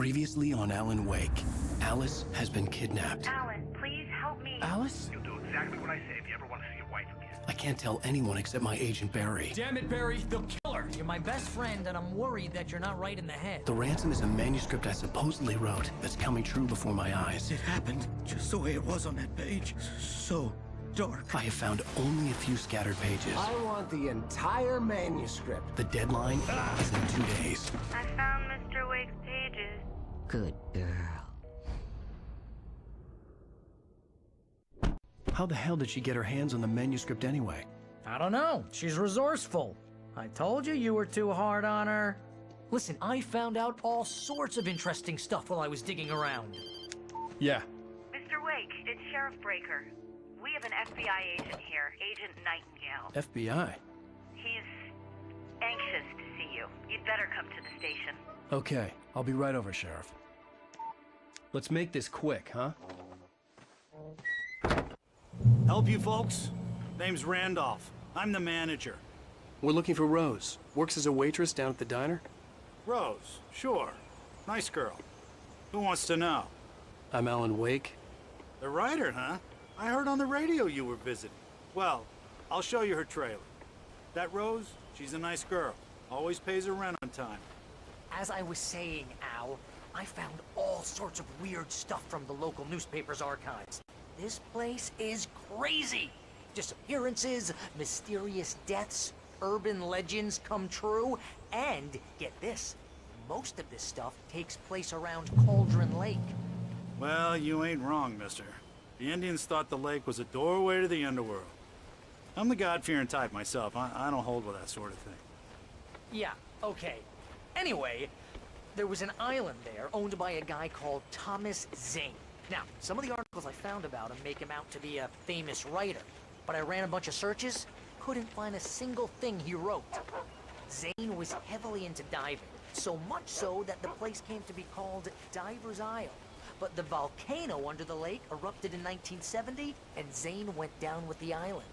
Previously on Alan Wake, Alice has been kidnapped. Alan, please help me. Alice? You'll do exactly what I say if you ever want to see your wife again. I can't tell anyone except my agent Barry. Damn it, Barry, they'll kill her. You're my best friend, and I'm worried that you're not right in the head. The ransom is a manuscript I supposedly wrote that's coming true before my eyes. It happened just the way it was on that page. So dark. I have found only a few scattered pages. I want the entire manuscript. The deadline is in 2 days. I found Mr. Wake's pages. Good girl. How the hell did she get her hands on the manuscript anyway? I don't know. She's resourceful. I told you were too hard on her. Listen, I found out all sorts of interesting stuff while I was digging around. Yeah. Mr. Wake, it's Sheriff Breaker. We have an FBI agent here, Agent Nightingale. FBI? He's anxious to see you. You'd better come to the station. Okay, I'll be right over, Sheriff. Let's make this quick, huh? Help you folks? Name's Randolph. I'm the manager. We're looking for Rose. Works as a waitress down at the diner. Rose, sure. Nice girl. Who wants to know? I'm Alan Wake. The writer, huh? I heard on the radio you were visiting. Well, I'll show you her trailer. That Rose, she's a nice girl. Always pays her rent on time. As I was saying, Al, I found all sorts of weird stuff from the local newspaper's archives. This place is crazy. Disappearances, mysterious deaths, urban legends come true, and get this, most of this stuff takes place around Cauldron Lake. Well, you ain't wrong, mister. The Indians thought the lake was a doorway to the underworld. I'm the God-fearing type myself. I don't hold with that sort of thing. Yeah, okay. Anyway, there was an island there owned by a guy called Thomas Zane. Now, some of the articles I found about him make him out to be a famous writer, but I ran a bunch of searches, couldn't find a single thing he wrote. Zane was heavily into diving, so much so that the place came to be called Diver's Isle. But the volcano under the lake erupted in 1970, and Zane went down with the island.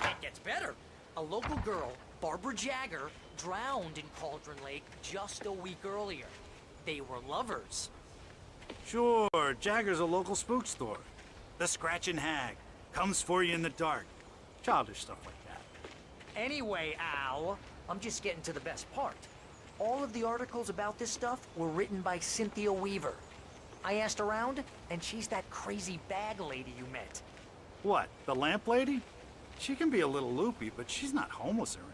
It gets better. A local girl, Barbara Jagger, drowned in Cauldron Lake just a week earlier. They were lovers. Sure, Jagger's a local spook store. The Scratching Hag. Comes for you in the dark. Childish stuff like that. Anyway, Al, I'm just getting to the best part. All of the articles about this stuff were written by Cynthia Weaver. I asked around, and she's that crazy bag lady you met. What, the lamp lady? She can be a little loopy, but she's not homeless or anything.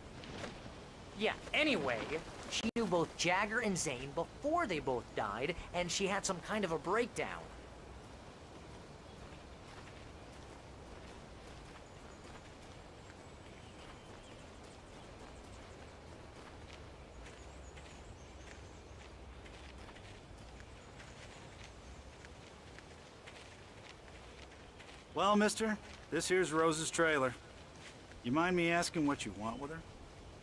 Yeah, anyway, she knew both Jagger and Zane before they both died, and she had some kind of a breakdown. Well, mister, this here's Rose's trailer. You mind me asking what you want with her?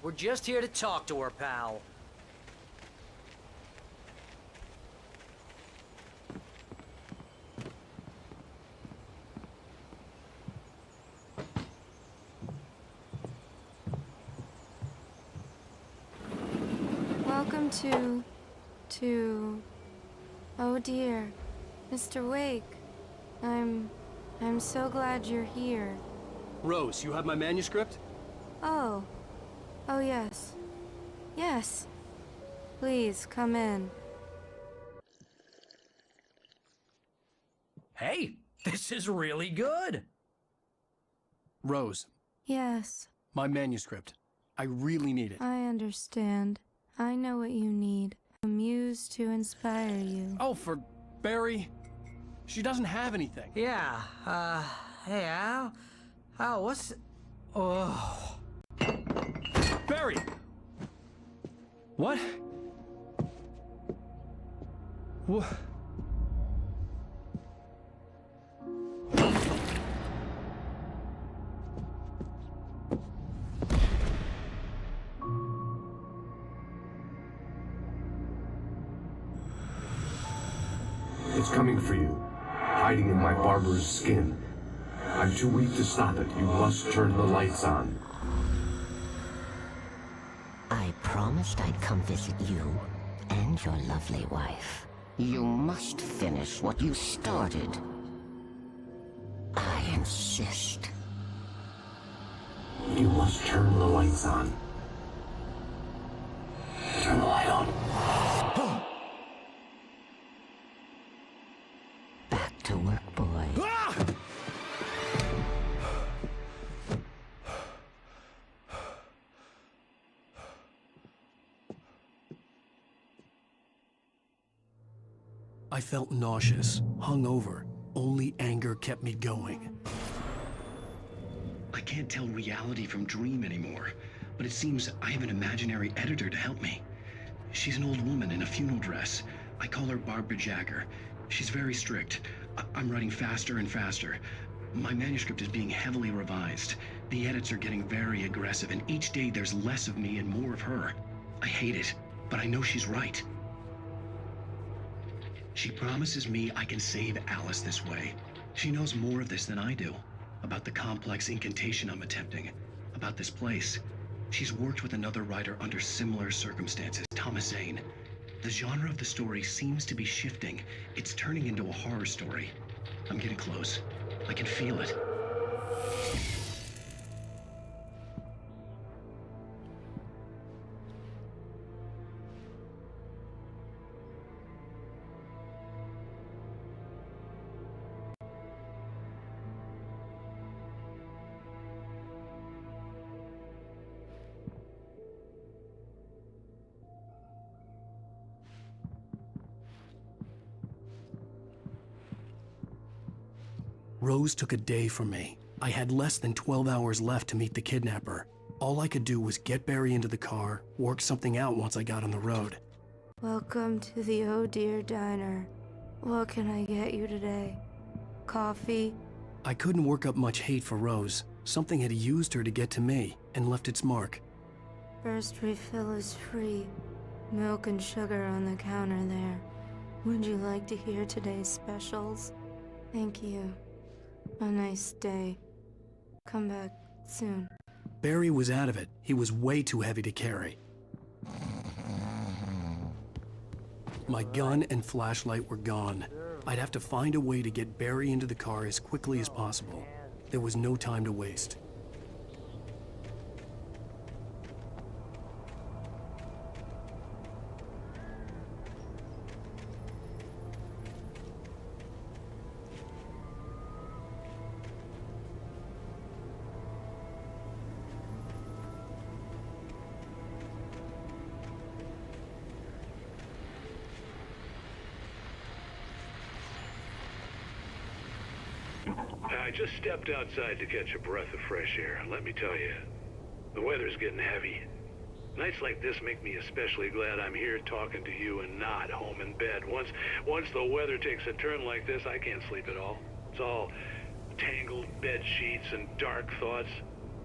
We're just here to talk to her, pal. Welcome to... Oh dear, Mr. Wake. I'm so glad you're here. Rose, you have my manuscript? Oh. Oh, yes. Yes. Please, come in. Hey, this is really good. Rose, Yes, my manuscript. I really need it. I understand. I know what you need. A muse to inspire you. Oh, for Barry. She doesn't have anything. Yeah, hey, Al? Al, what's... Oh... Barry! What? What? coming for you, hiding in my barber's skin. I'm too weak to stop it. You must turn the lights on. I promised I'd come visit you and your lovely wife. You must finish what you started. I insist. You must turn the lights on. Turn the light on. Back to work, boy. I felt nauseous, hungover. Only anger kept me going. I can't tell reality from dream anymore, but it seems I have an imaginary editor to help me. She's an old woman in a funeral dress. I call her Barbara Jagger. She's very strict. I'm writing faster and faster. My manuscript is being heavily revised. The edits are getting very aggressive, and each day there's less of me and more of her. I hate it, but I know she's right. She promises me I can save Alice this way. She knows more of this than I do. About the complex incantation I'm attempting. About this place. She's worked with another writer under similar circumstances, Thomas Zane. The genre of the story seems to be shifting. It's turning into a horror story. I'm getting close. I can feel it. Rose took a day from me. I had less than 12 hours left to meet the kidnapper. All I could do was get Barry into the car, work something out once I got on the road. Welcome to the Oh Dear Diner. What can I get you today? Coffee? I couldn't work up much hate for Rose. Something had used her to get to me and left its mark. First refill is free. Milk and sugar on the counter there. Would you like to hear today's specials? Thank you. A nice day. Come back soon. Barry was out of it. He was way too heavy to carry. My gun and flashlight were gone. I'd have to find a way to get Barry into the car as quickly as possible. There was no time to waste. I just stepped outside to catch a breath of fresh air, and let me tell you, the weather's getting heavy. Nights like this make me especially glad I'm here talking to you and not home in bed. Once the weather takes a turn like this, I can't sleep at all. It's all tangled bed sheets and dark thoughts,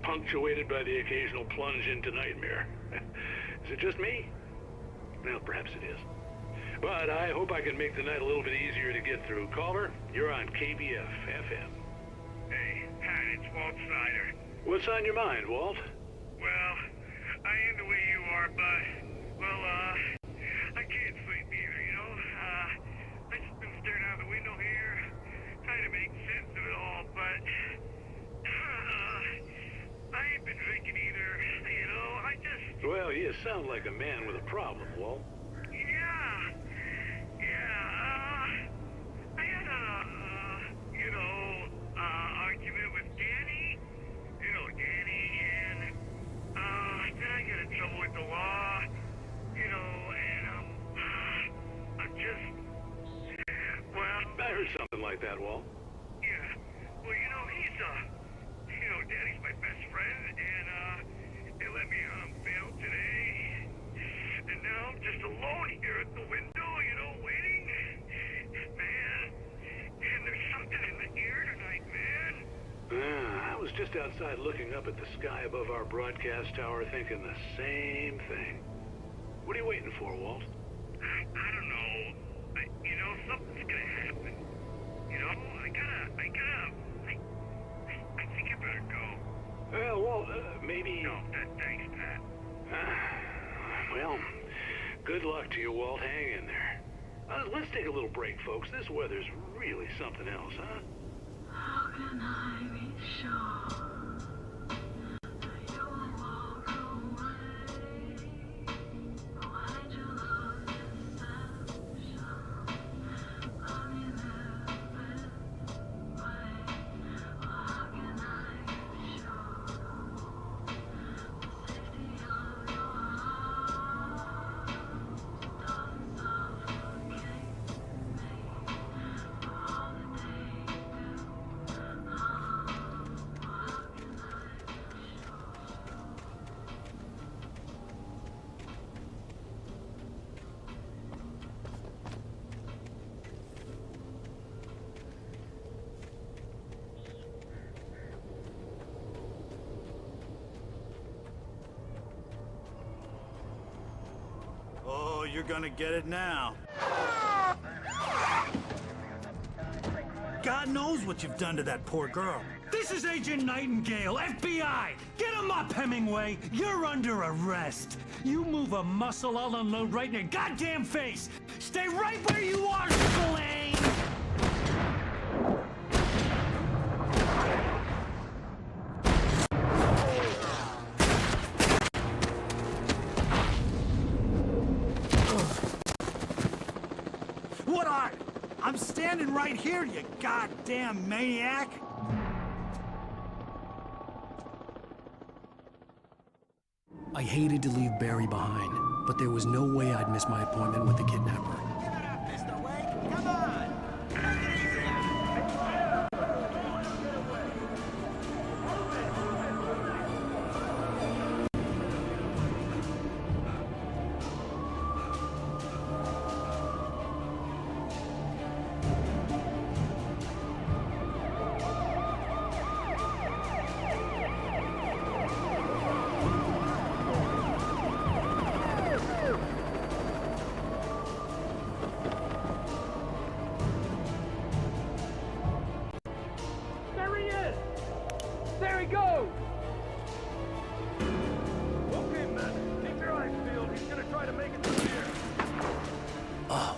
punctuated by the occasional plunge into nightmare. Is it just me? Well, perhaps it is. But I hope I can make the night a little bit easier to get through. Caller, you're on KBF FM. Hey, Pat, it's Walt Snyder. What's on your mind, Walt? Well, I am the way you are, but, well, I can't sleep either, you know? I just been staring out the window here, trying to make sense of it all, but, I ain't been drinking either, you know? Well, you sound like a man with a problem, Walt. I had argument with Danny, and, then I got in trouble with the law, and, I'm just, well... I heard something like that, Walt. Yeah, well, he's, Danny's my best friend, and, they let me on bail today, and now I'm just alone here at the window, waiting. Man, and there's something in the air tonight, man. I was just outside looking up at the sky above our broadcast tower thinking the same thing. What are you waiting for, Walt? I don't know. Something's gonna happen. maybe... No, thanks, Pat. Well, good luck to you, Walt. Hang in there. Let's take a little break, folks. This weather's really something else, huh? How can I be sure that you will walk away? Why'd you lose deception? Love you never been way. How can I be sure the safety of your heart doesn't suffocate me for all the day you do? Oh, you're gonna get it now. God knows what you've done to that poor girl. This is Agent Nightingale, FBI! Get him up, Hemingway! You're under arrest! You move a muscle, I'll unload right in your goddamn face! Stay right where you are, Spillane! What are? I'm standing right here, you goddamn maniac! I hated to leave Barry behind, but there was no way I'd miss my appointment with the kidnapper. Mr. Wake, come on! There he is! There he goes! Okay, man. Keep your eyes peeled. He's gonna try to make it through here. Oh,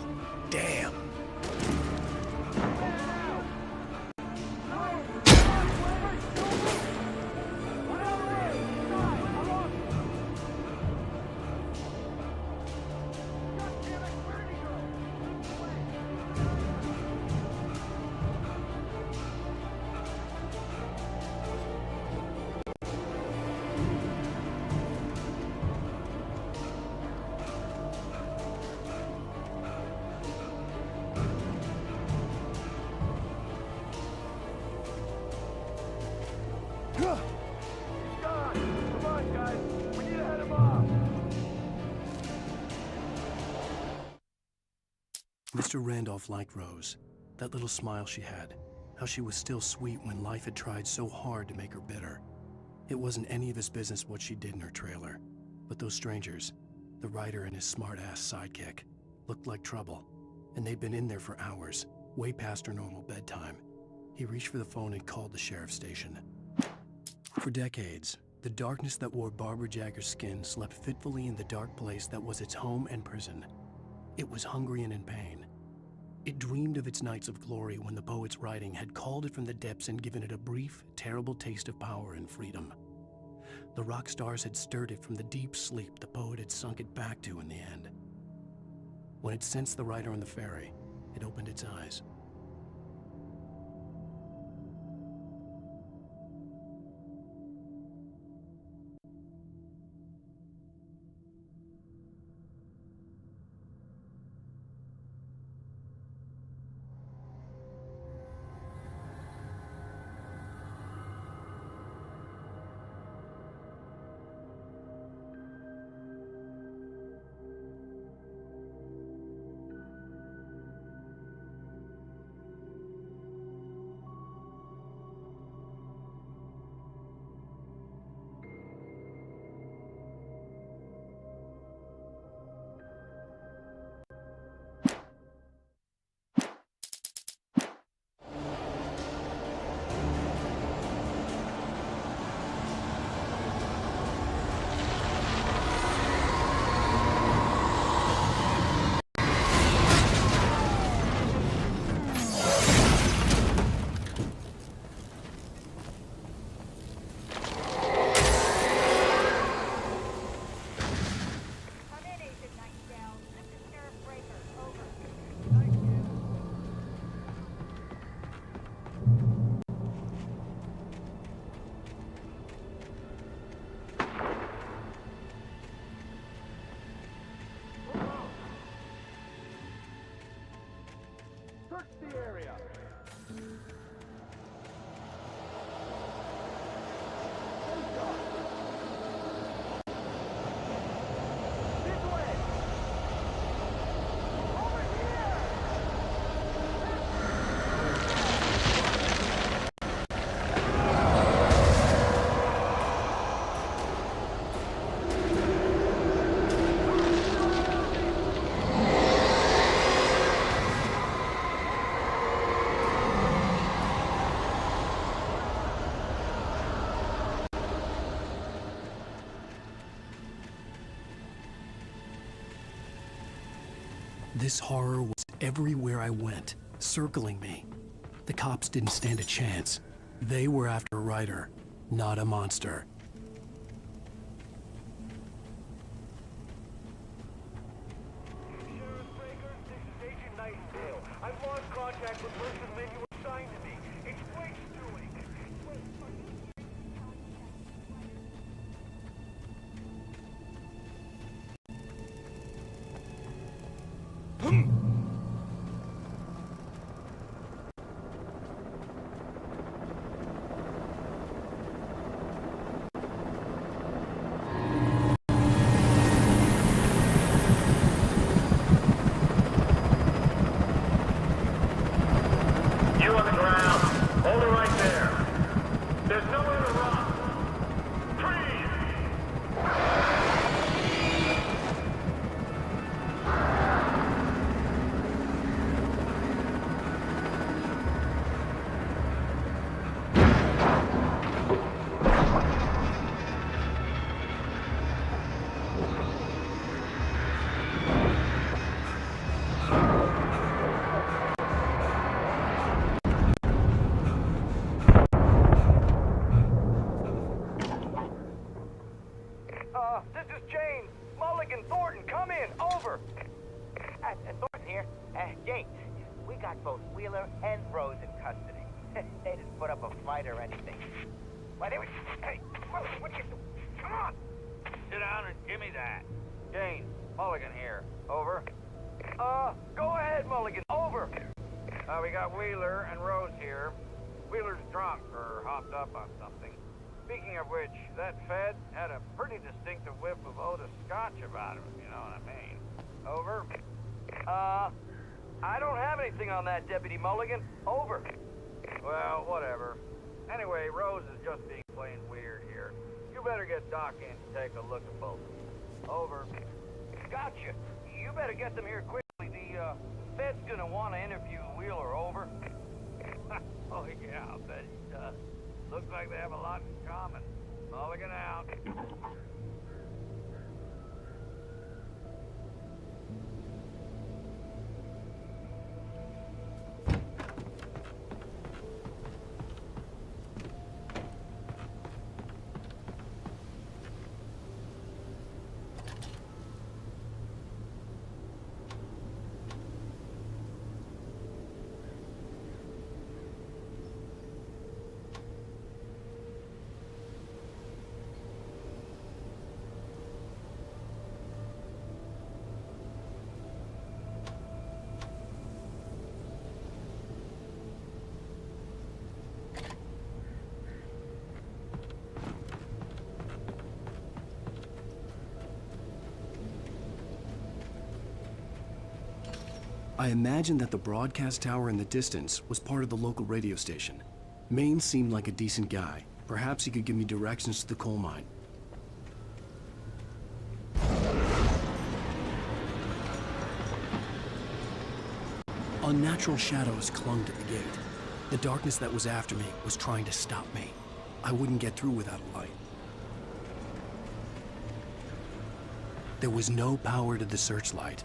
damn. He's gone! Come on, guys. We need to head him off. Mr. Randolph liked Rose. That little smile she had. How she was still sweet when life had tried so hard to make her bitter. It wasn't any of his business what she did in her trailer. But those strangers, the writer and his smart-ass sidekick, looked like trouble. And they'd been in there for hours, way past her normal bedtime. He reached for the phone and called the sheriff's station. For decades, the darkness that wore Barbara Jagger's skin slept fitfully in the dark place that was its home and prison. It was hungry and in pain. It dreamed of its nights of glory when the poet's writing had called it from the depths and given it a brief, terrible taste of power and freedom. The rock stars had stirred it from the deep sleep the poet had sunk it back to in the end. When it sensed the writer on the ferry, it opened its eyes. This horror was everywhere I went, circling me. The cops didn't stand a chance. They were after Ryder, not a monster. Sheriff Breaker, this is Agent Nightingale. I've lost contact with Wilson when you assigned to me. It's Wake's doing. You on the ground. Hold it right there. There's nowhere to run. Freeze! This is James. Mulligan, Thornton, come in. Over. Thornton here. Jake, we got both Wheeler and Rose in custody. They didn't put up a fight or anything. Why, they were... Hey, what are you doing? Come on! Sit down and give me that. Jane, Mulligan here. Over. Go ahead, Mulligan. Over. We got Wheeler and Rose here. Wheeler's drunk or hopped up on something. Speaking of which, that Fed had a pretty distinctive whiff of Otis Scotch about him, if you know what I mean. Over. I don't have anything on that, Deputy Mulligan. Over. Well, whatever. Anyway, Rose is just being plain weird here. You better get Doc in to take a look at both. Over. Gotcha. You better get them here quickly. The Fed's gonna want to interview Wheeler. Over. Oh, yeah, I'll bet he does. Looks like they have a lot in common. Mulligan out. I imagined that the broadcast tower in the distance was part of the local radio station. Maine seemed like a decent guy. Perhaps he could give me directions to the coal mine. Unnatural shadows clung to the gate. The darkness that was after me was trying to stop me. I wouldn't get through without a light. There was no power to the searchlight.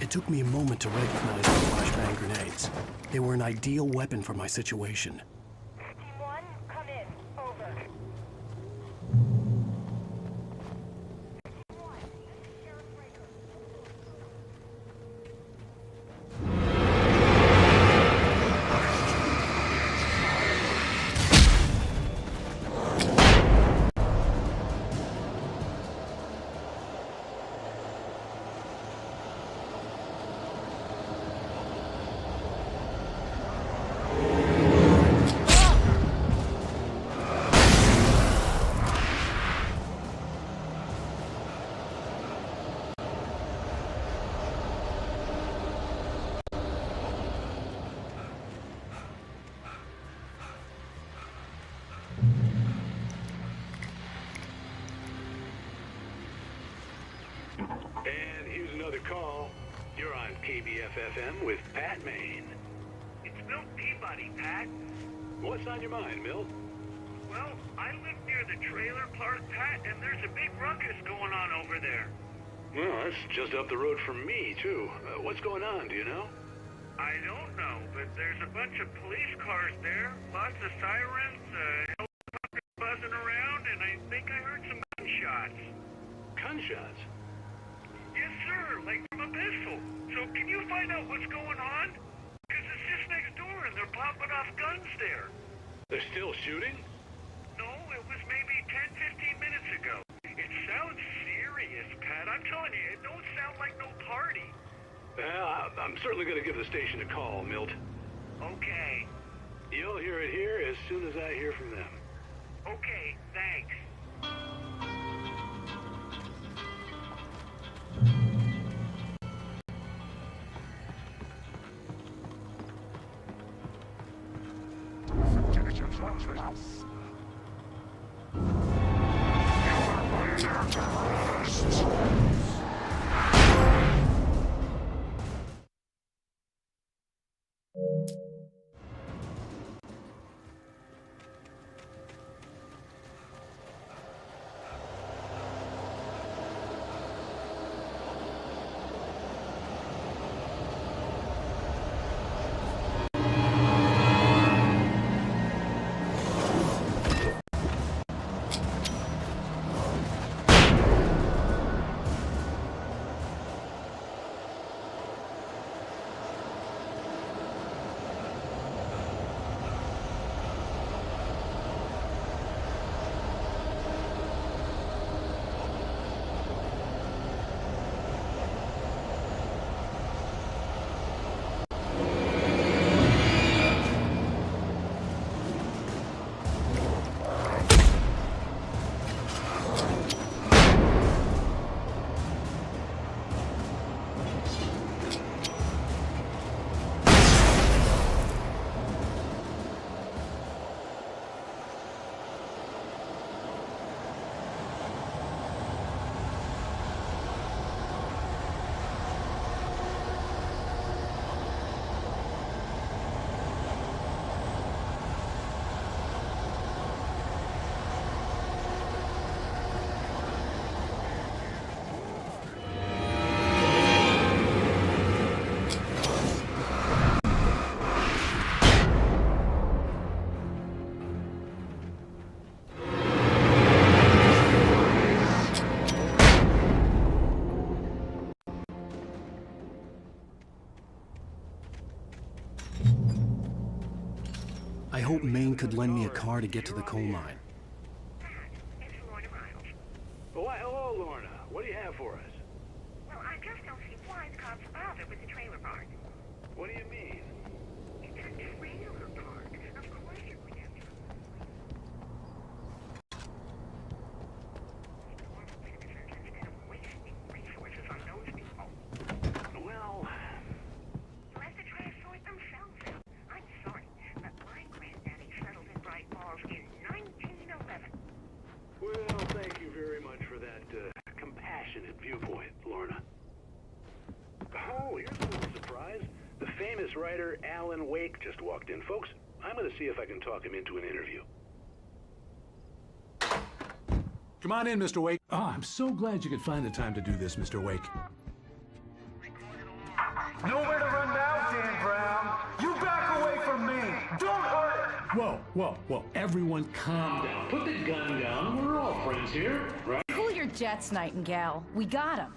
It took me a moment to recognize the flashbang grenades. They were an ideal weapon for my situation. Team 1, come in. Over. Team 1, this is Sheriff Breaker. And here's another call. You're on KBF-FM with Pat Maine. It's Milt Peabody, Pat. What's on your mind, Milt? Well, I live near the trailer park, Pat, and there's a big ruckus going on over there. Well, that's just up the road from me, too. What's going on, do you know? I don't know, but there's a bunch of police cars there, lots of sirens, helicopters buzzing around, and I think I heard some gunshots. Gunshots? Yes, sir, like from a pistol. So can you find out what's going on? Because it's just next door and they're popping off guns there. They're still shooting? No, it was maybe 10, 15 minutes ago. It sounds serious, Pat. I'm telling you, it don't sound like no party. Well, I'm certainly going to give the station a call, Milt. Okay. You'll hear it here as soon as I hear from them. Okay, thanks. I hoped Maine could lend me a car to get to the coal mine. Oh, why, hello, Lorna. What do you have for us? Well, I just don't see why the cops bother with the trailer park. What do you mean? It's a trailer park. Of course it would have to. Instead of wasting resources on those people. Well, You have to try to sort themselves out. I'm sorry, but my granddaddy settled in Bright Falls in 1911. well, thank you very much for that compassionate viewpoint, Lorna. Oh, here's a little surprise. The famous writer Alan Wake just walked in. Folks, I'm going to see if I can talk him into an interview. Come on in, Mr. Wake. Oh, I'm so glad you could find the time to do this, Mr. Wake. Nowhere to run now, Dan Brown. You back away from me. Don't hurt it. Whoa. Everyone calm down. Put the gun down. We're all friends here, right? Cool your jets, Nightingale. We got him.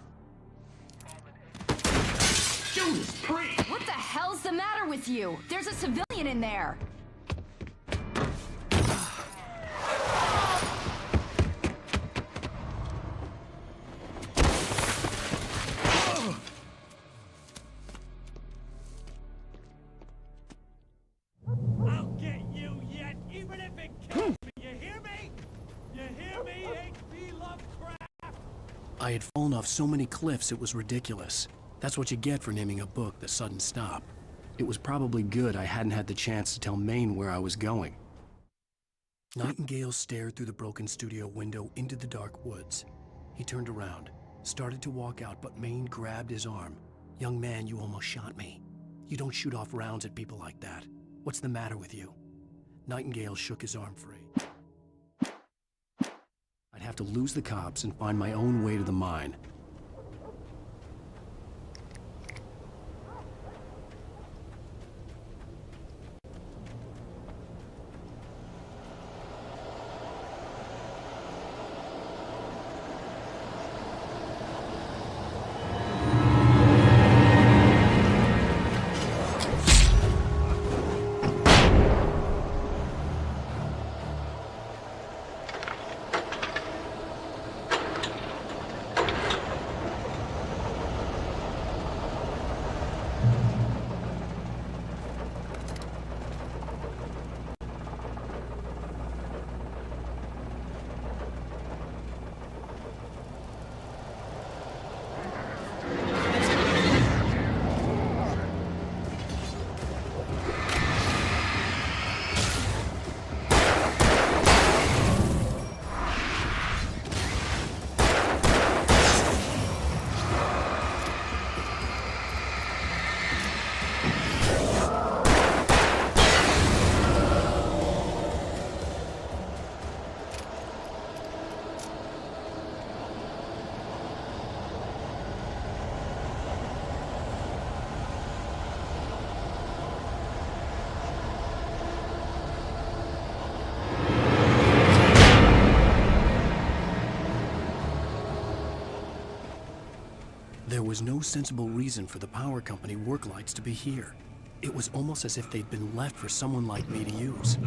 Judas Priest! What the hell's the matter with you? There's a civilian in there. I'll get you yet, even if it kills me. You hear me? You hear me, H.P. Lovecraft? I had fallen off so many cliffs it was ridiculous. That's what you get for naming a book The Sudden Stop. It was probably good I hadn't had the chance to tell Maine where I was going. Nightingale stared through the broken studio window into the dark woods. He turned around, started to walk out, but Maine grabbed his arm. "Young man, you almost shot me. You don't shoot off rounds at people like that. What's the matter with you?" Nightingale shook his arm free. I'd have to lose the cops and find my own way to the mine. There was no sensible reason for the power company work lights to be here. It was almost as if they'd been left for someone like me to use.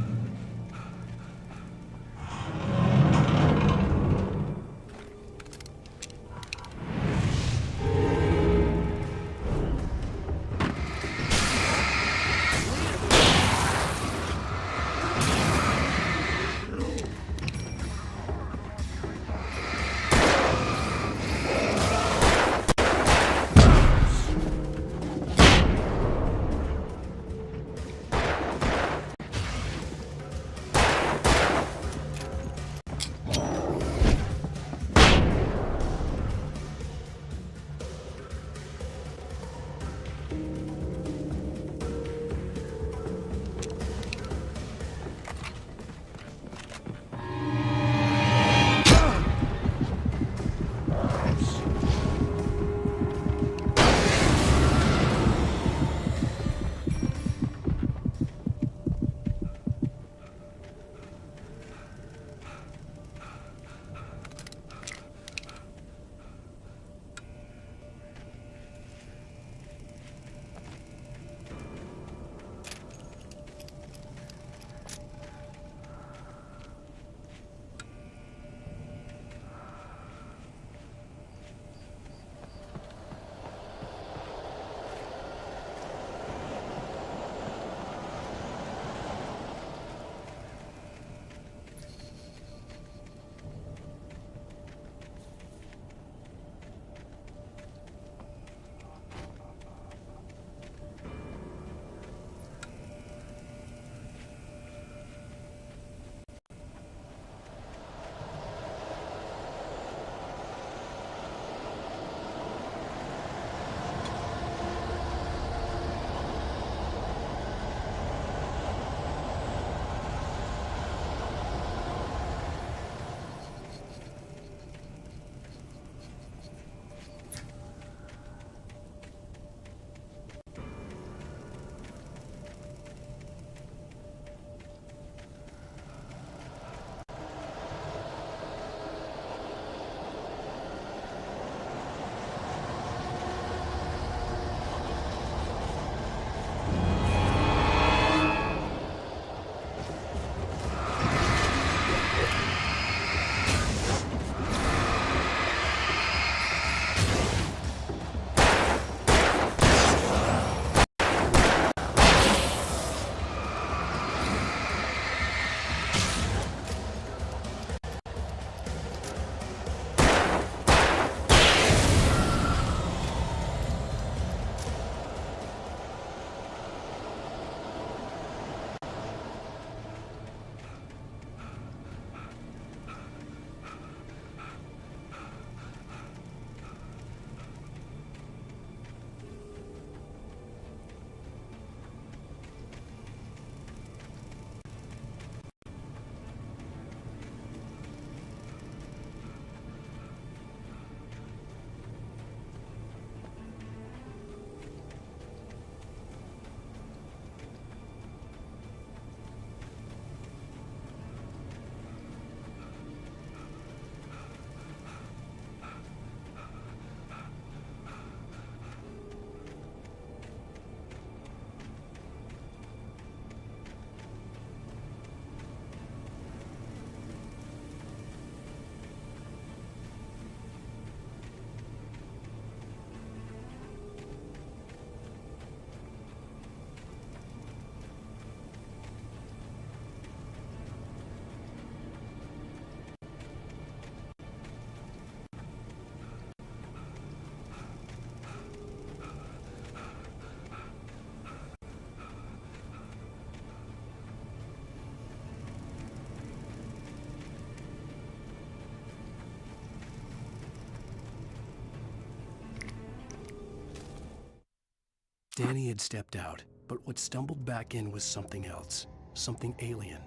Danny had stepped out, but what stumbled back in was something else. Something alien.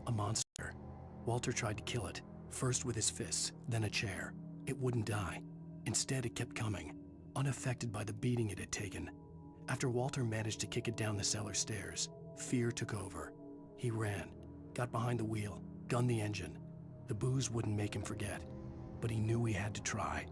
A monster. Walter tried to kill it, first with his fists, then a chair. It wouldn't die. Instead, it kept coming, unaffected by the beating it had taken. After Walter managed to kick it down the cellar stairs, fear took over. He ran, got behind the wheel, gunned the engine. The booze wouldn't make him forget, but he knew he had to try.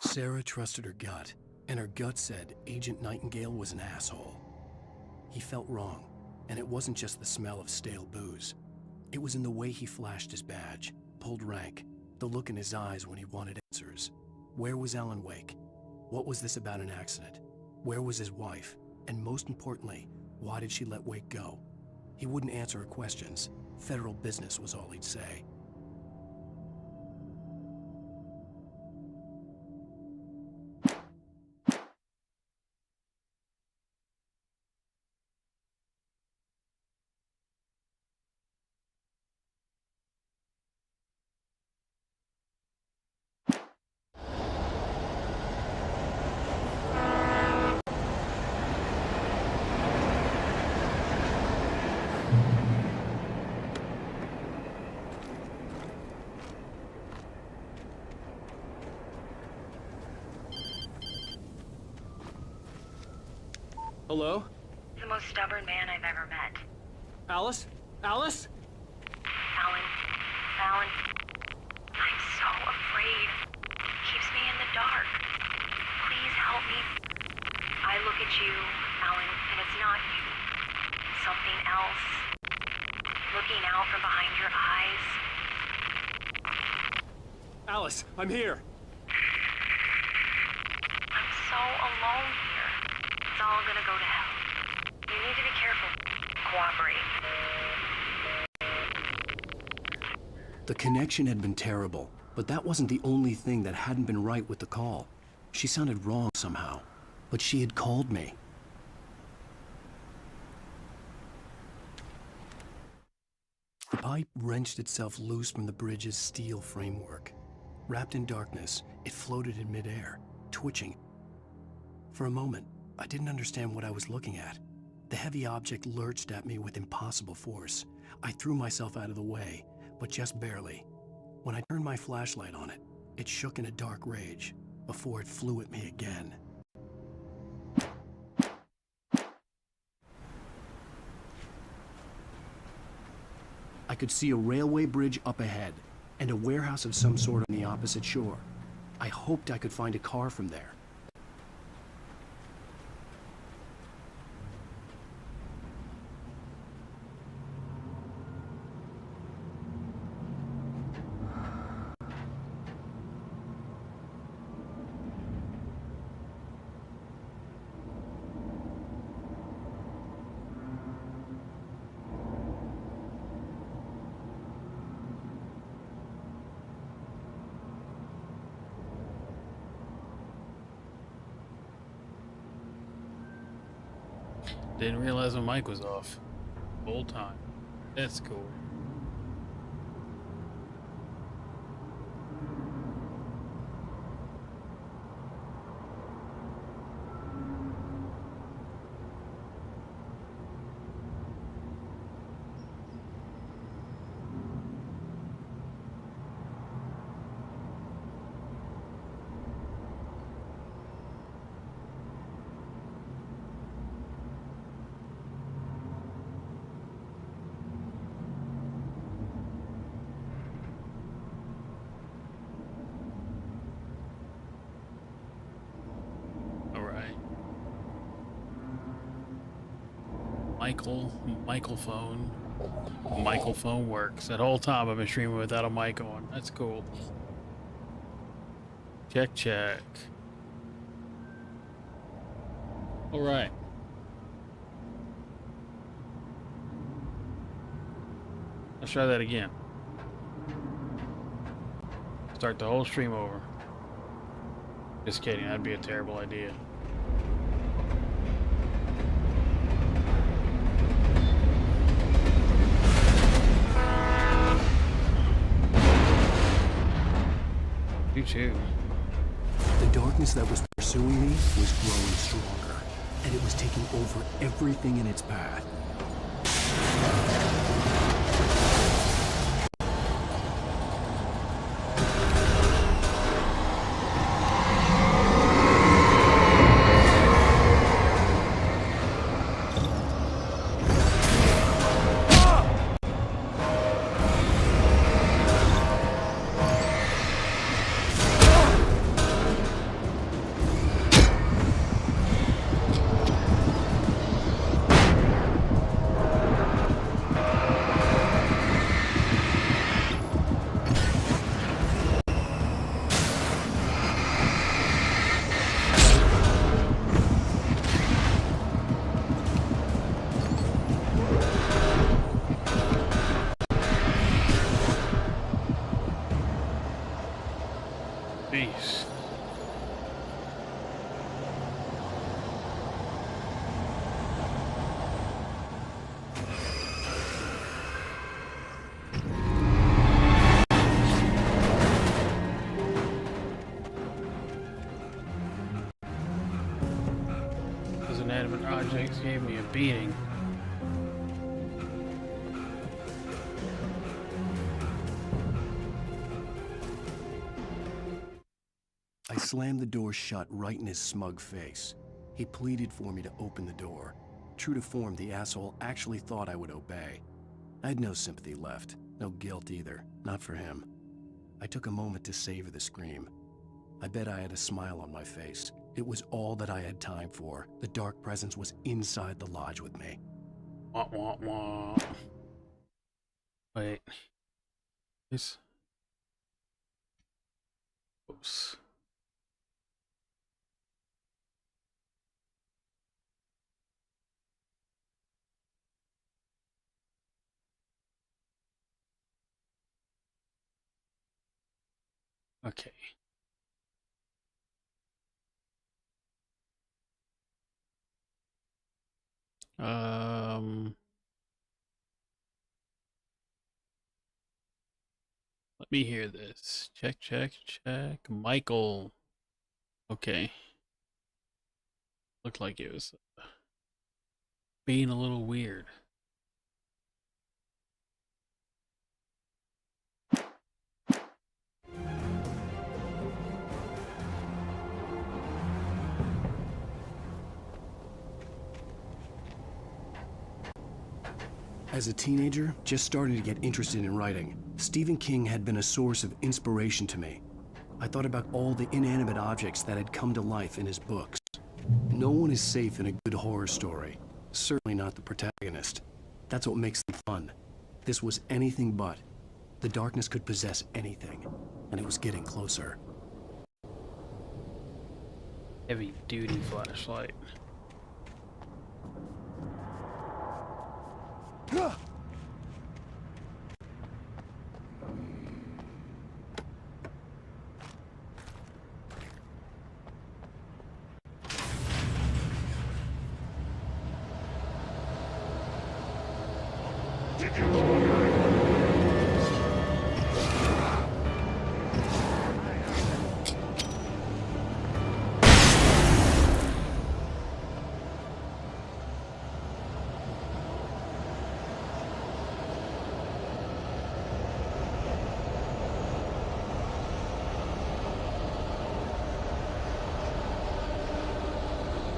Sarah trusted her gut, and her gut said Agent Nightingale was an asshole. He felt wrong, and it wasn't just the smell of stale booze. It was in the way he flashed his badge, pulled rank, the look in his eyes when he wanted answers. Where was Alan Wake? What was this about an accident? Where was his wife? And most importantly, why did she let Wake go? He wouldn't answer her questions. Federal business was all he'd say. Hello? The most stubborn man I've ever met. Alice? Alice? Alan. Alan. I'm so afraid. It keeps me in the dark. Please help me. I look at you, Alan, and it's not you. It's something else. Looking out from behind your eyes. Alice, I'm here. I'm so alone here. It's all gonna go to hell. You need to be careful. Cooperate. The connection had been terrible, but that wasn't the only thing that hadn't been right with the call. She sounded wrong somehow, but she had called me. The pipe wrenched itself loose from the bridge's steel framework. Wrapped in darkness, it floated in midair, twitching. For a moment, I didn't understand what I was looking at. The heavy object lurched at me with impossible force. I threw myself out of the way, but just barely. When I turned my flashlight on it, it shook in a dark rage before it flew at me again. I could see a railway bridge up ahead and a warehouse of some sort on the opposite shore. I hoped I could find a car from there. Didn't realize my mic was off. Whole time. That's cool. Michael phone works. That whole time I've been streaming without a mic on. That's cool. Check. All right. Let's try that again. Start the whole stream over. Just kidding, that'd be a terrible idea. You too. The darkness that was pursuing me was growing stronger, and it was taking over everything in its path. Peace. Those inanimate objects gave me a beating. I slammed the door shut right in his smug face. He pleaded for me to open the door. True to form, the asshole actually thought I would obey. I had no sympathy left, no guilt either, not for him. I took a moment to savor the scream. I bet I had a smile on my face. It was all that I had time for. The dark presence was inside the lodge with me. Wah, wah, wah. Wait. This. Oops. Okay. Let me hear this. Check, check, check. Michael. Okay. Looked like it was being a little weird. As a teenager, just starting to get interested in writing, Stephen King had been a source of inspiration to me. I thought about all the inanimate objects that had come to life in his books. No one is safe in a good horror story, certainly not the protagonist. That's what makes them fun. This was anything but. The darkness could possess anything, and it was getting closer. Heavy duty flashlight.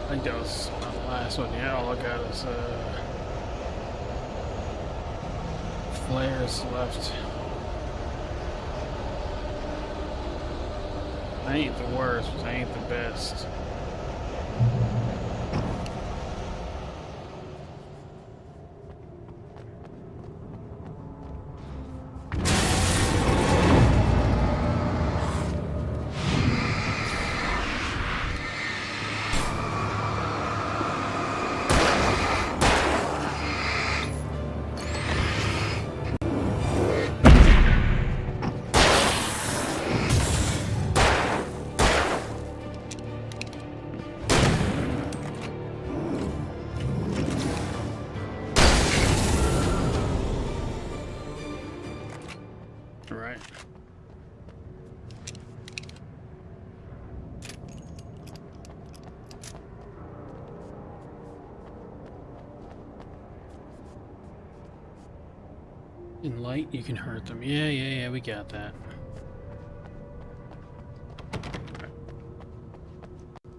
I think that was not the last one. Yeah, all I got is flares left. They ain't the worst, but they ain't the best. Right. In light, you can hurt them. Yeah, we got that.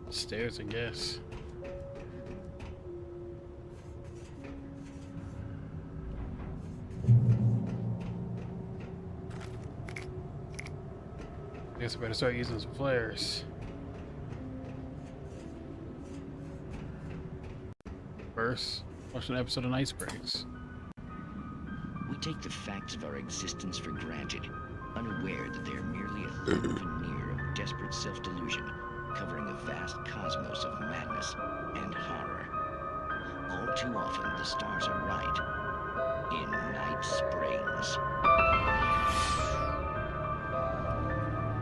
Stairs, I guess. Guess I better start using some flares. First, watch an episode of Night Springs. We take the facts of our existence for granted, unaware that they are merely a thin veneer of desperate self-delusion, covering a vast cosmos of madness and horror. All too often, the stars are right. In Night Springs.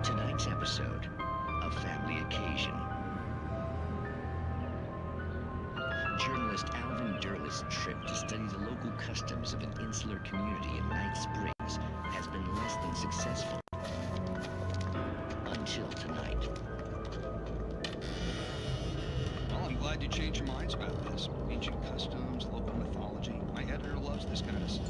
Tonight's episode, A Family Occasion. Journalist Alvin Derlis' trip to study the local customs of an insular community in Night Springs has been less than successful. Until tonight. Well, I'm glad you changed your minds about this. Ancient customs, local mythology. My editor loves this kind of stuff.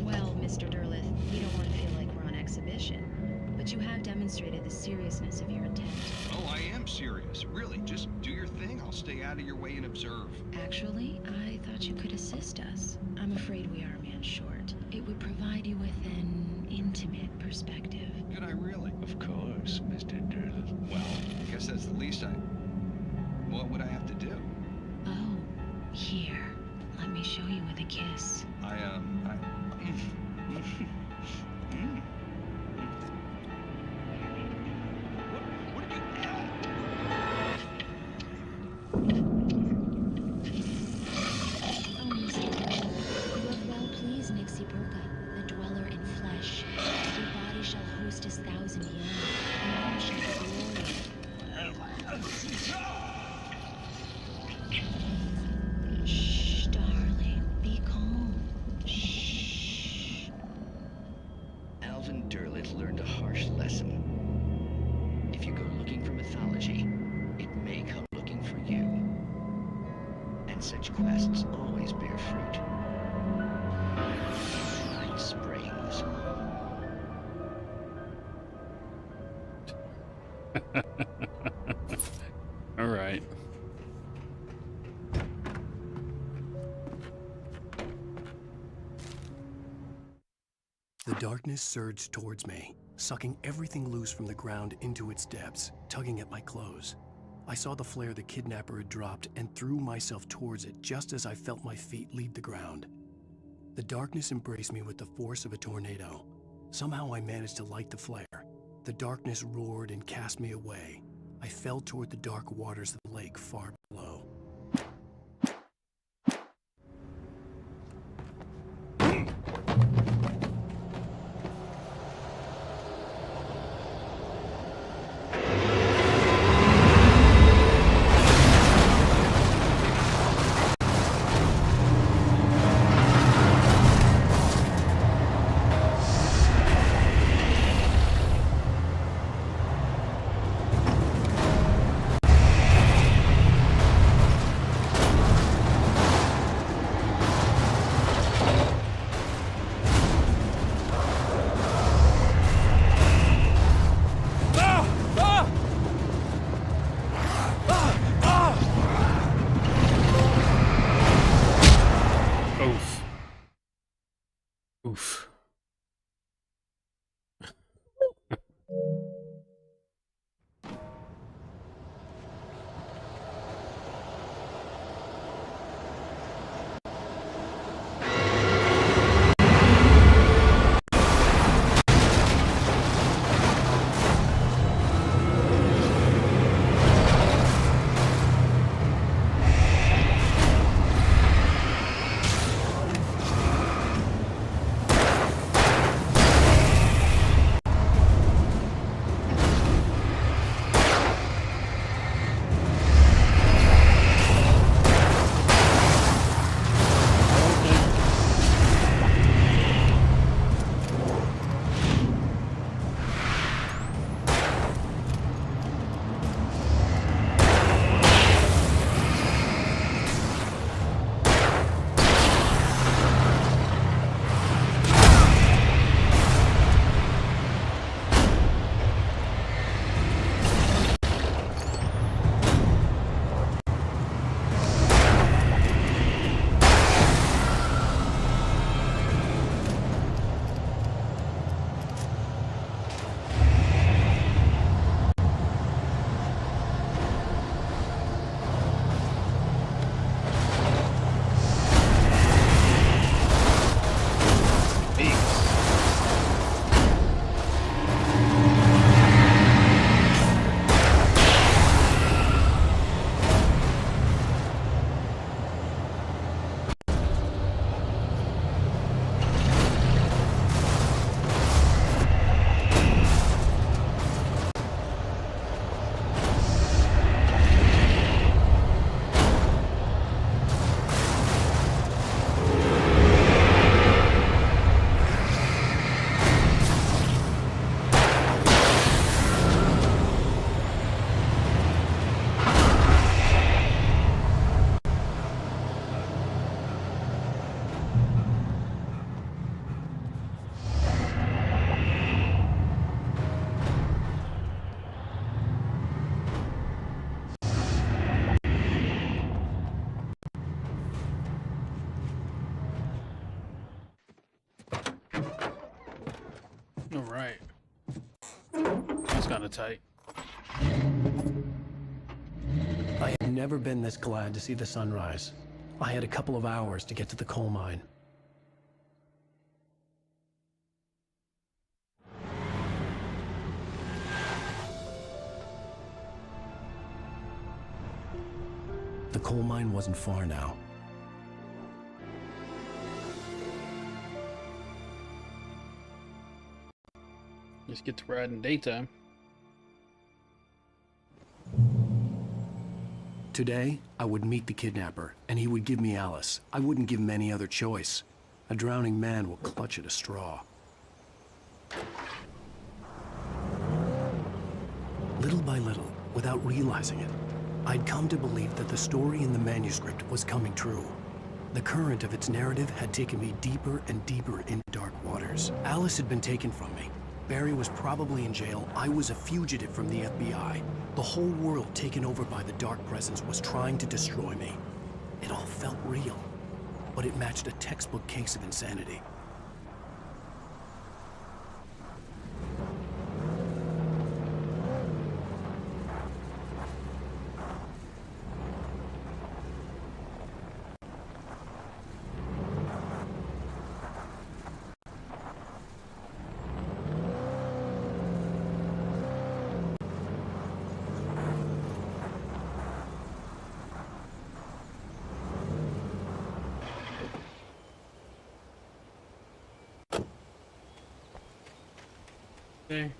Well, Mr. Derlith, we don't want to feel like we're on exhibition. But you have demonstrated the seriousness of your intent. Oh, I am serious. Really, just do your thing. I'll stay out of your way and observe. Actually, I thought you could assist us. I'm afraid we are a man short. It would provide you with an intimate perspective. Could I really? Of course, Mr. Derlith. Well, I guess that's the least I... What would I have to do? Oh, here. Let me show you with a kiss. mythology, it may come looking for you. And such quests always bear fruit. Night Springs. All right. The darkness surged towards me, sucking everything loose from the ground into its depths, tugging at my clothes. I saw the flare the kidnapper had dropped and threw myself towards it just as I felt my feet leave the ground. The darkness embraced me with the force of a tornado. Somehow I managed to light the flare. The darkness roared and cast me away. I fell toward the dark waters of the lake far below. Oof. All right. That's kind of tight. I had never been this glad to see the sunrise. I had a couple of hours to get to the coal mine. The coal mine wasn't far now. Just get to ride in daytime. Today, I would meet the kidnapper, and he would give me Alice. I wouldn't give him any other choice. A drowning man will clutch at a straw. Little by little, Without realizing it, I'd come to believe that the story in the manuscript was coming true. The current of its narrative had taken me deeper and deeper into dark waters. Alice had been taken from me. Barry was probably in jail. I was a fugitive from the FBI. The whole world taken over by the Dark Presence was trying to destroy me. It all felt real, but it matched a textbook case of insanity. Okay.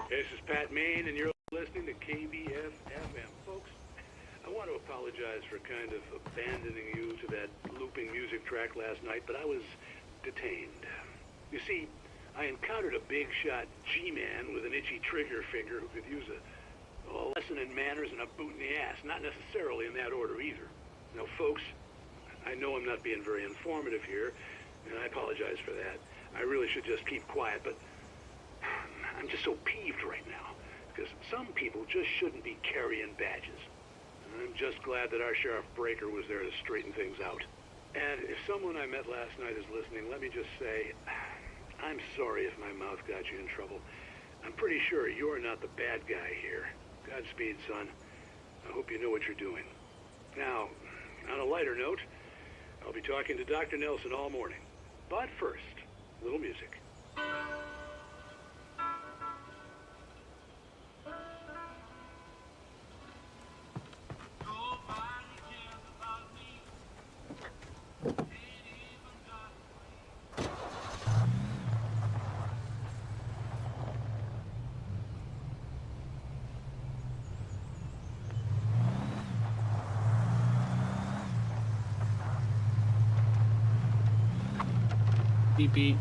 This is Pat Main, and you're listening to KBF FM. Folks, I want to apologize for kind of abandoning you to that looping music track last night, but I was detained. You see, I encountered a big-shot G-man with an itchy trigger finger who could use a lesson in manners and a boot in the ass, not necessarily in that order either. Now, folks, I know I'm not being very informative here, and I apologize for that. I really should just keep quiet, but I'm just so peeved right now, because some people just shouldn't be carrying badges. And I'm just glad that our Sheriff Breaker was there to straighten things out. And if someone I met last night is listening, let me just say, I'm sorry if my mouth got you in trouble. I'm pretty sure you're not the bad guy here. Godspeed, son. I hope you know what you're doing. Now, on a lighter note, I'll be talking to Dr. Nelson all morning. But first, a little music. Beep beep.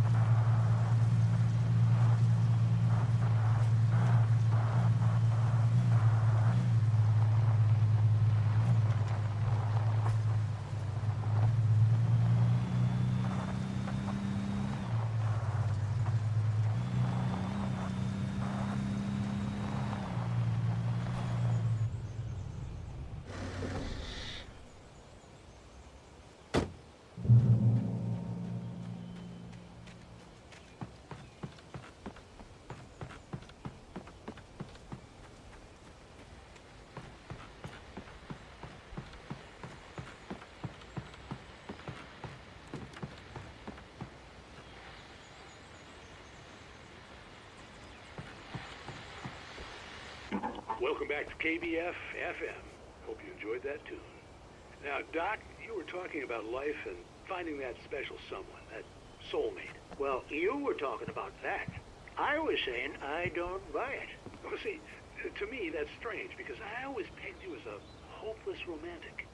Welcome back to KBF FM. Hope you enjoyed that tune. Now, Doc, you were talking about life and finding that special someone, that soulmate. Well, you were talking about that. I was saying I don't buy it. Well, see, to me, that's strange, because I always pegged you as a hopeless romantic.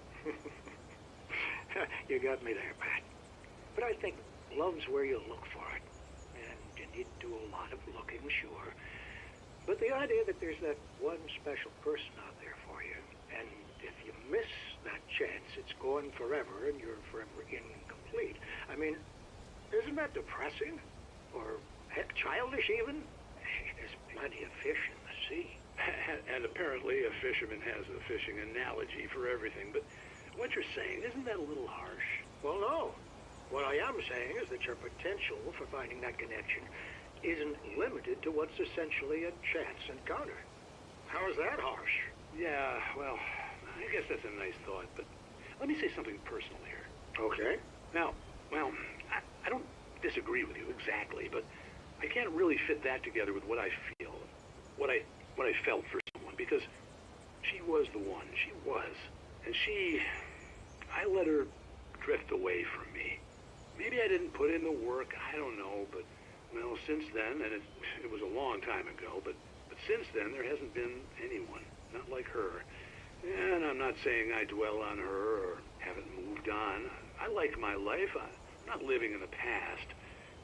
You got me there, Pat. But I think love's where you look for it. And you need to do a lot of looking, sure. But the idea that there's that one special person out there for you, and if you miss that chance, it's gone forever, and you're forever incomplete. I mean, isn't that depressing? Or, heck, childish even? There's plenty of fish in the sea. And apparently a fisherman has a fishing analogy for everything, but what you're saying, isn't that a little harsh? Well, no. What I am saying is that your potential for finding that connection isn't limited to what's essentially a chance encounter. How is that harsh? Yeah, well, I guess that's a nice thought, but let me say something personal here. Okay. Now, well, I don't disagree with you exactly, but I can't really fit that together with what I feel, what I felt for someone, because she was the one. She was. And I let her drift away from me. Maybe I didn't put in the work, I don't know, but Well, since then, and it was a long time ago, but since then there hasn't been anyone, not like her. And I'm not saying I dwell on her or haven't moved on. I like my life. I'm not living in the past,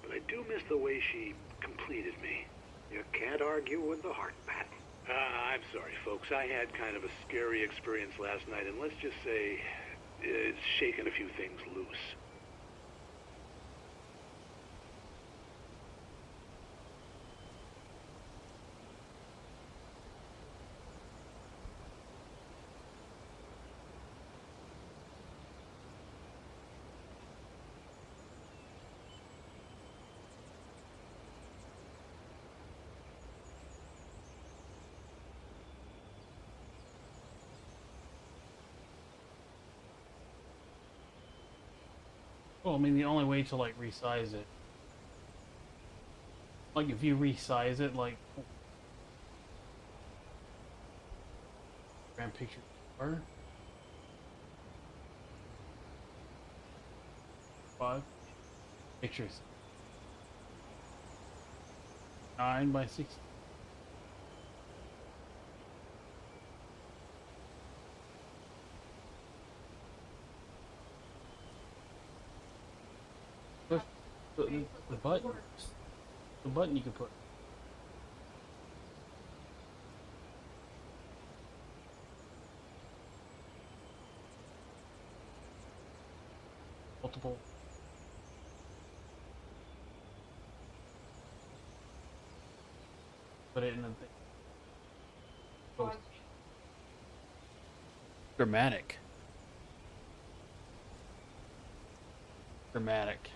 but I do miss the way she completed me. You can't argue with the heart, Pat. I'm sorry, folks. I had kind of a scary experience last night, and let's just say it's shaken a few things loose. Well, I mean, the only way to, like, resize it... Like, if you resize it, like... Grand picture... Or... 5 pictures. 9 by 6. The button. The button you can put. Multiple. Put it in the thing. Post. Dramatic. Dramatic.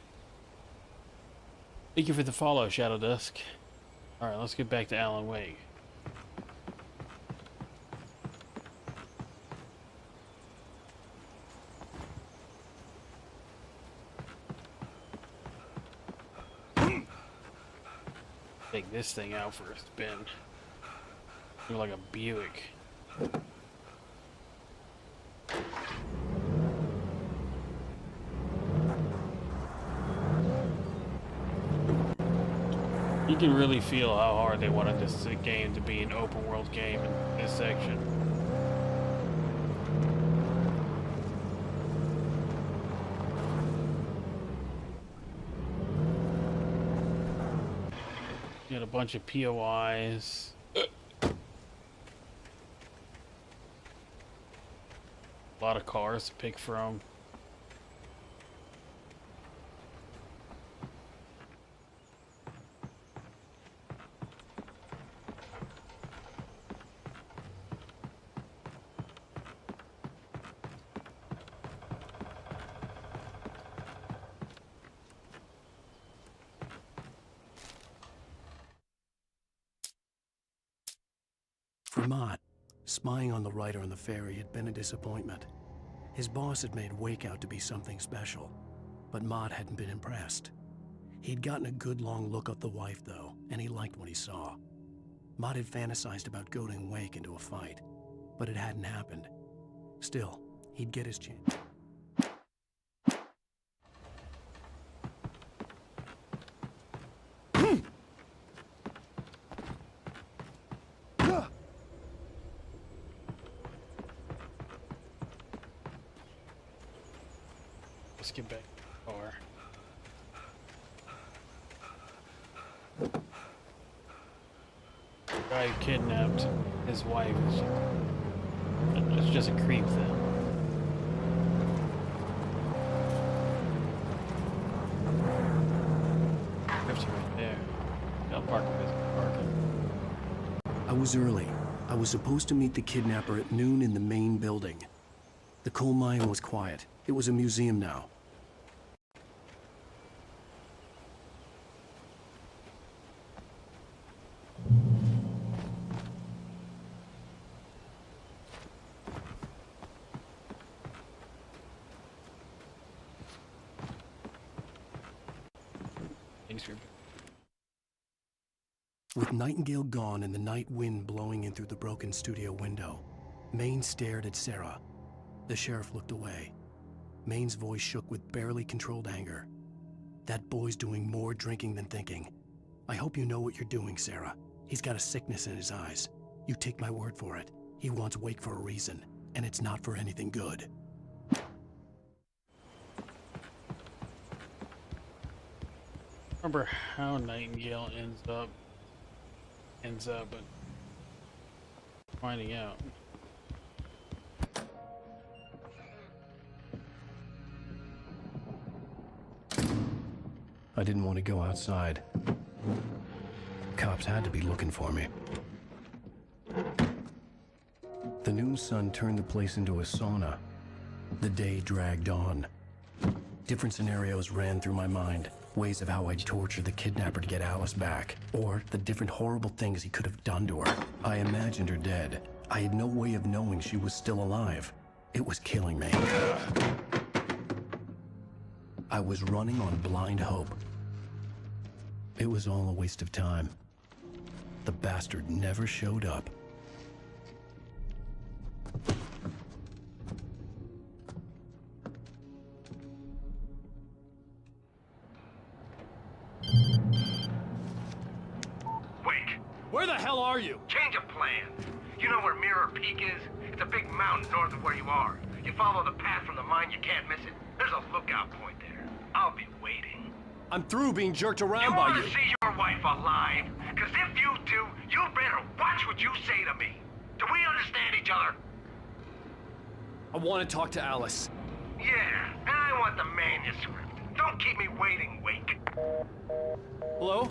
Thank you for the follow, Shadow Dusk. Alright, let's get back to Alan Wake. Take this thing out for a spin. Look like a Buick. You can really feel how hard they wanted this game to be an open world game in this section. You had a bunch of POIs. A lot of cars to pick from. For Mott, spying on the writer on the ferry had been a disappointment. His boss had made Wake out to be something special, but Mott hadn't been impressed. He'd gotten a good long look at the wife, though, and he liked what he saw. Mott had fantasized about goading Wake into a fight, but it hadn't happened. Still, he'd get his chance. Let's get back to the car. The guy who kidnapped his wife is just a creep then. Drifts right there. Got park parking. I was early. I was supposed to meet the kidnapper at noon in the main building. The coal mine was quiet. It was a museum now. With Nightingale gone and the night wind blowing in through the broken studio window, Maine stared at Sarah. The sheriff looked away. Maine's voice shook with barely controlled anger. That boy's doing more drinking than thinking. I hope you know what you're doing, Sarah. He's got a sickness in his eyes. You take my word for it. He wants Wake for a reason, and it's not for anything good. Remember how Nightingale ends up finding out. I didn't want to go outside. Cops had to be looking for me. The noon sun turned the place into a sauna. The day dragged on. Different scenarios ran through my mind. Ways of how I'd torture the kidnapper to get Alice back. Or the different horrible things he could have done to her. I imagined her dead. I had no way of knowing she was still alive. It was killing me. I was running on blind hope. It was all a waste of time. The bastard never showed up. Wake! Where the hell are you? Change of plans. You know where Mirror Peak is? It's a big mountain north of where you are. You follow the path from the mine, you can't miss it. There's a lookout point there. I'll be waiting. I'm through being jerked around You by want you. to see your wife alive? Because if you do, you better watch what you say to me. Do we understand each other? I want to talk to Alice. Yeah, and I want the manuscript. Don't keep me waiting, Wake. Hello?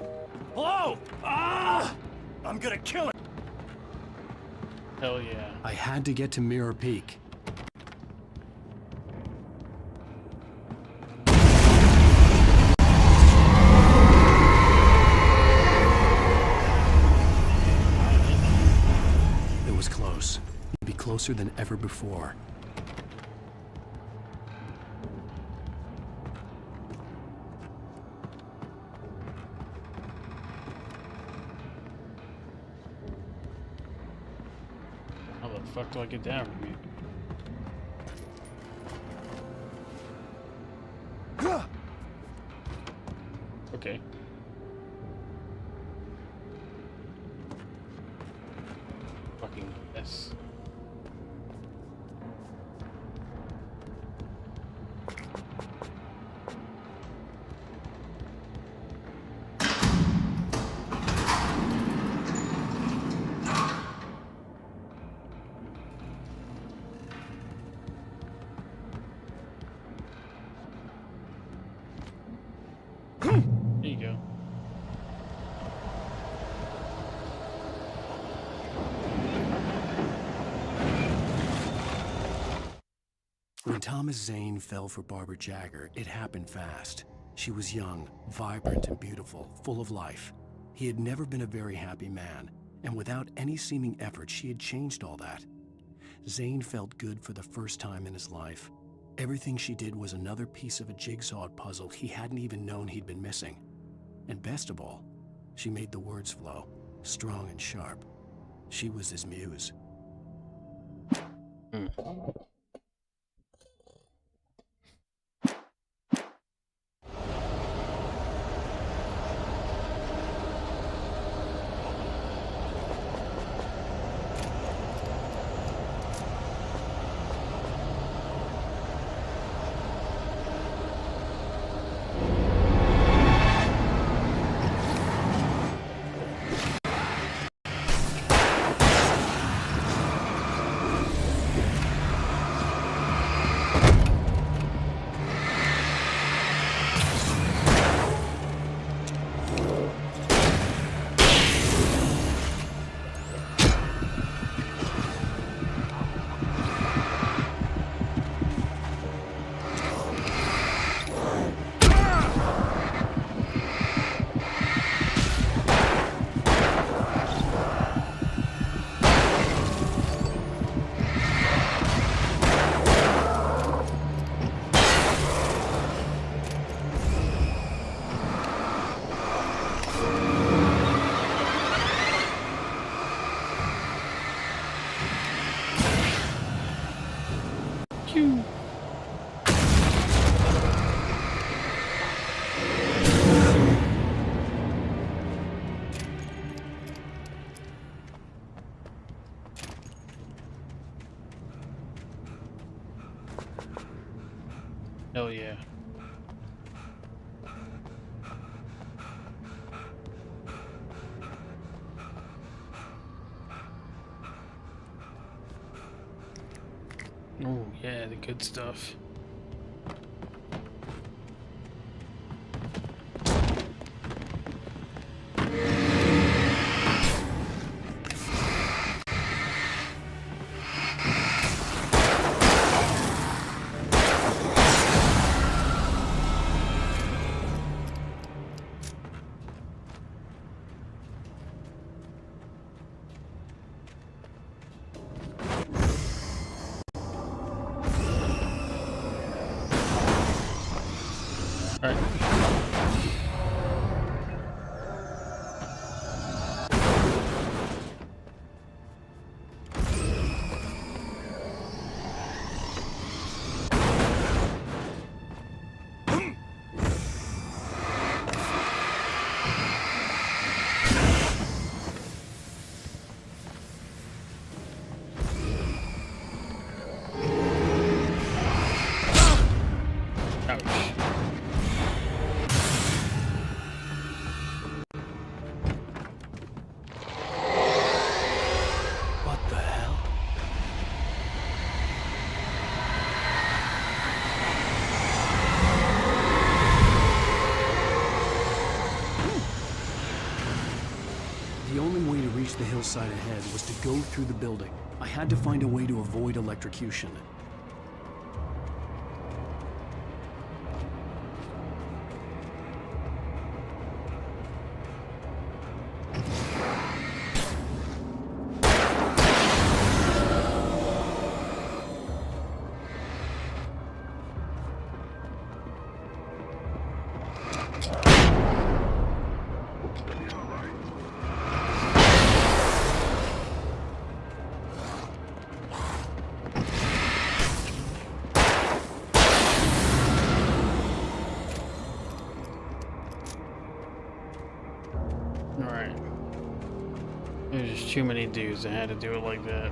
Hello? Ah! I'm gonna kill it. Hell yeah. I had to get to Mirror Peak. It was close. Maybe closer than ever before. How the fuck do I get down from here? Okay. Fucking mess. There you go. When Thomas Zane fell for Barbara Jagger, it happened fast. She was young, vibrant and beautiful, full of life. He had never been a very happy man, and without any seeming effort, she had changed all that. Zane felt good for the first time in his life. Everything she did was another piece of a jigsaw puzzle he hadn't even known he'd been missing. And best of all, she made the words flow, strong and sharp. She was his muse. Hell yeah. Oh yeah, the good stuff. The hillside ahead was to go through the building. I had to find a way to avoid electrocution. Alright. There's just too many dudes that had to do it like that.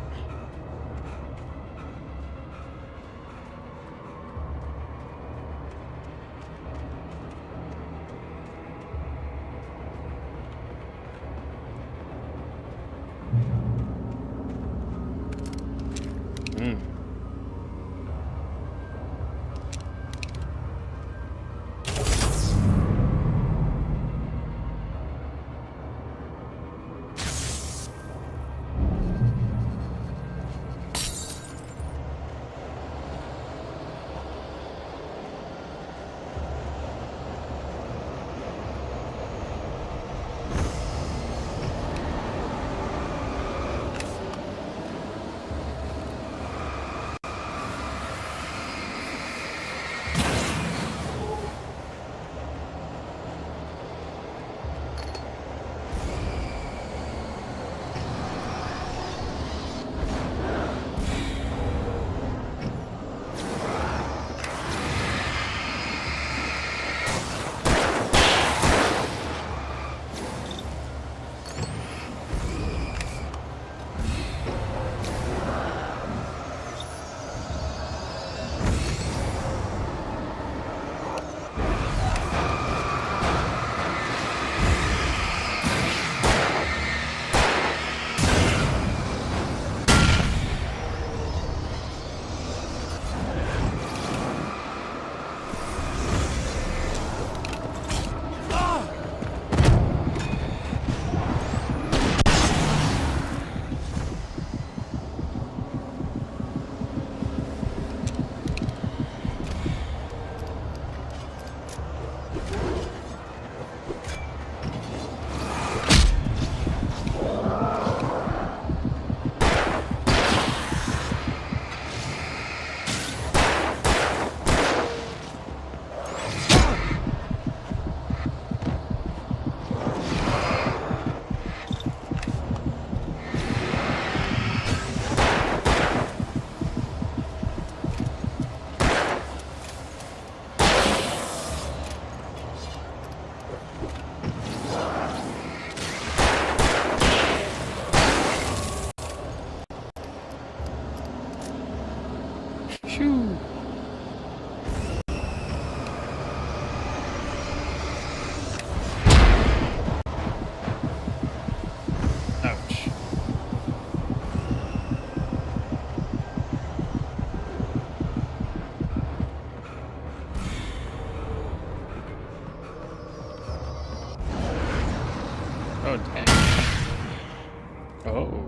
Oh.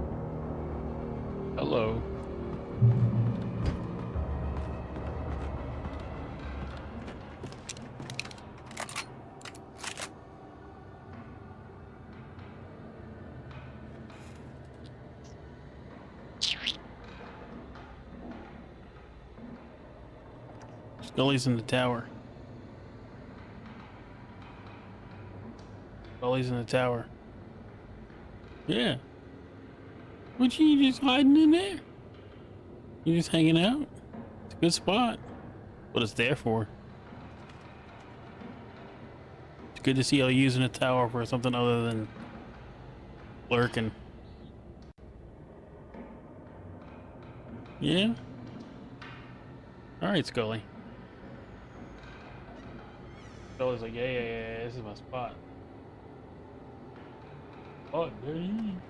Hello. Scully's in the tower. Scully's in the tower. Yeah. What you just hiding in there? You just hanging out? It's a good spot. What it's there for. It's good to see y'all using a tower for something other than lurking. Yeah? Alright, Scully. Scully's like, yeah, this is my spot. Oh, there you are.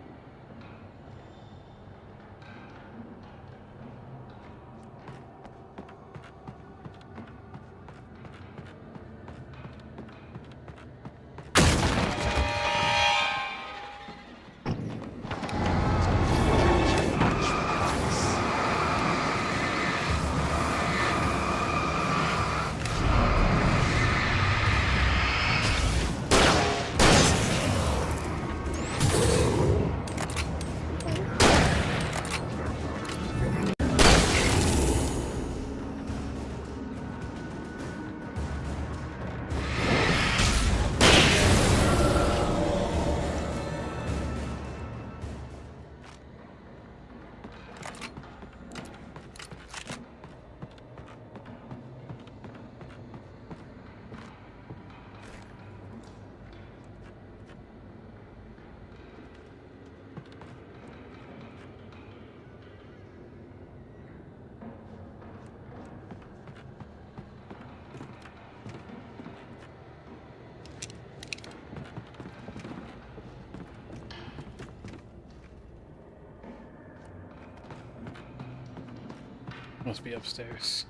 Must be upstairs.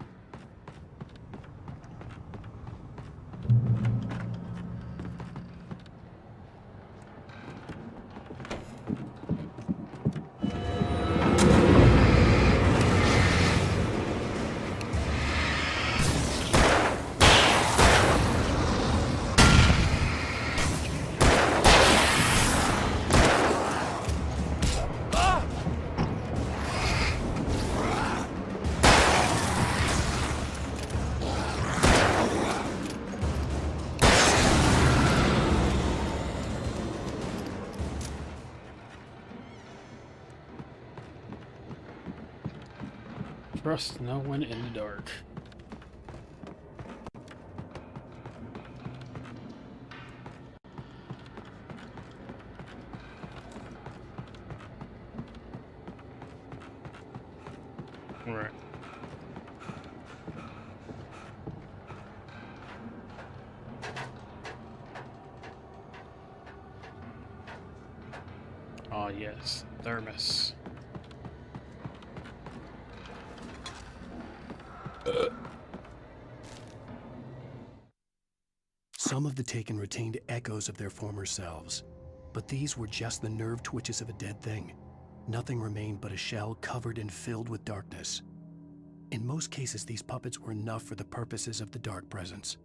Trust no one in the dark. All right. Oh yes, thermos. Some of the Taken retained echoes of their former selves, but these were just the nerve twitches of a dead thing. Nothing remained but a shell covered and filled with darkness. In most cases, these puppets were enough for the purposes of the dark presence.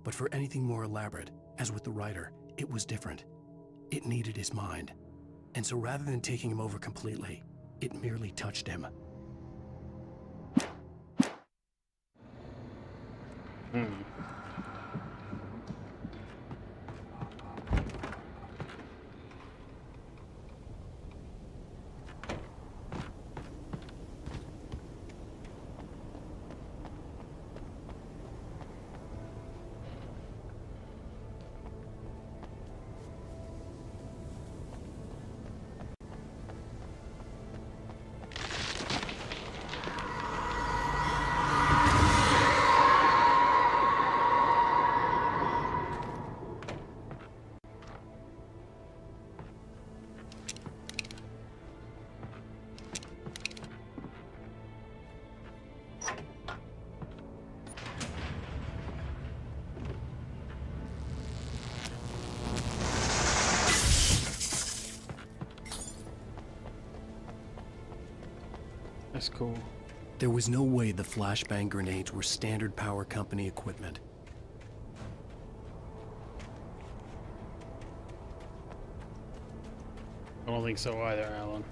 But for anything more elaborate, as with the writer, it was different. It needed his mind. And so rather than taking him over completely, it merely touched him. That's cool. There was no way the flashbang grenades were standard power company equipment. I don't think so either, Alan.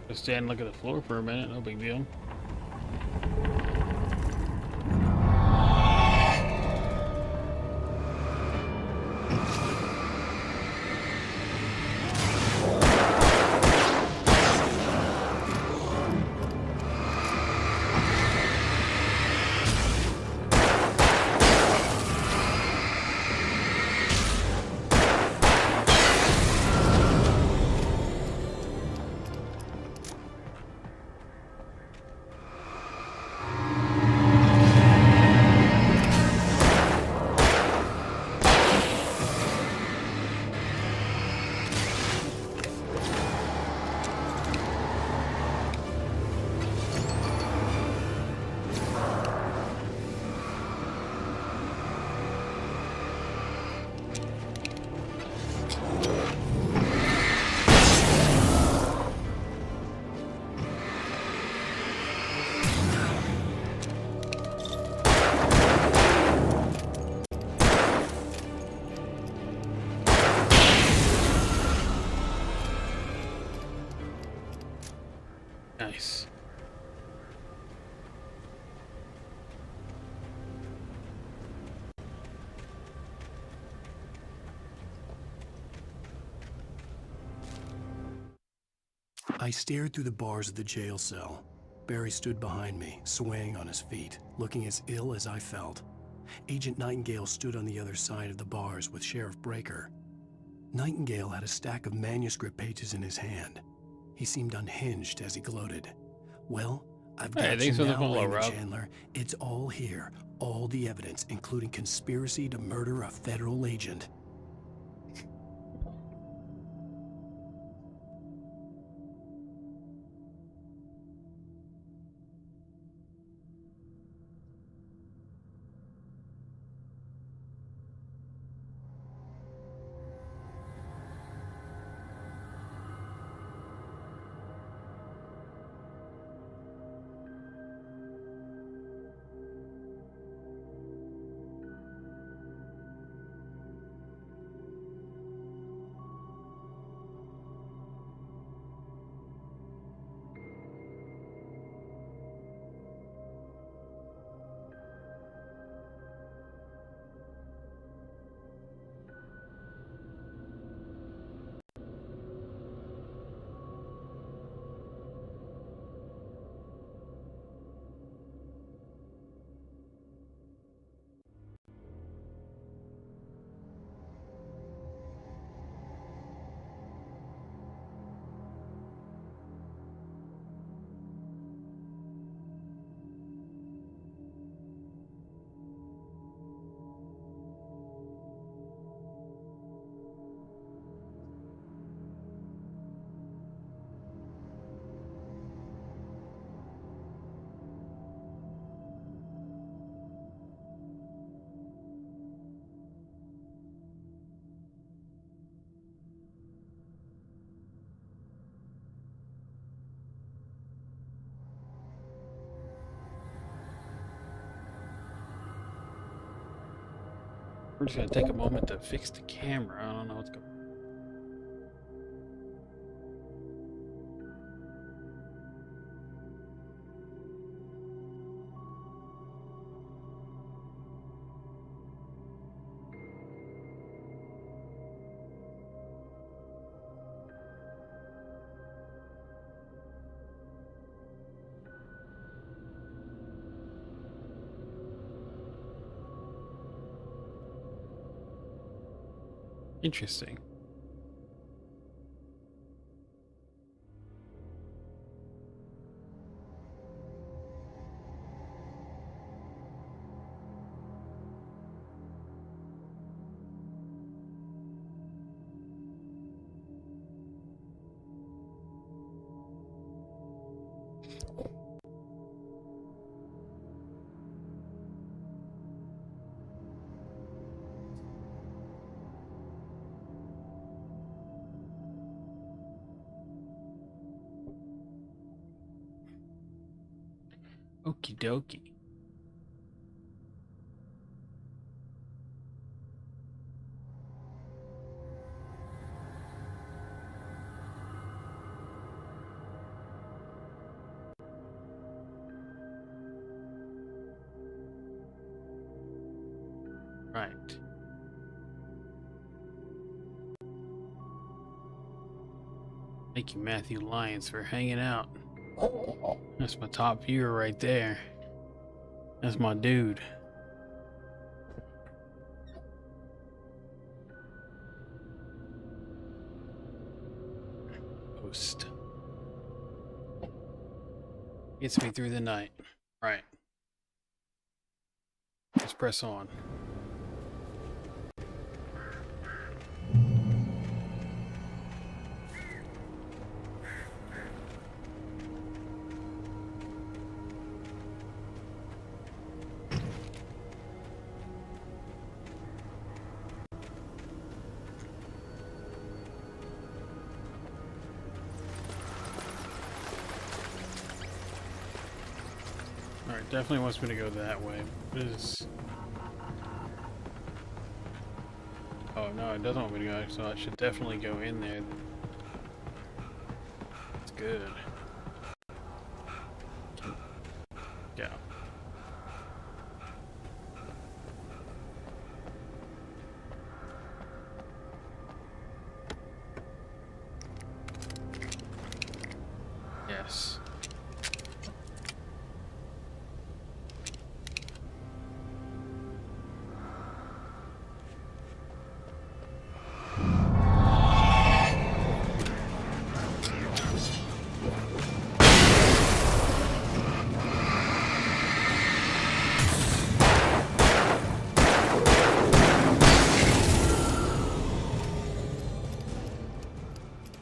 Just stand and look at the floor for a minute, no big deal. Nice. I stared through the bars of the jail cell. Barry stood behind me, swaying on his feet, looking as ill as I felt. Agent Nightingale stood on the other side of the bars with Sheriff Breaker. Nightingale had a stack of manuscript pages in his hand. He seemed unhinged as he gloated. Well, I've got you now, Raymond Chandler. It's all here. All the evidence, including conspiracy to murder a federal agent. We're just gonna take a moment to fix the camera. I don't know what's going on. Interesting. Okie dokie. Right. Thank you, Matthew Lyons, for hanging out. That's my top viewer right there. That's my dude. Post. Gets me through the night. Right. Let's press on. Alright, definitely wants me to go that way. What is... Oh no, it doesn't want me to go, so I should definitely go in there. It's good. Yeah. Yes.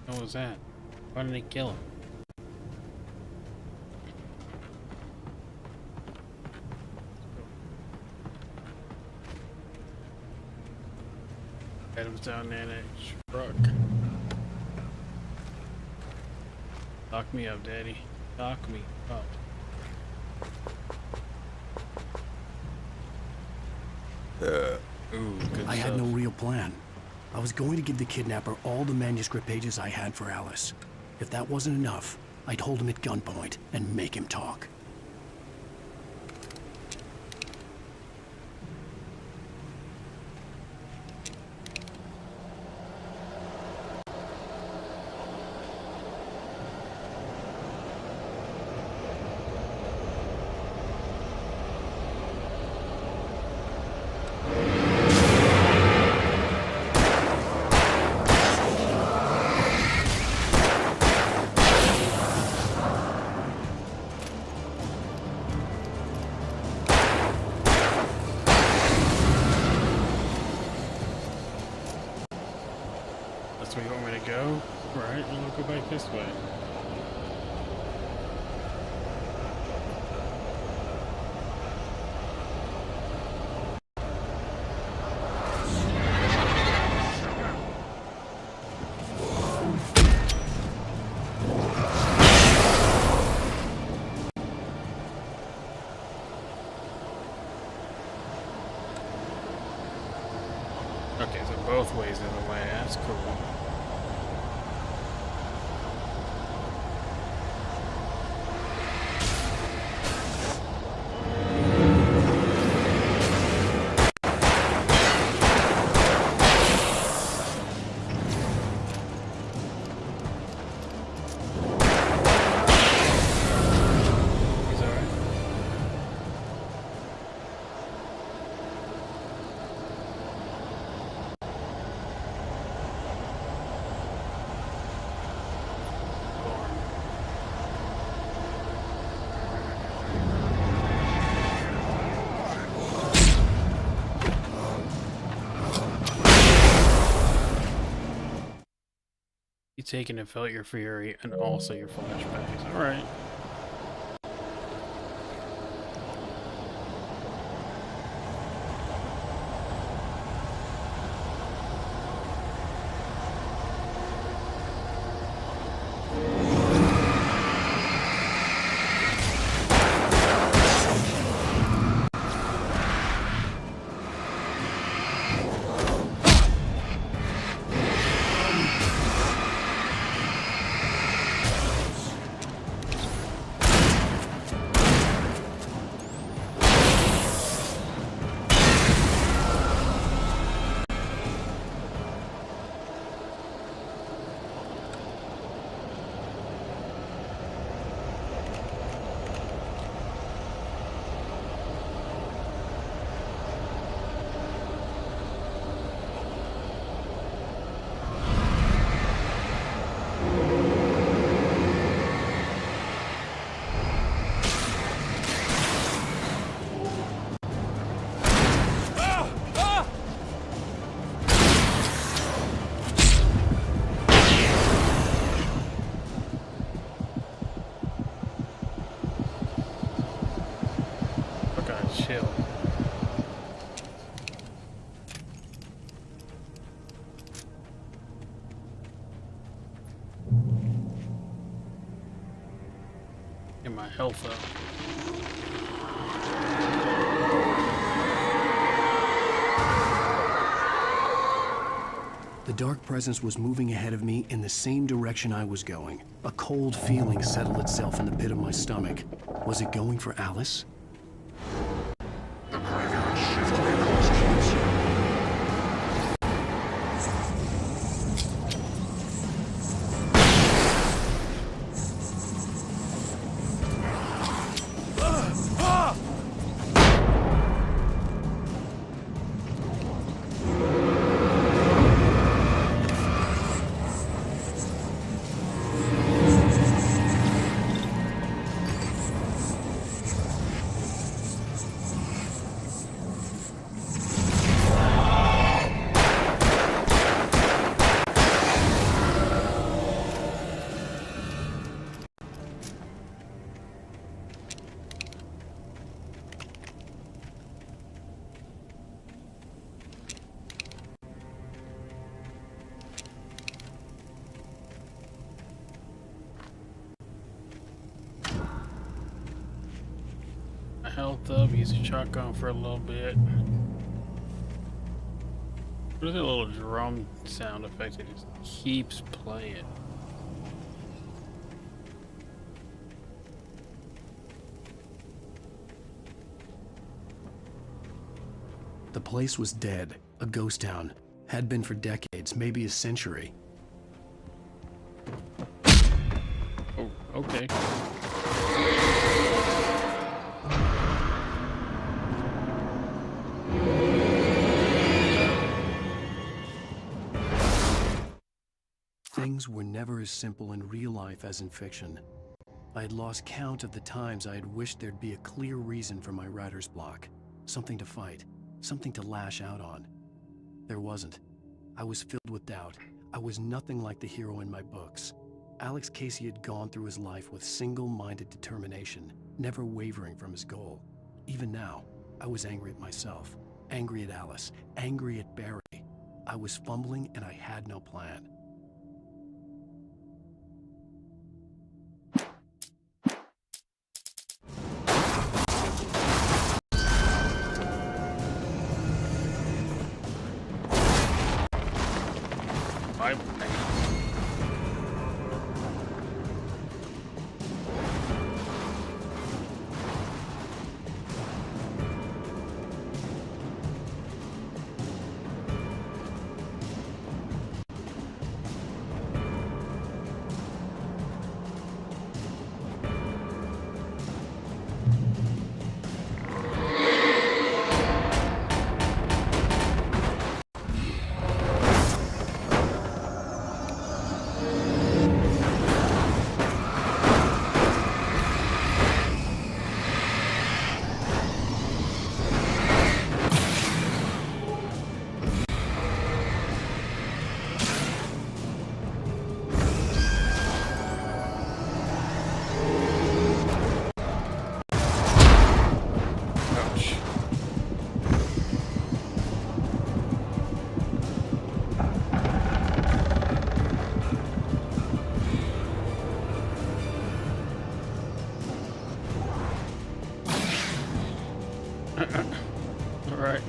What was that? Why did they kill him? Adam's down there in that truck. Lock me up, Daddy. Lock me up. Ooh, good I stuff. had no real plan. I was going to give the kidnapper all the manuscript pages I had for Alice. If that wasn't enough, I'd hold him at gunpoint and make him talk. That's where you want me to go? Right, we'll go back this way. Okay, so both ways in the way, that's cool. You taken and felt your fury and also your flashbacks. Alright. Get my health up. The dark presence was moving ahead of me in the same direction I was going. A cold feeling settled itself in the pit of my stomach. Was it going for Alice? The graveyard shift consequence. Health up, use a shotgun for a little bit. What is that little drum sound effect that just keeps playing? The place was dead, a ghost town. Had been for decades, maybe a century. Oh, okay. Things were never as simple in real life as in fiction. I had lost count of the times I had wished there'd be a clear reason for my writer's block. Something to fight, something to lash out on. There wasn't. I was filled with doubt. I was nothing like the hero in my books. Alex Casey had gone through his life with single-minded determination, never wavering from his goal. Even now, I was angry at myself, angry at Alice, angry at Barry. I was fumbling and I had no plan. All right.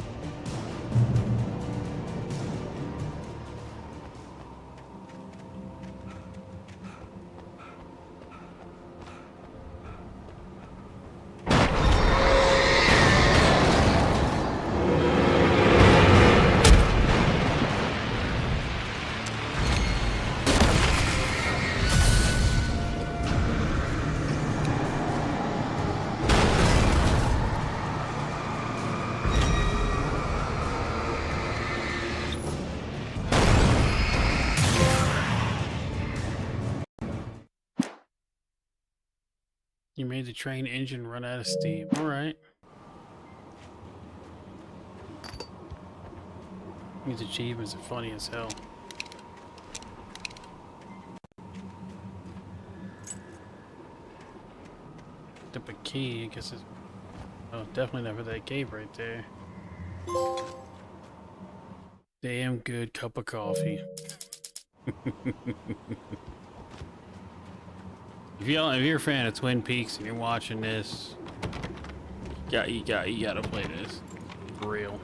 You made the train engine run out of steam. All right. These achievements are funny as hell. Up a key, I guess it's... Oh, definitely not for that cave right there. Damn good cup of coffee. If you're a fan of Twin Peaks and you're watching this, you gotta play this. For real.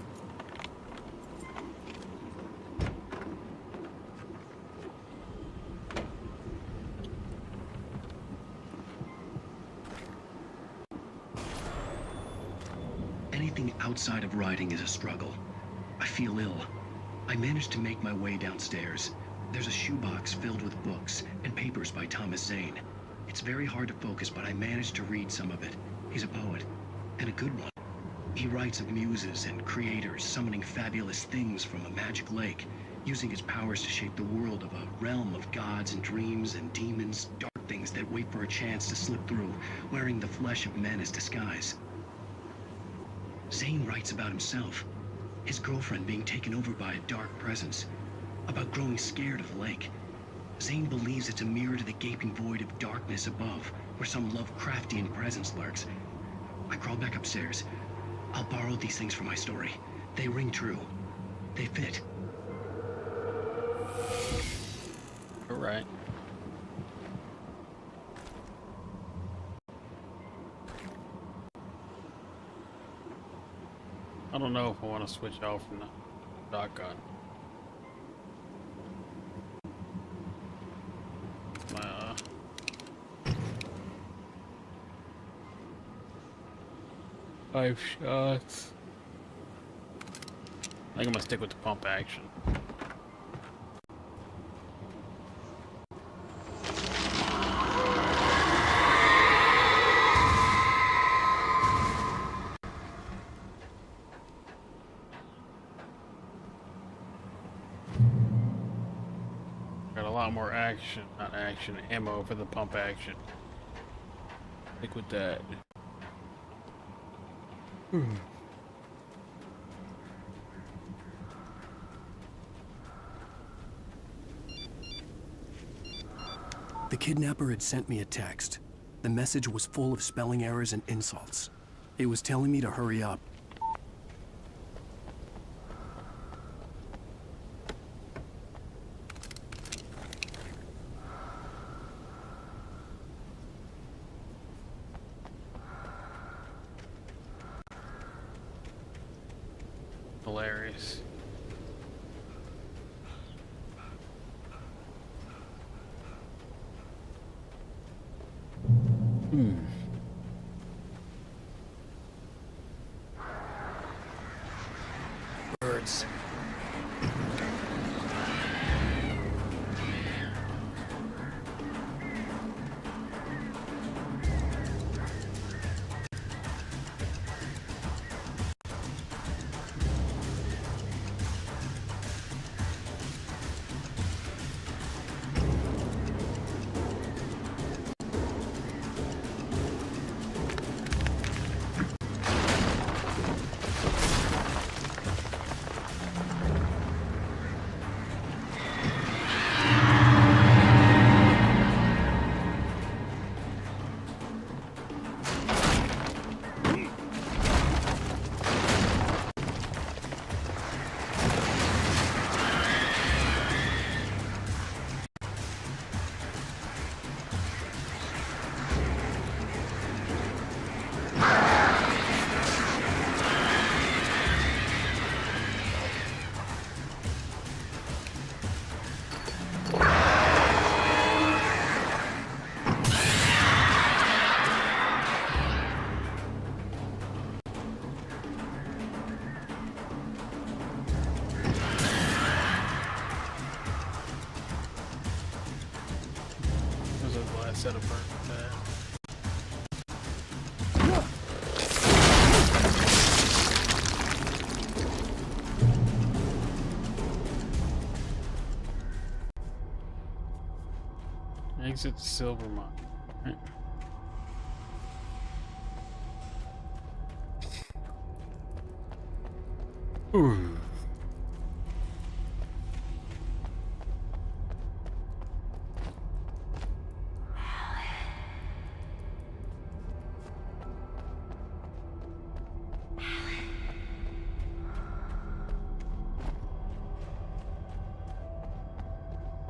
Anything outside of writing is a struggle. I feel ill. I managed to make my way downstairs. There's a shoebox filled with books and papers by Thomas Zane. It's very hard to focus, but I managed to read some of it. He's a poet, and a good one. He writes of muses and creators summoning fabulous things from a magic lake, using his powers to shape the world of a realm of gods and dreams and demons, dark things that wait for a chance to slip through, wearing the flesh of men as disguise. Zane writes about himself, his girlfriend being taken over by a dark presence, about growing scared of the lake. Zane believes it's a mirror to the gaping void of darkness above, where some Lovecraftian presence lurks. I crawl back upstairs. I'll borrow these things for my story. They ring true. They fit. All right. I don't know if I want to switch out from the shotgun. My 5 shots. I think I'm gonna stick with the pump action. Got a lot more action, not action, ammo for the pump action. Stick with that. The kidnapper had sent me a text. The message was full of spelling errors and insults. It was telling me to hurry up. Hilarious. Birds. Set up for that. Exit the silver mine. Right. Ooh.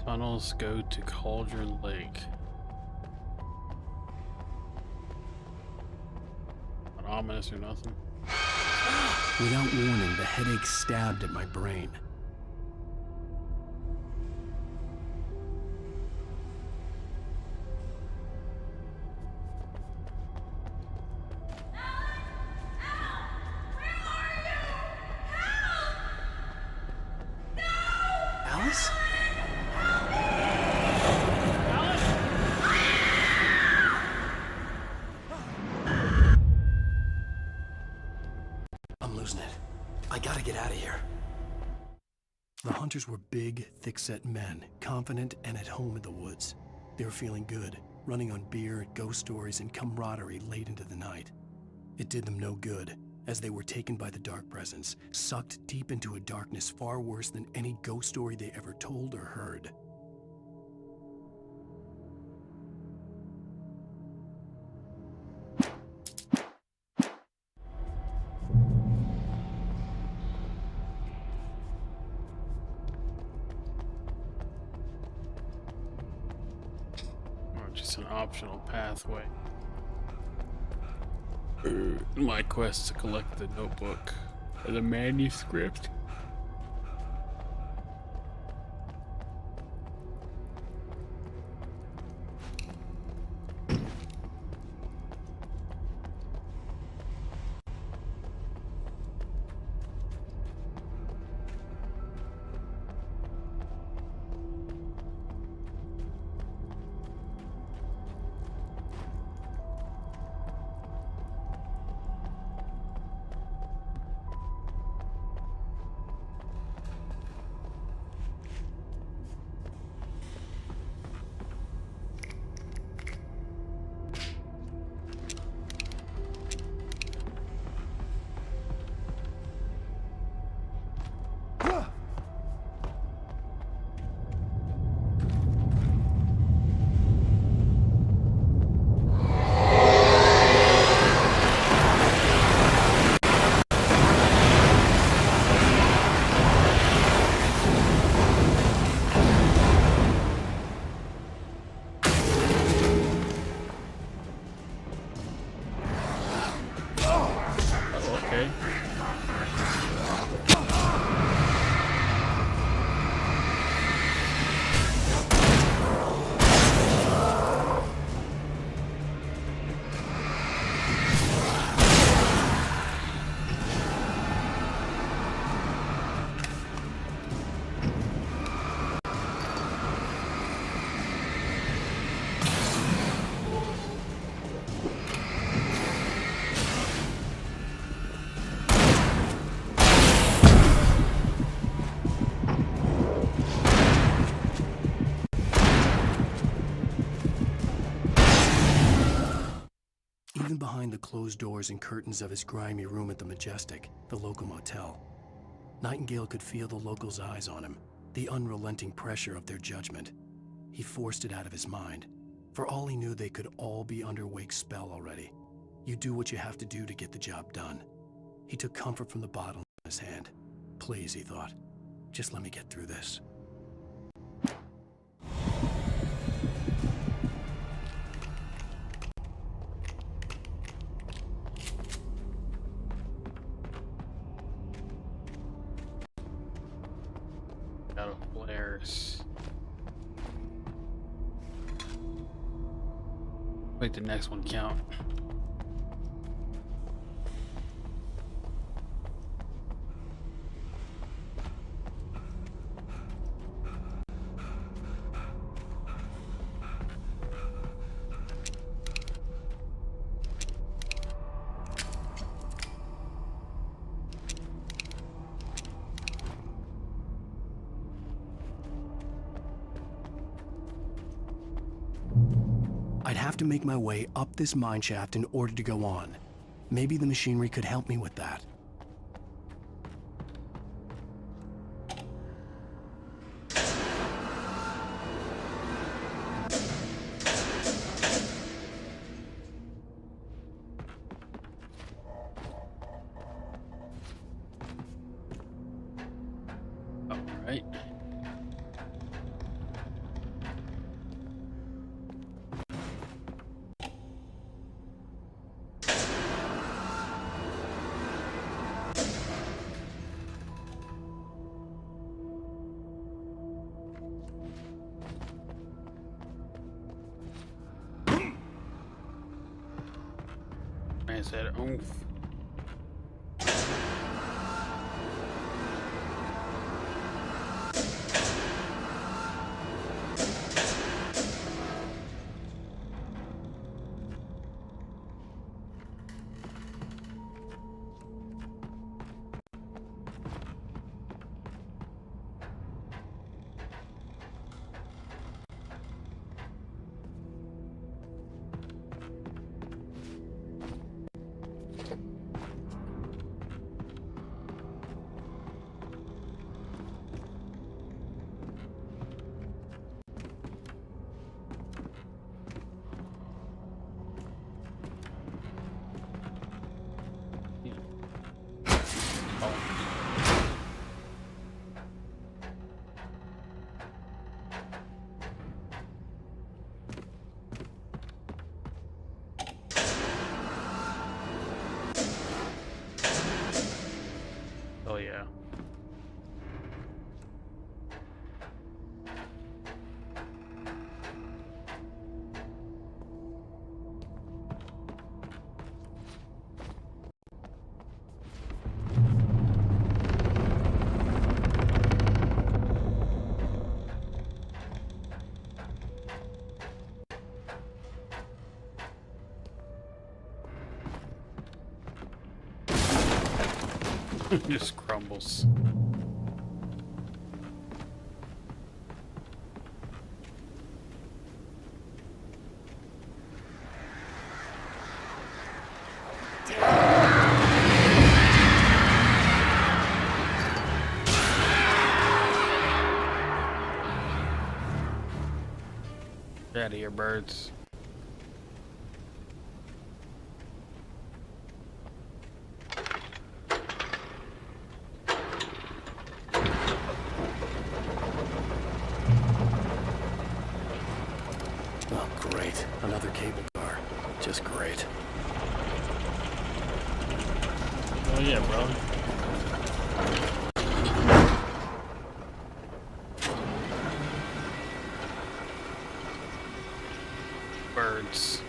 Tunnels go to Cauldron Lake. ominous or nothing. Without warning, the headache stabbed at my brain. Alice? I'm losing it. I gotta get out of here. The hunters were big, thick-set men, confident and at home in the woods. They were feeling good, running on beer, ghost stories, and camaraderie late into the night. It did them no good, as they were taken by the dark presence, sucked deep into a darkness far worse than any ghost story they ever told or heard. Or just an optional pathway. My quest to collect the notebook or the manuscript. Even behind the closed doors and curtains of his grimy room at the Majestic, the local motel, Nightingale could feel the locals' eyes on him, the unrelenting pressure of their judgment. He forced it out of his mind. For all he knew, they could all be under Wake's spell already. You do what you have to do to get the job done. He took comfort from the bottle in his hand. Please, he thought, just let me get through this. Out of flares. Make the next one count. I'd have to make my way up this mine shaft in order to go on. Maybe the machinery could help me with that. All right. man said oomph. Oh yeah. Just crumbles. Get out of here, birds. Oh, great. Another cable car. Just great. Oh yeah, bro. Birds.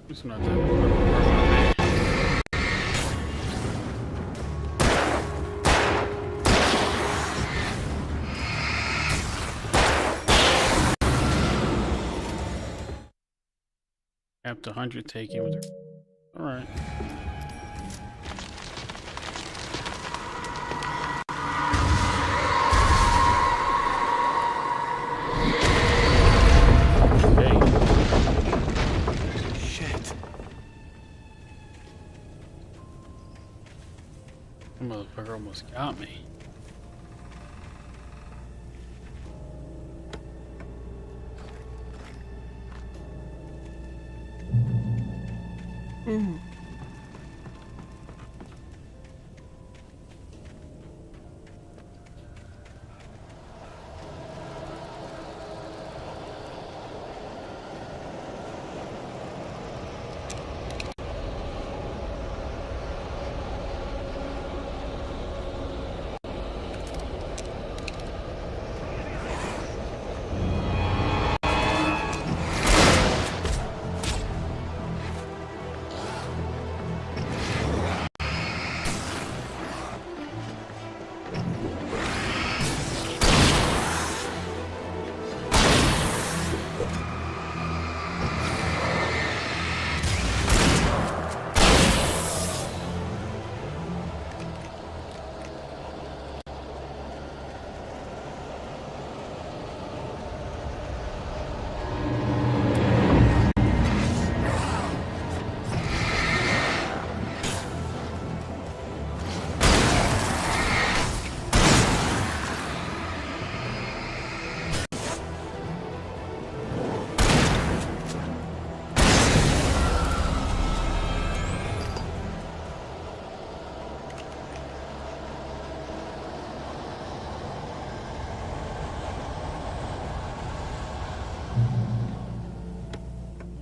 It's not that Capped 100 taking with her. Alright. Motherfucker almost got me.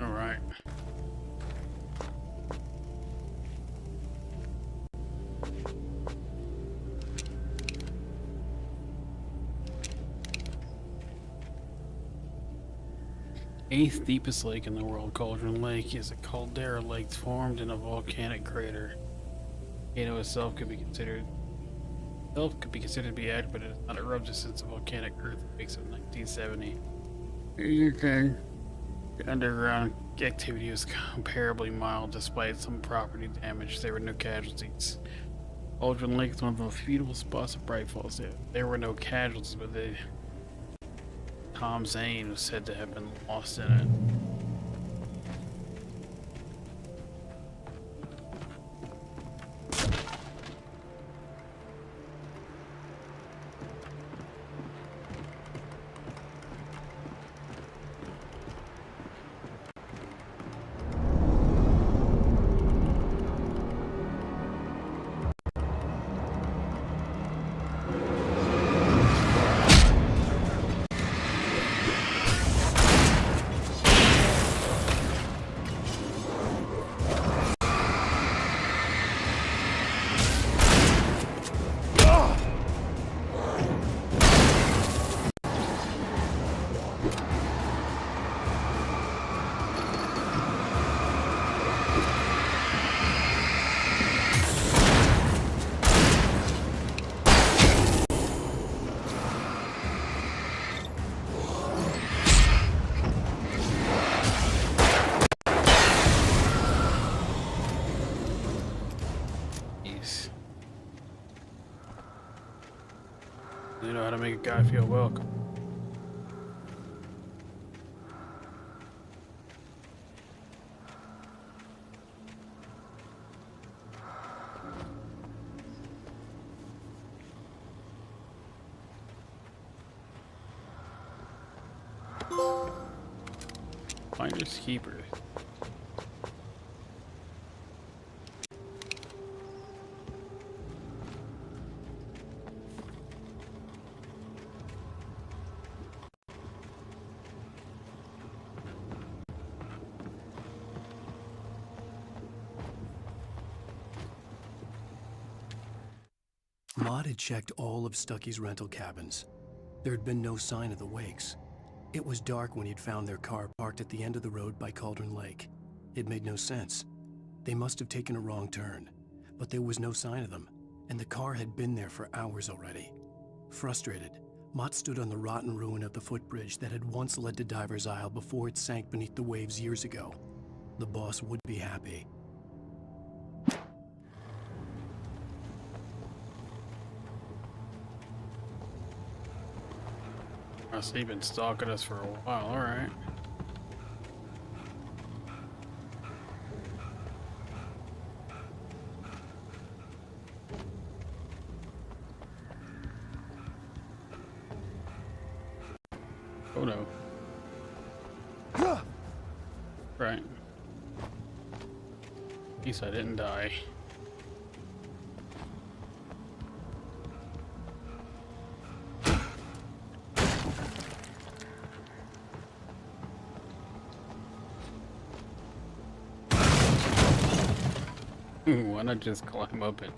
All right. Eighth deepest lake in the world, Cauldron Lake, is a caldera lake formed in a volcanic crater. The volcano itself could be considered to be active, but it has not erupted since the volcanic earthquakes of 1970. Okay. The underground activity was comparably mild despite some property damage. There were no casualties. Cauldron Lake is one of the most beautiful spots of Bright Falls. There were no casualties, but Tom Zane was said to have been lost in it. You know how to make a guy feel welcome. Finders keepers. Maud had checked all of Stucky's rental cabins. There had been no sign of the Wakes. It was dark when he'd found their car parked at the end of the road by Cauldron Lake. It made no sense. They must have taken a wrong turn, but there was no sign of them, and the car had been there for hours already. Frustrated, Mott stood on the rotten ruin of the footbridge that had once led to Diver's Isle before it sank beneath the waves years ago. The boss would be happy. Must have been stalking us for a while, alright. Oh no. Right. At least I didn't die. Why not just climb up it?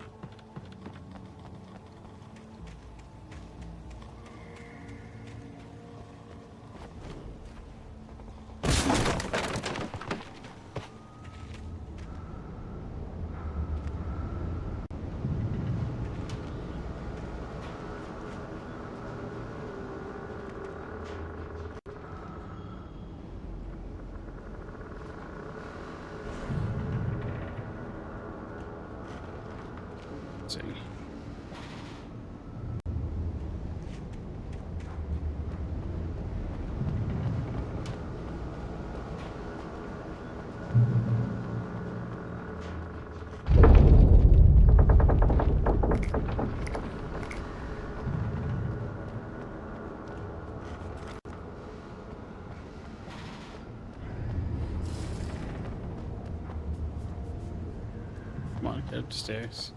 See. Come on, get up the stairs.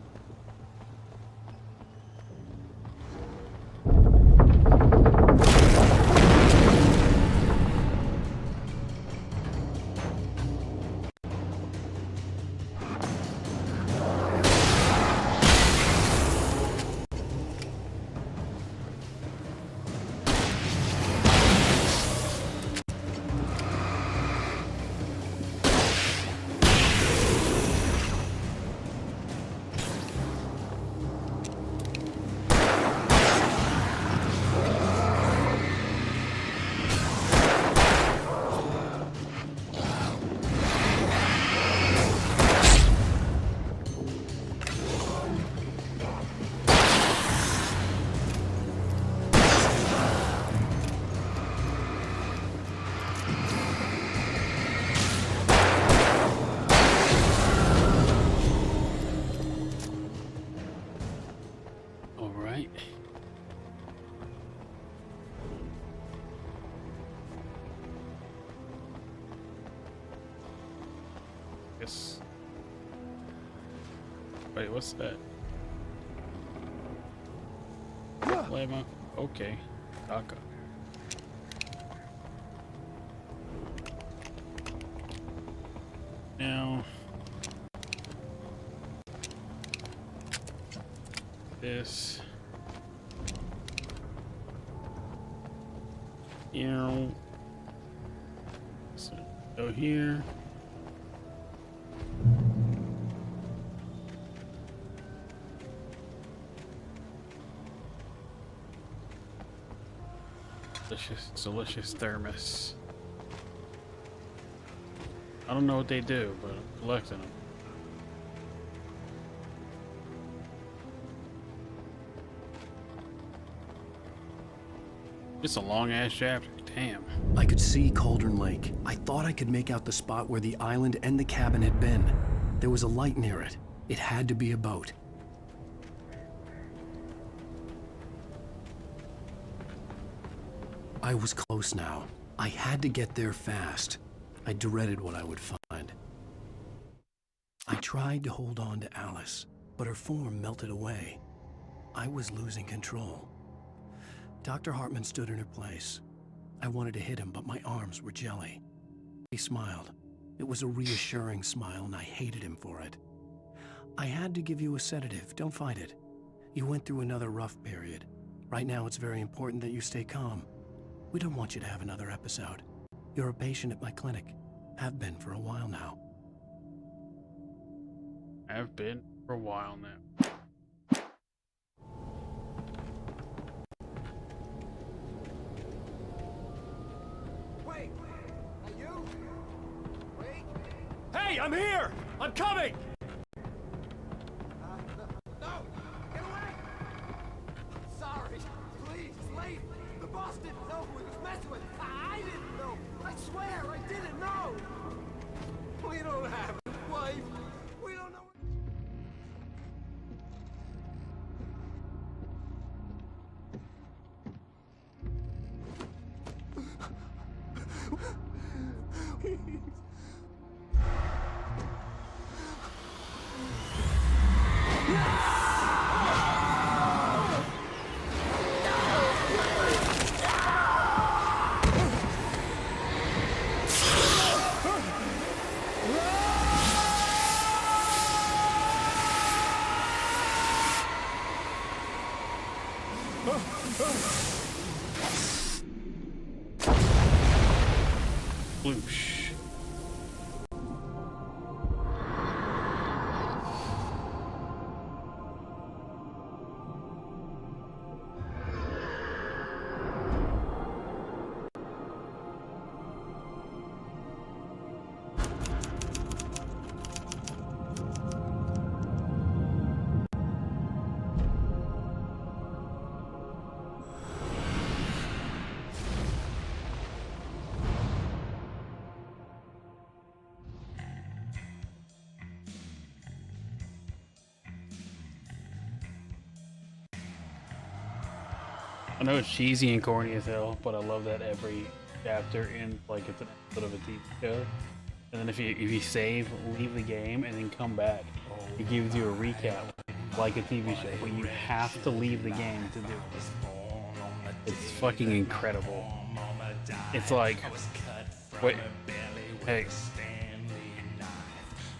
guess. Wait, what's that? Lemon. Okay. Taka. Now this. So go here. Delicious thermos. I don't know what they do, but I'm collecting them. It's a long ass chapter. Damn. I could see Cauldron Lake. I thought I could make out the spot where the island and the cabin had been. There was a light near it. It had to be a boat. I was close now. I had to get there fast. I dreaded what I would find. I tried to hold on to Alice, but her form melted away. I was losing control. Dr. Hartman stood in her place. I wanted to hit him, but my arms were jelly. He smiled. It was a reassuring smile, and I hated him for it. I had to give you a sedative. Don't fight it. You went through another rough period. Right now, it's very important that you stay calm. We don't want you to have another episode. You're a patient at my clinic. Have been for a while now. Have been for a while now. Wait! Are you? Wait! Hey, I'm here! I'm coming! No! Get away! Sorry. Please, late. The boss didn't know who he was messing with. I didn't know. I swear, I didn't know. We don't have a wife. We don't know. Whoosh. I know it's cheesy and corny as hell, but I love that every chapter in like it's an episode of a TV show. And then if you save, leave the game, and then come back, it gives you a recap like a TV show, but you have to leave the game to do it. It's fucking incredible. It's like, wait, hey.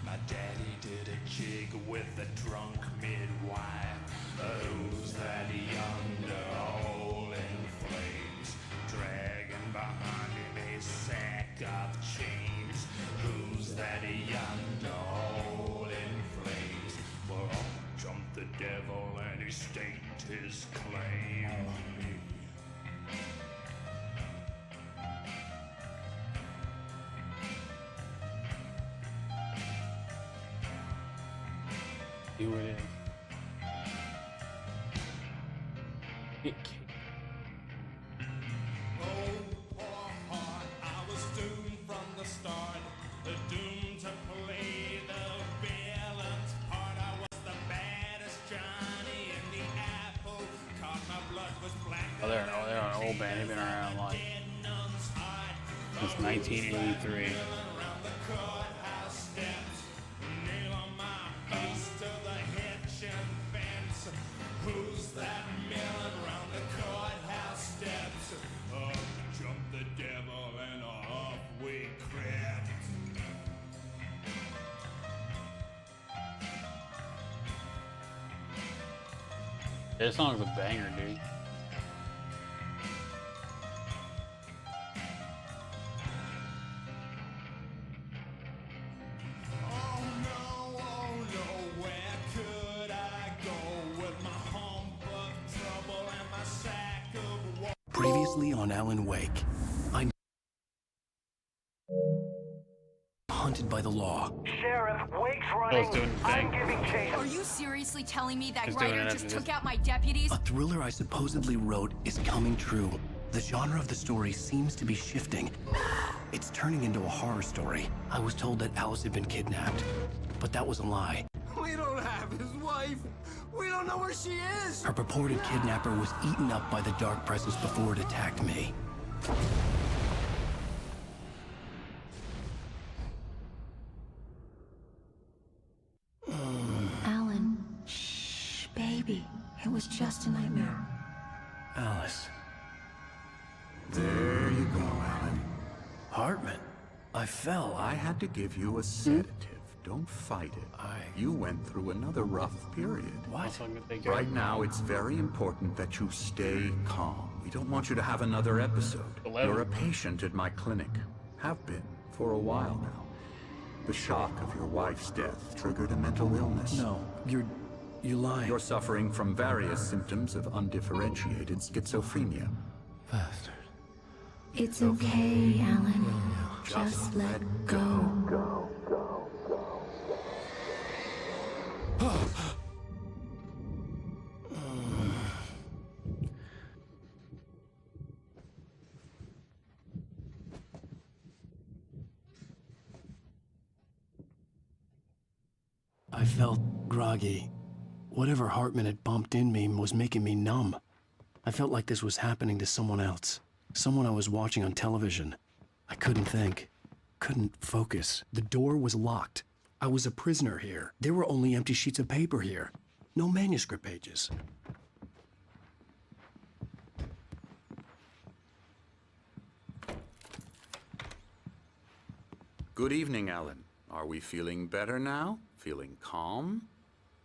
My daddy did a jig with a drunk midwife. Who's that yonder hole in flames, dragging behind him a sack of chains? Who's that yonder hole in flames? Well, up jumped the devil and he staked his claim. See what it is. I was doomed from the start, doomed to play the villain's part. I was the baddest Johnny in the apple cart. My blood was black. Oh, they're an old band. They've been around like since 1983. This song's a banger, dude. Previously on Alan Wake, I'm hunted by the law. Sheriff, Wake's running. I'm giving chase. Are you seriously telling me that He's doing writer it just after took this. out my deputies? A thriller I supposedly wrote is coming true. The genre of the story seems to be shifting. It's turning into a horror story. I was told that Alice had been kidnapped, but that was a lie. We don't have his wife. We don't know where she is. Her purported kidnapper was eaten up by the dark presence before it attacked me. Alan, shh, baby. It was just a nightmare. Alice. There you go, Alan. Hartman, I fell. I had to give you a sedative. Don't fight it. You went through another rough period. What? Right now, it's very important that you stay calm. We don't want you to have another episode. You're a patient at my clinic. Have been for a while now. The shock of your wife's death triggered a mental illness. No, you're lying. You're suffering from various symptoms of undifferentiated schizophrenia. Bastard. It's okay, Alan. Just let go. I felt groggy. Whatever Hartman had bumped in me was making me numb. I felt like this was happening to someone else. Someone I was watching on television. I couldn't think. Couldn't focus. The door was locked. I was a prisoner here. There were only empty sheets of paper here. No manuscript pages. Good evening, Alan. Are we feeling better now? Feeling calm?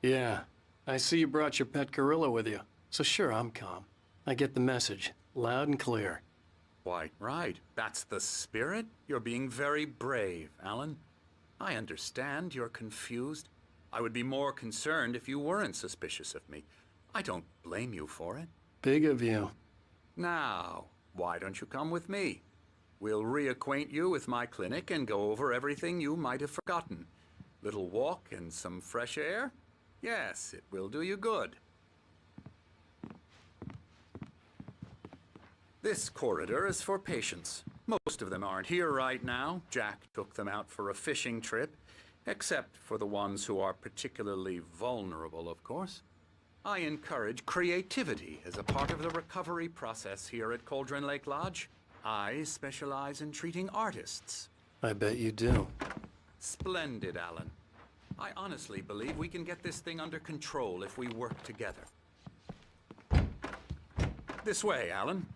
Yeah. I see you brought your pet gorilla with you. So sure, I'm calm. I get the message. Loud and clear. Why, right. That's the spirit. You're being very brave, Alan. I understand you're confused. I would be more concerned if you weren't suspicious of me. I don't blame you for it. Big of you. Now, why don't you come with me? We'll reacquaint you with my clinic and go over everything you might have forgotten. Little walk and some fresh air? Yes, it will do you good. This corridor is for patients. Most of them aren't here right now. Jack took them out for a fishing trip, except for the ones who are particularly vulnerable, of course. I encourage creativity as a part of the recovery process here at Cauldron Lake Lodge. I specialize in treating artists. I bet you do. Splendid, Alan. I honestly believe we can get this thing under control if we work together. This way, Alan.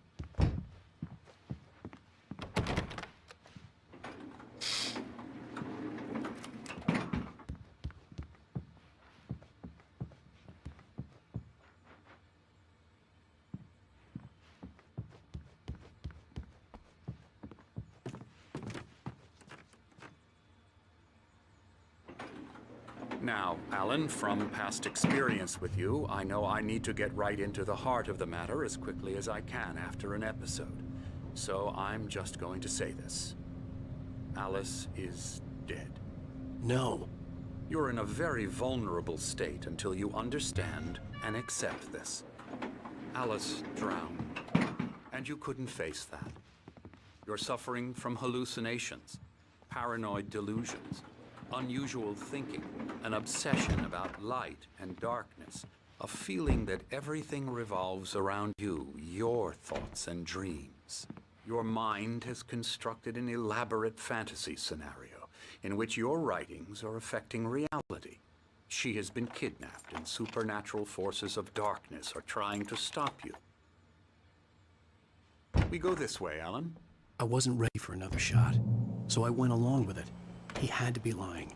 Now, Alan, from past experience with you, I know I need to get right into the heart of the matter as quickly as I can after an episode. So I'm just going to say this. Alice is dead. No. You're in a very vulnerable state until you understand and accept this. Alice drowned, and you couldn't face that. You're suffering from hallucinations, paranoid delusions, unusual thinking, an obsession about light and darkness, a feeling that everything revolves around you, your thoughts and dreams. Your mind has constructed an elaborate fantasy scenario in which your writings are affecting reality. She has been kidnapped and supernatural forces of darkness are trying to stop you. We go this way, Alan. I wasn't ready for another shot, so I went along with it. He had to be lying.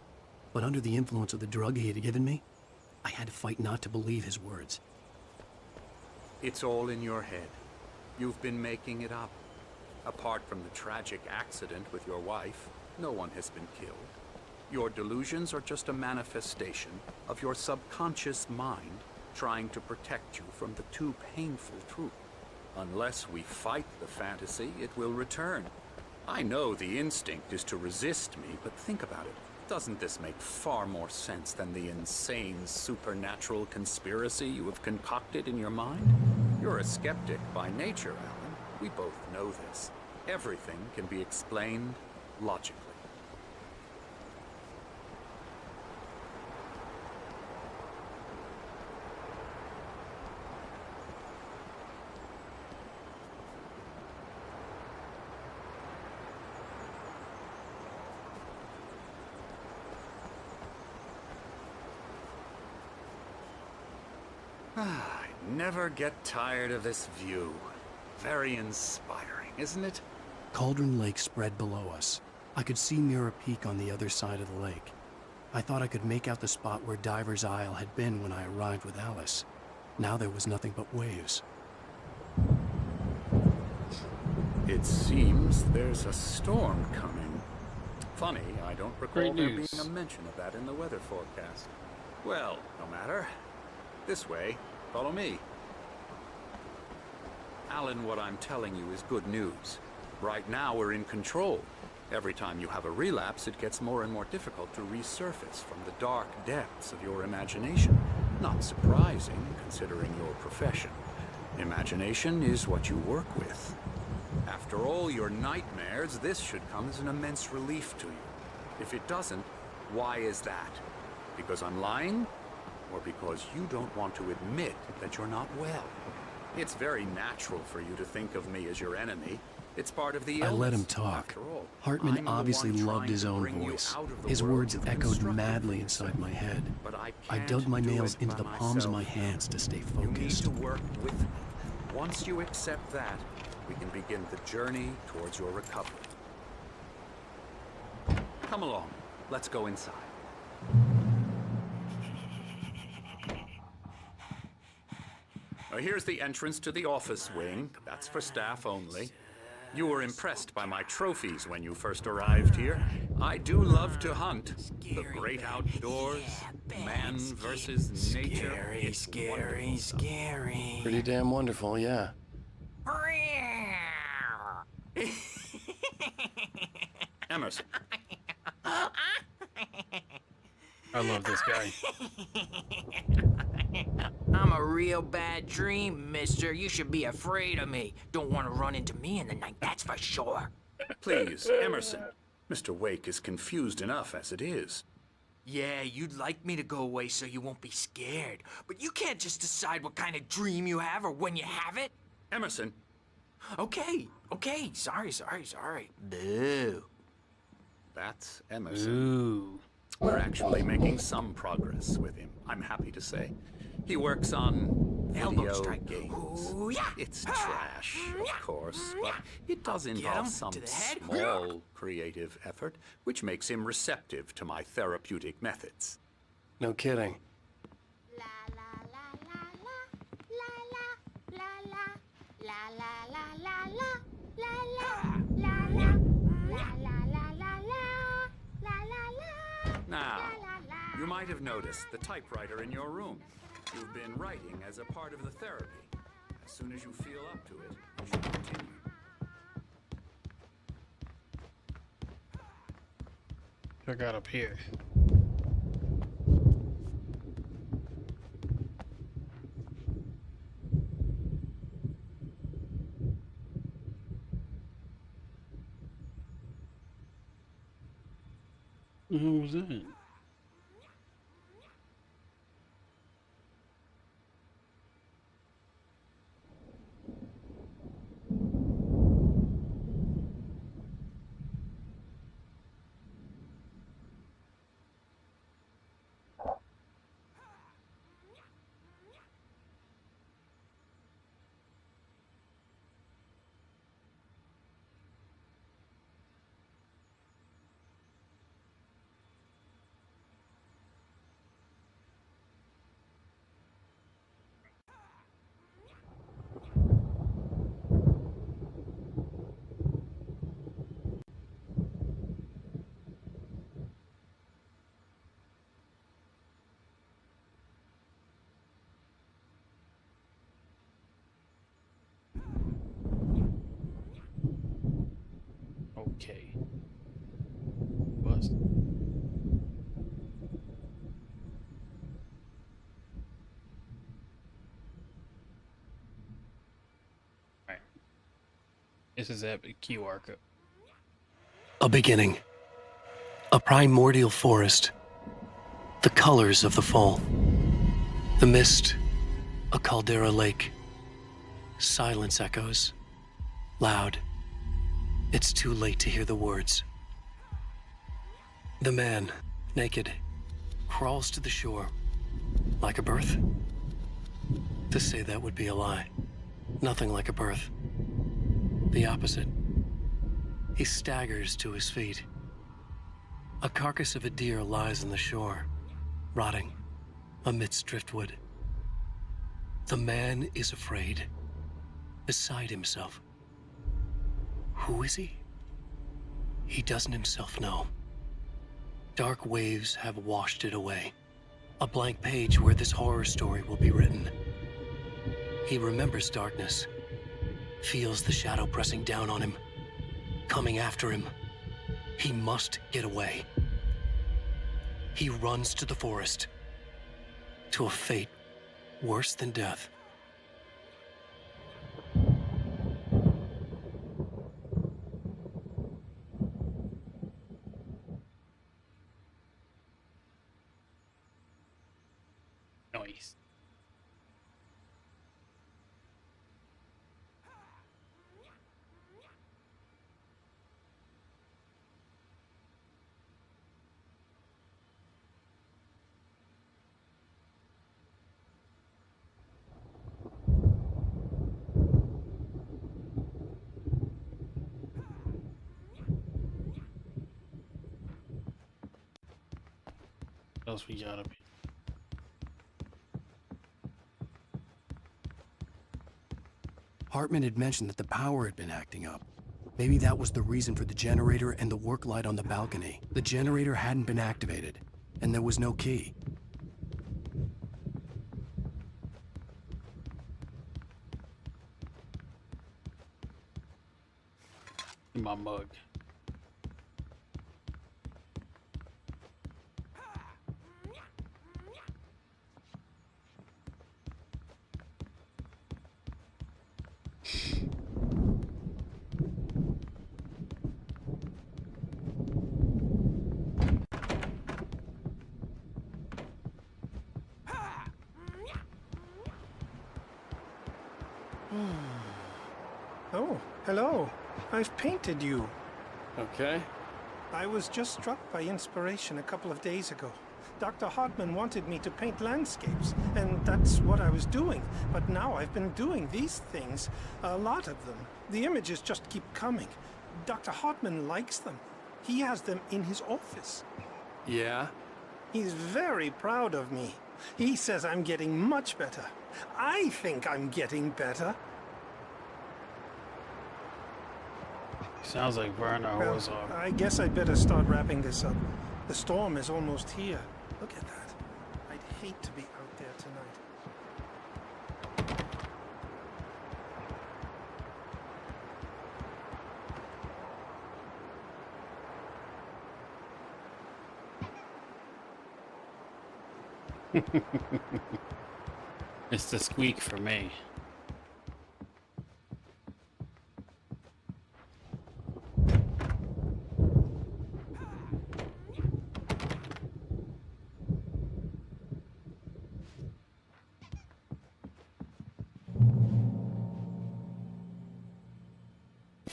But under the influence of the drug he had given me, I had to fight not to believe his words. It's all in your head. You've been making it up. Apart from the tragic accident with your wife, no one has been killed. Your delusions are just a manifestation of your subconscious mind trying to protect you from the too painful truth. Unless we fight the fantasy, it will return. I know the instinct is to resist me, but think about it. Doesn't this make far more sense than the insane supernatural conspiracy you have concocted in your mind? You're a skeptic by nature, Alan. We both know this. Everything can be explained logically. I never get tired of this view. Very inspiring, isn't it? Cauldron Lake spread below us. I could see Mirror Peak on the other side of the lake. I thought I could make out the spot where Diver's Isle had been when I arrived with Alice. Now there was nothing but waves. It seems there's a storm coming. Funny, I don't recall there being a mention of that in the weather forecast. Well, no matter. This way. Follow me. Alan, what I'm telling you is good news. Right now, we're in control. Every time you have a relapse, it gets more and more difficult to resurface from the dark depths of your imagination. Not surprising, considering your profession. Imagination is what you work with. After all your nightmares, this should come as an immense relief to you. If it doesn't, why is that? Because I'm lying? Or because you don't want to admit that you're not well? It's very natural for you to think of me as your enemy. It's part of the illness. I let him talk. Hartman obviously loved his own voice. His words echoed madly inside my head. I dug my nails into the palms of my hands to stay focused. You need to work with me. Once you accept that, we can begin the journey towards your recovery. Come along. Let's go inside. Now, here's the entrance to the office wing. That's for staff only. You were impressed by my trophies when you first arrived here. I do love to hunt. The great outdoors, man versus nature. Scary. Pretty damn wonderful, yeah. Emerson. I love this guy. I'm a real bad dream, mister. You should be afraid of me. Don't want to run into me in the night, that's for sure. Please, Emerson. Mr. Wake is confused enough as it is. Yeah, you'd like me to go away so you won't be scared. But you can't just decide what kind of dream you have or when you have it. Emerson. Okay. Sorry. Boo. That's Emerson. Ooh. We're actually making some progress with him, I'm happy to say. He works on video games. Ooh, yeah. It's trash, of course, but it does involve some small creative effort, which makes him receptive to my therapeutic methods. No kidding. Now, you might have noticed the typewriter in your room. You've been writing as a part of the therapy. As soon as you feel up to it, you should continue. Check out up here. Who was that? okay. Was. Alright. This is that QR code. A beginning. A primordial forest. The colors of the fall. The mist. A caldera lake. Silence echoes. Loud. It's too late to hear the words. The man, naked, crawls to the shore. Like a birth? To say that would be a lie. Nothing like a birth. The opposite. He staggers to his feet. A carcass of a deer lies on the shore, rotting amidst driftwood. The man is afraid, beside himself. Who is he? He doesn't himself know. Dark waves have washed it away. A blank page where this horror story will be written. He remembers darkness, feels the shadow pressing down on him, coming after him. He must get away. He runs to the forest, to a fate worse than death. Noise. What else we got up here? Hartman had mentioned that the power had been acting up. Maybe that was the reason for the generator and the work light on the balcony. The generator hadn't been activated, and there was no key. In my mug. Oh, hello. I've painted you. Okay. I was just struck by inspiration a couple of days ago. Dr. Hartman wanted me to paint landscapes, and that's what I was doing. But now I've been doing these things, a lot of them. The images just keep coming. Dr. Hartman likes them. He has them in his office. Yeah? He's very proud of me. He says I'm getting much better. I think I'm getting better. Sounds like burn our hose off. I guess I'd better start wrapping this up. The storm is almost here. Look at that. I'd hate to be out there tonight. It's the squeak for me.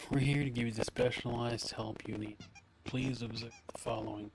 We're here to give you the specialized help you need. Please observe the following.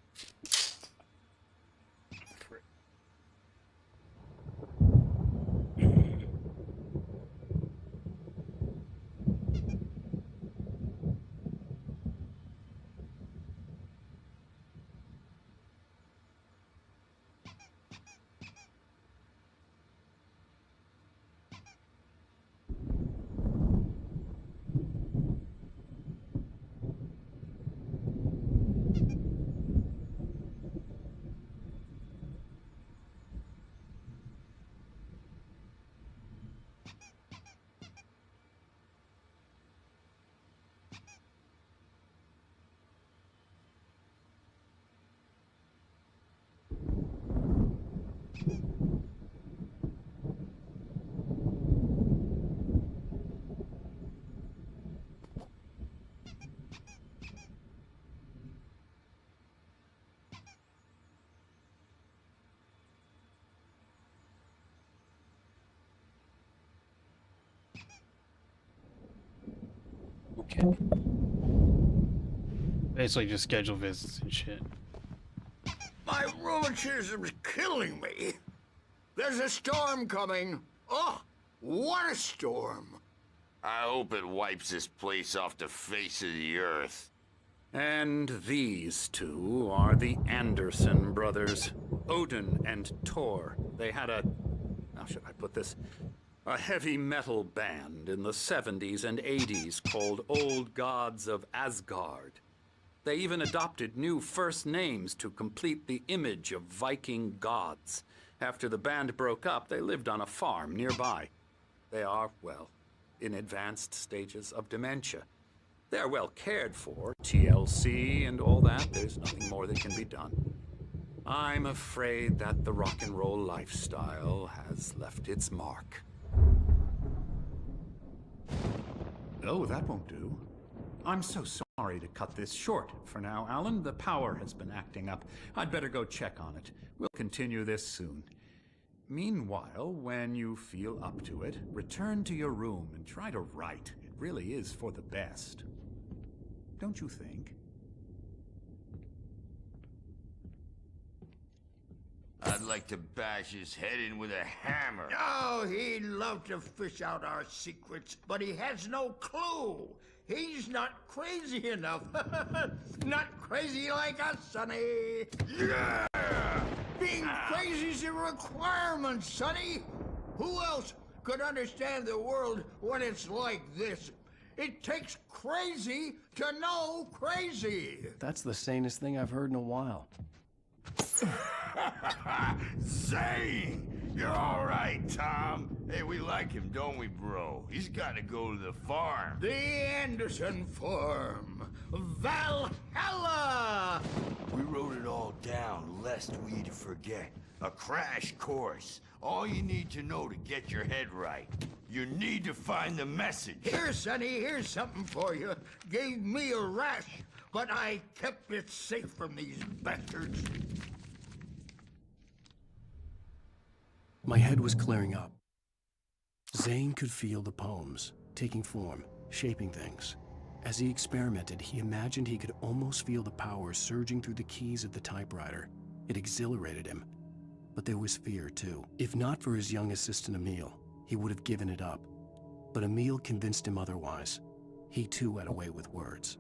Okay. Basically just schedule visits and shit. My rheumatism's killing me. There's a storm coming. Oh, what a storm. I hope it wipes this place off the face of the earth. And these two are the Anderson brothers, Odin and Tor. They had a, how should I put this? A heavy metal band in the 70s and 80s called Old Gods of Asgard. They even adopted new first names to complete the image of Viking gods. After the band broke up, they lived on a farm nearby. They are, well, in advanced stages of dementia. They're well cared for, TLC and all that. There's nothing more that can be done. I'm afraid that the rock and roll lifestyle has left its mark. Oh, that won't do. I'm so sorry to cut this short for now, Alan. The power has been acting up. I'd better go check on it. We'll continue this soon. Meanwhile, when you feel up to it, return to your room and try to write. It really is for the best. Don't you think? I'd like to bash his head in with a hammer. Oh, he'd love to fish out our secrets, but he has no clue. He's not crazy enough. Not crazy like us, Sonny. Yeah! Being crazy's a requirement, Sonny. Who else could understand the world when it's like this? It takes crazy to know crazy. That's the sanest thing I've heard in a while. Zane! You're all right, Tom. Hey, we like him, don't we, bro? He's got to go to the farm. The Anderson farm. Valhalla! We wrote it all down, lest we forget. A crash course. All you need to know to get your head right. You need to find the message. Here, Sonny, here's something for you. Gave me a rash, but I kept it safe from these bastards. My head was clearing up. Zane could feel the poems, taking form, shaping things. As he experimented, he imagined he could almost feel the power surging through the keys of the typewriter. It exhilarated him. But there was fear, too. If not for his young assistant, Emil, he would have given it up. But Emil convinced him otherwise. He, too, had a way with words.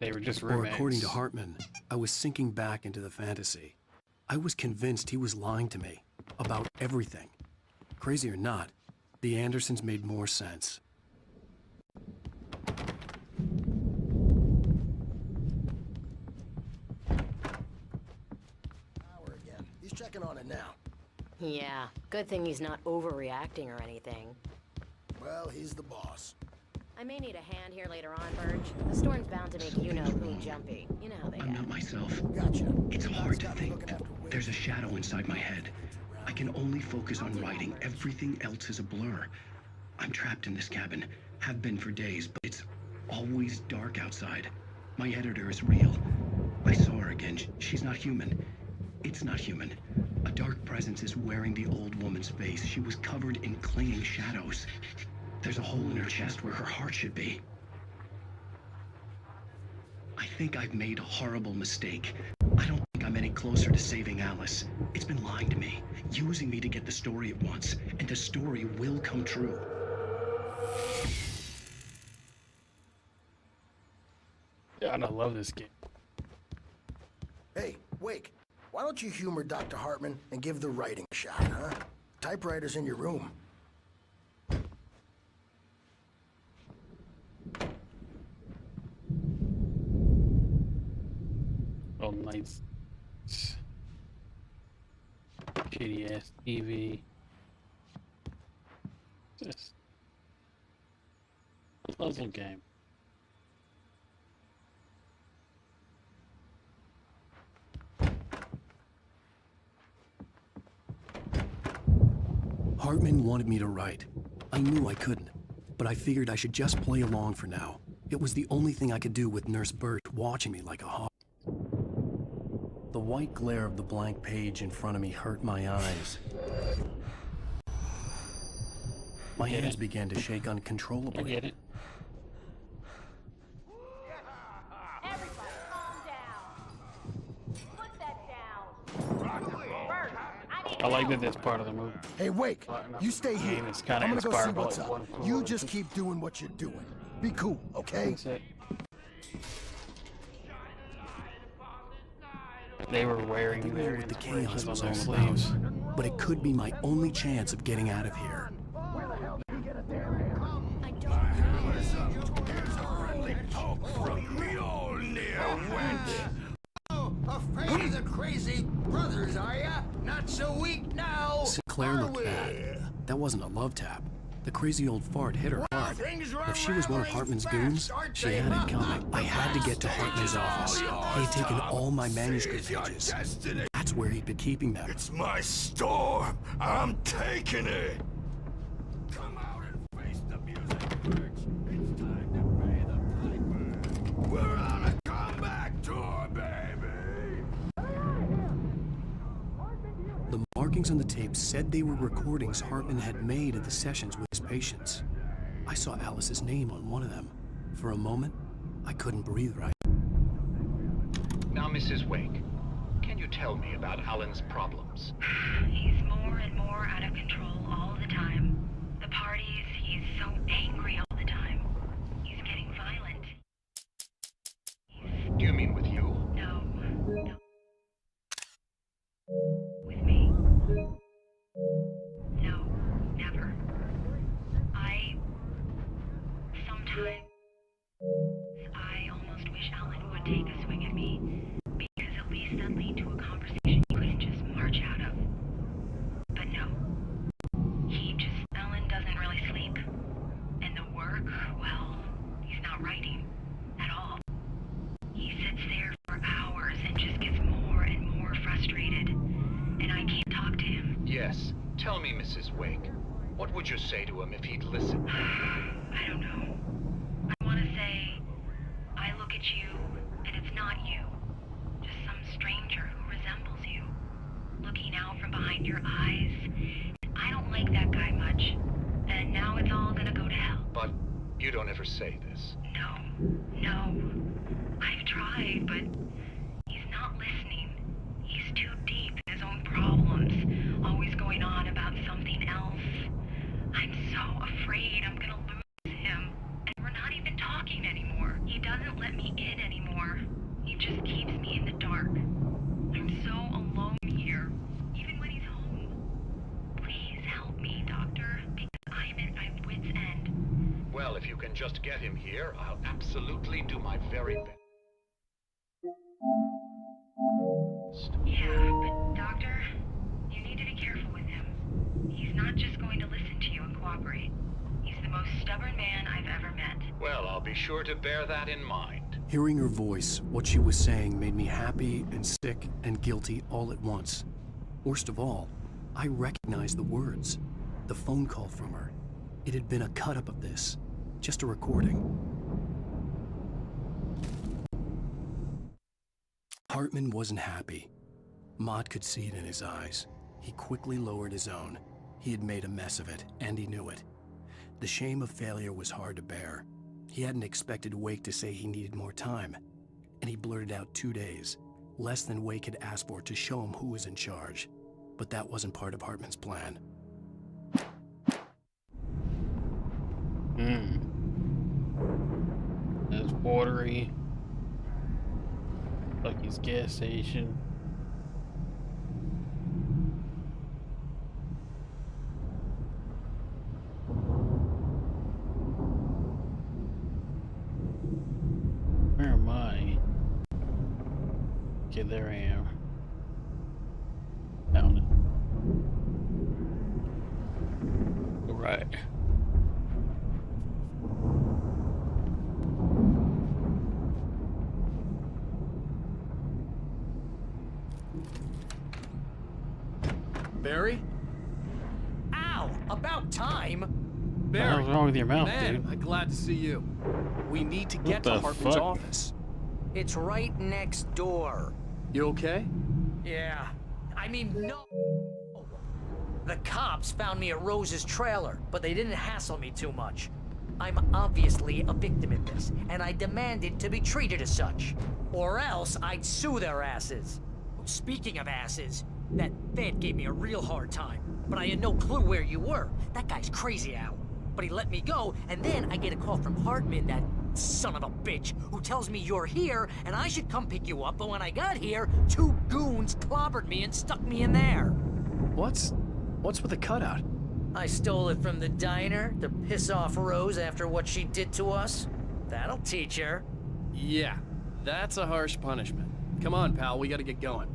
They were just Or roommates. according to Hartman, I was sinking back into the fantasy. I was convinced he was lying to me about everything. Crazy or not, the Andersons made more sense. Power again. He's checking on it now. Yeah, good thing he's not overreacting or anything. Well, he's the boss. I may need a hand here later on, Burge. The storm's bound to make you-know-who jumpy. You know how they I'm get. not myself. Gotcha. It's hard to think. There's a shadow inside my head. I can only focus on writing. Everything else is a blur. I'm trapped in this cabin. Have been for days, but it's always dark outside. My editor is real. I saw her again. She's not human. It's not human. A dark presence is wearing the old woman's face. She was covered in clinging shadows. There's a hole in her chest where her heart should be. I think I've made a horrible mistake. I don't think I'm any closer to saving Alice. It's been lying to me, using me to get the story it wants, and the story will come true. God, I love this game. Hey, Wake, why don't you humor Dr. Hartman and give the writing a shot, huh? Typewriter's in your room. Oh, nice. Shitty ass TV. Just a puzzle game. Hartman wanted me to write. I knew I couldn't, but I figured I should just play along for now. It was the only thing I could do with Nurse Bert watching me like a hawk. The white glare of the blank page in front of me hurt my eyes. My hands began to shake uncontrollably. I get it. Everybody, calm down. Put that down. Bert, I need I like that this part of the movie. Hey, Wake, you stay here. Game is kinda I'm gonna go see inspired by, what's like, up. one flew You over just the- keep doing what you're doing. Be cool, okay? That's it. They were wearing their With the inspirations chaos on was their all sleeves. about, but it could be my only chance of getting out of here. Afraid of the crazy brothers, are ya? Not so weak now. Sinclair looked bad. That wasn't a love tap. The crazy old fart hit her hard. If she was one of Hartman's goons, she had it coming. I had to get to Hartman's office. He had taken all my manuscript pages. That's where he'd been keeping them. It's my storm. I'm taking it. Come out and face the music, Birch. It's time to pay the piper. We're on a comeback tour, baby. The markings on the tape said they were recordings Hartman had made at the sessions with his patients. I saw Alice's name on one of them. For a moment, I couldn't breathe right. Now, Mrs. Wake, can you tell me about Alan's problems? He's more and more out of control all the time. The parties, he's so angry all the time. He's getting violent. Do you mean with you? No. With me. No, never. Sometimes I almost wish Alan would take a swing at me, because at least that'd lead to a conversation he couldn't just march out of. But no. Alan doesn't really sleep. And the work, well, he's not writing at all. He sits there for hours and just gets more and more frustrated. And I can't talk to him. Yes. Tell me, Mrs. Wake, what would you say to him if he'd listen? I don't know. I want to say, I look at you, and it's not you. Just some stranger who resembles you. Looking out from behind your eyes. I don't like that guy much. And now it's all gonna go to hell. But you don't ever say this. No. I've tried, but he's not listening. He's too deep in his own problems, always going on about something else. I'm so afraid I'm gonna lose him, and we're not even talking anymore. He doesn't let me in anymore. He just keeps me in the dark. I'm so alone here, even when he's home. Please help me, Doctor, because I'm at my wit's end. Well, if you can just get him here, I'll absolutely do my very best. Yeah, but Doctor, you need to be careful with him. He's not just going to listen to you and cooperate. He's the most stubborn man I've ever met. Well, I'll be sure to bear that in mind. Hearing her voice, what she was saying made me happy and sick and guilty all at once. Worst of all, I recognized the words. The phone call from her. It had been a cut-up of this. Just a recording. Hartman wasn't happy. Maude could see it in his eyes. He quickly lowered his own. He had made a mess of it, and he knew it. The shame of failure was hard to bear. He hadn't expected Wake to say he needed more time, and he blurted out 2 days, less than Wake had asked for to show him who was in charge. But that wasn't part of Hartman's plan. It's watery. Lucky's gas station. Where am I? Okay, there I am. Found it. All right. Barry? Ow! About time! Barry, What's wrong with your mouth, man, dude? I'm glad to see you. We need to get to the Hartman's fuck? office. It's right next door. You okay? Yeah. I mean, no. The cops found me at Rose's trailer, but they didn't hassle me too much. I'm obviously a victim in this, and I demanded to be treated as such. Or else I'd sue their asses. Speaking of asses, that Fed gave me a real hard time, but I had no clue where you were. That guy's crazy, Al. But he let me go, and then I get a call from Hartman, that son of a bitch, who tells me you're here, and I should come pick you up, but when I got here, 2 goons clobbered me and stuck me in there. What's with the cutout? I stole it from the diner to piss off Rose after what she did to us. That'll teach her. Yeah, that's a harsh punishment. Come on, pal, we gotta get going.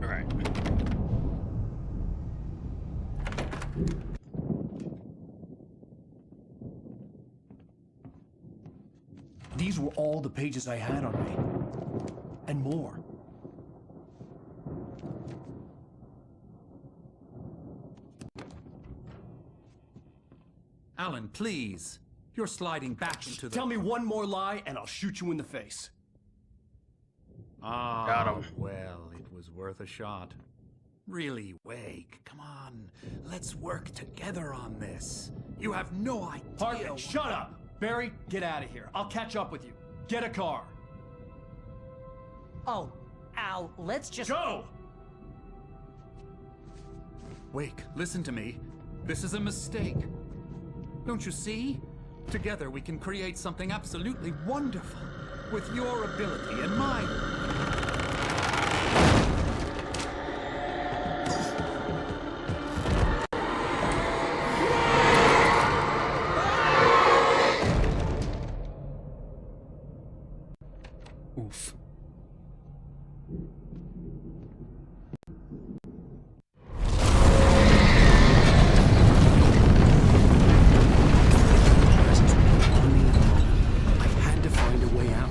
Alright. These were all the pages I had on me. And more. Alan, please. You're sliding back into the... Tell me one more lie and I'll shoot you in the face. Ah, Got him. well, it was worth a shot. Really, Wake, come on. Let's work together on this. You have no idea... Hartman, shut up! Barry, get out of here. I'll catch up with you. Get a car. Oh, Al, let's just... Go! Wake, listen to me. This is a mistake. Don't you see? Together we can create something absolutely wonderful. With your ability and mine. Oof. I had to find a way out.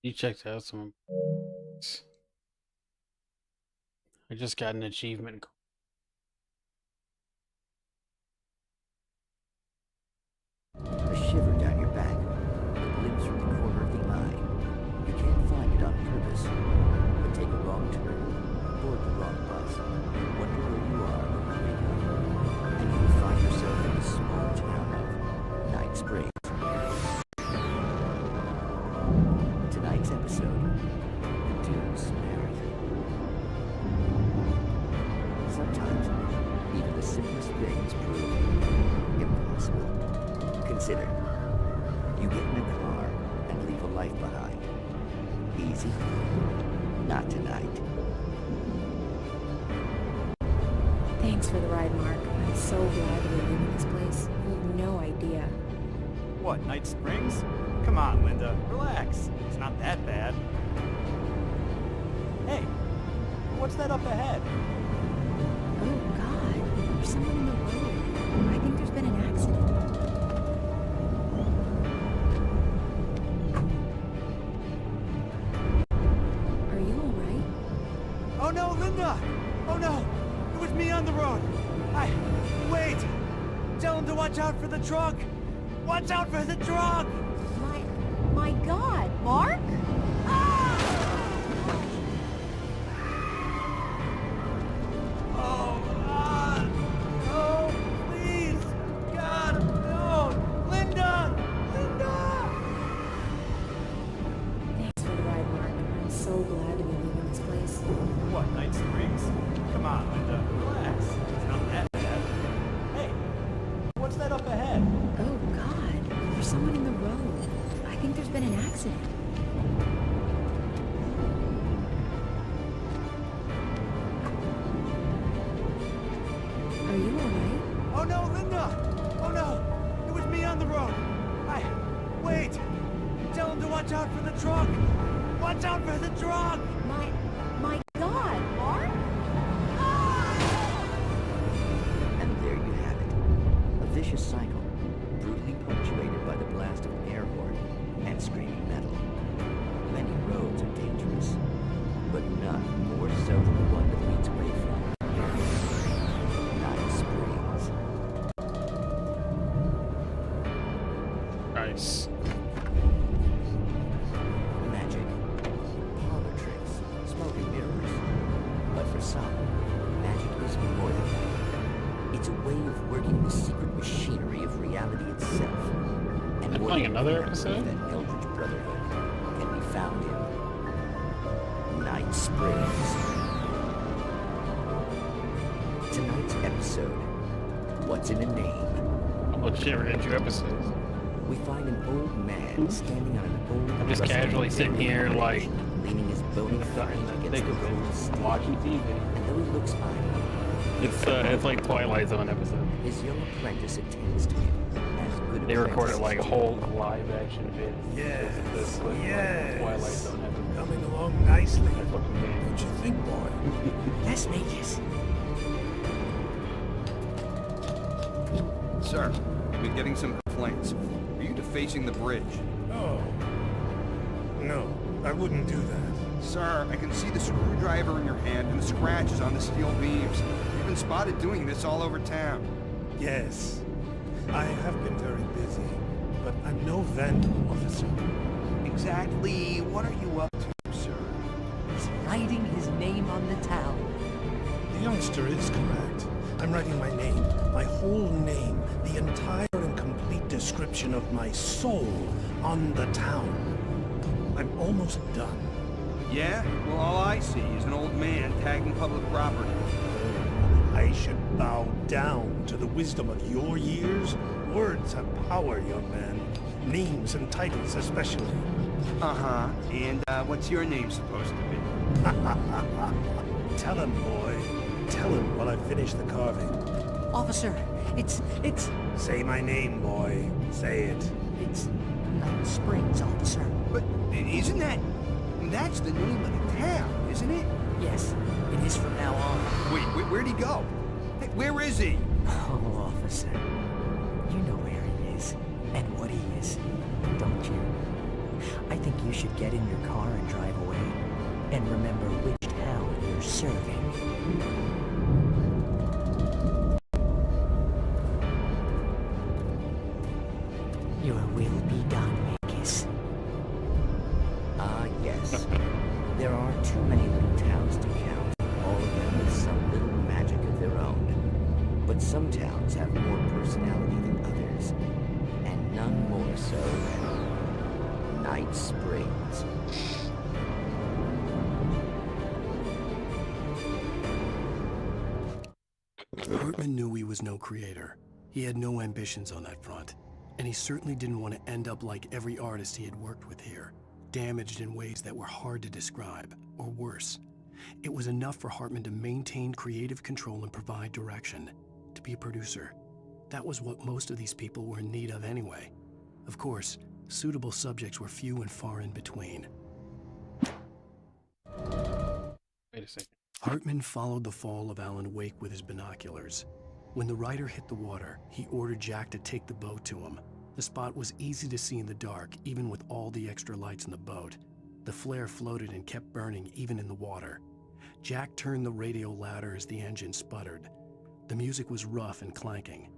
You checked out some. I just got an achievement. A shiver down your back, a glimpse from the corner of the eye. You can't find it on purpose, but take a wrong turn, board the wrong bus, wonder where you are when you wake up, and you will find yourself in the small town of Night Springs. Tonight's episode, The Dune's Merit. Sometimes, even the simplest things prove impossible. Consider, you get in a car and leave a life behind. Easy? Not tonight. Thanks for the ride, Mark. I'm so glad we're leaving this place. You have no idea. What, Night Springs? Come on, Linda. Relax. It's not that bad. Hey, what's that up ahead? Oh, God. There's someone in the road. I think there's been an accident. Are you alright? Oh no, Linda! Oh no! It was me on the road! Wait! Tell him to watch out for the truck! Watch out for the truck! My God, Mark? Oh, please! God, no! Linda! Thanks for the ride, Mark. I'm so glad to be leaving this place. What, Night Springs? Come on, Linda, relax. It's not that bad. Hey, what's that up ahead? Oh, God. There's someone in the road. I think there's been an accident. Are you alright? Oh no, Linda! Oh no! It was me on the road! Wait! Tell him to watch out for the truck! Watch out for the truck! My God, Mark? And there you have it. A vicious cycle, brutally punctuated by the blast of an air horn and screaming metal. Many roads are dangerous, but none more so than the one that leads away from Night Springs. Nice. Magic, parlor tricks, smoking mirrors. But for some, magic is more than that. It's a way of working the secret machinery of reality itself. And I'm playing another episode? That Eldritch Brotherhood can be found in Night Springs. Tonight's episode, What's in a Name? I'm gonna share in 2 episodes. We find an old man standing on an old... I'm just casually sitting here, like, leaning his bony frame against the road steel. watching TV. And though he looks idle, It's like Twilight Zone episode. his young apprentice attends to him as good They recorded apprentices like a do. whole live action vid. Yes, Like, yes. Twilight Zone episode. Coming along nicely. That's fucking game. Don't you think, boy? Yes, mate, yes. Sir, we've been getting some complaints. Are you defacing the bridge? Oh. No, I wouldn't do that. Sir, I can see the screwdriver in your hand and the scratches on the steel beams. You've been spotted doing this all over town. Yes, I have been very busy, but I'm no vandal, officer. Exactly what are you up to, sir? He's writing his name on the town. The youngster is correct. I'm writing my name, my whole name, the entire and complete description of my soul on the town. I'm almost done. Yeah? Well, all I see is an old man tagging public property. I should bow down to the wisdom of your years. Words have power, young man. Names and titles especially. Uh-huh. And, what's your name supposed to be? Tell him, boy. Tell him while I finish the carving. Officer, it's... Say my name, boy. Say it. It's Night Springs, officer. But isn't that... That's the name of the town, isn't it? Yes, it is from now on. Wait, where'd he go? Hey, where is he? Oh, officer. You know where he is, and what he is, don't you? I think you should get in your car and drive away, and remember which town you're serving. Your will be done, Minkus. Ah, yes. There are too many little towns to count, all of them with some little magic of their own. But some towns have more personality than others, and none more so than Night Springs. Hartman knew he was no creator. He had no ambitions on that front. And he certainly didn't want to end up like every artist he had worked with here, damaged in ways that were hard to describe, or worse. It was enough for Hartman to maintain creative control and provide direction, to be a producer. That was what most of these people were in need of anyway. Of course, suitable subjects were few and far in between. Wait a second. Hartman followed the fall of Alan Wake with his binoculars. When the rider hit the water, he ordered Jack to take the boat to him. The spot was easy to see in the dark, even with all the extra lights in the boat. The flare floated and kept burning even in the water. Jack turned the radio louder as the engine sputtered. The music was rough and clanking.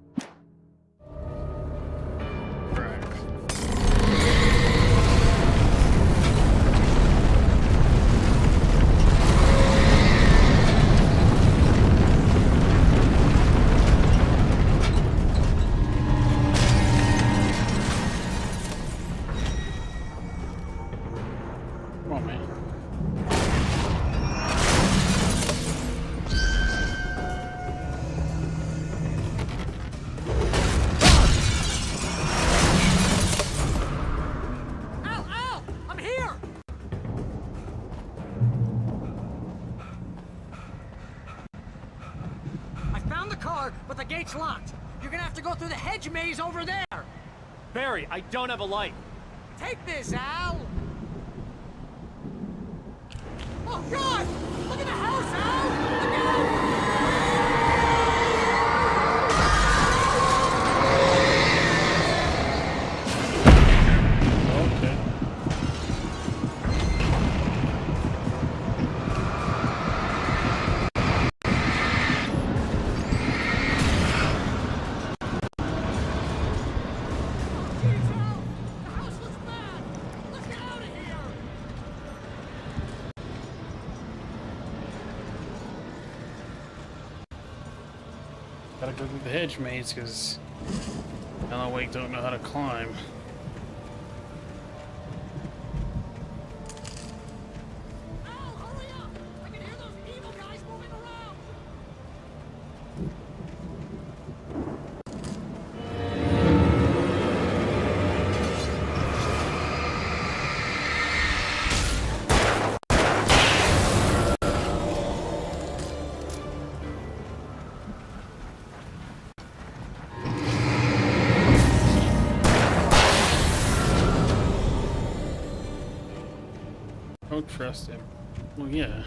But the gate's locked. You're gonna have to go through the hedge maze over there. Barry, I don't have a light. Take this, Al. Oh, God! Look at the house, Al! Look out! Gotta go through the hedge maze because Alan Wake don't know how to climb. Don't trust him. Well, yeah.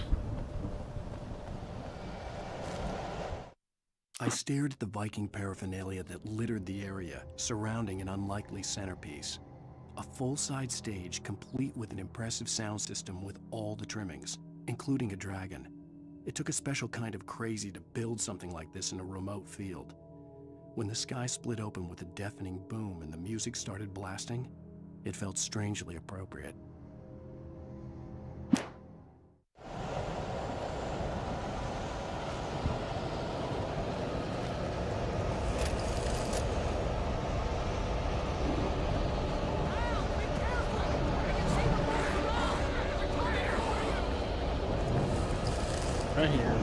I stared at the Viking paraphernalia that littered the area, surrounding an unlikely centerpiece. A full-size stage complete with an impressive sound system with all the trimmings, including a dragon. It took a special kind of crazy to build something like this in a remote field. When the sky split open with a deafening boom and the music started blasting, it felt strangely appropriate. Right here.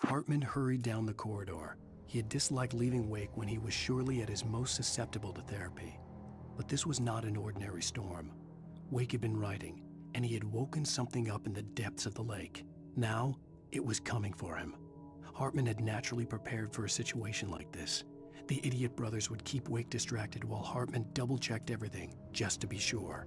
Hartman hurried down the corridor. He had disliked leaving Wake when he was surely at his most susceptible to therapy. But this was not an ordinary storm. Wake had been writing, and he had woken something up in the depths of the lake. Now, it was coming for him. Hartman had naturally prepared for a situation like this. The idiot brothers would keep Wake distracted while Hartman double-checked everything, just to be sure.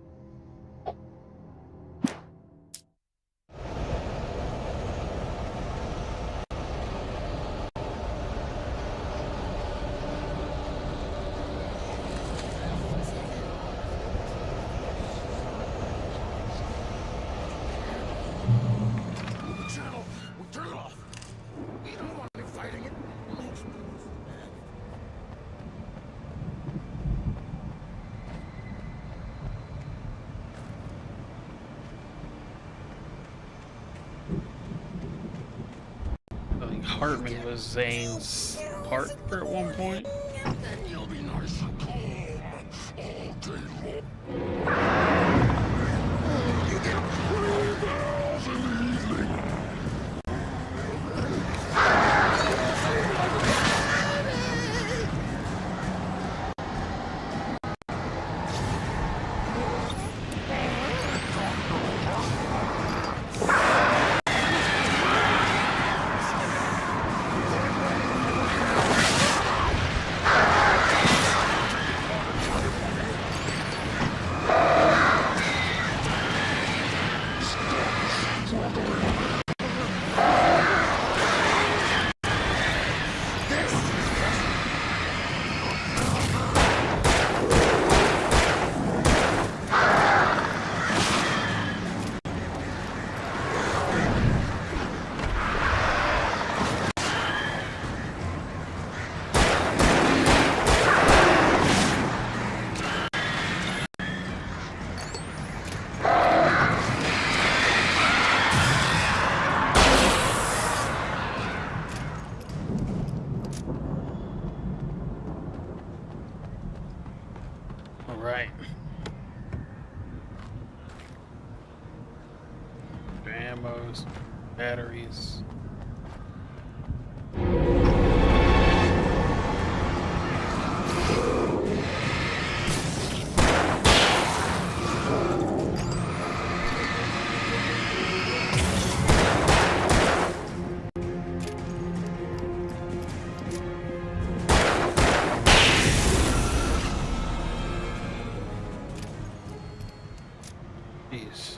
Hartman was Zane's partner at one point. You'll be nice and calm all day long. You get 3,000 easily. ammos, batteries. Jeez.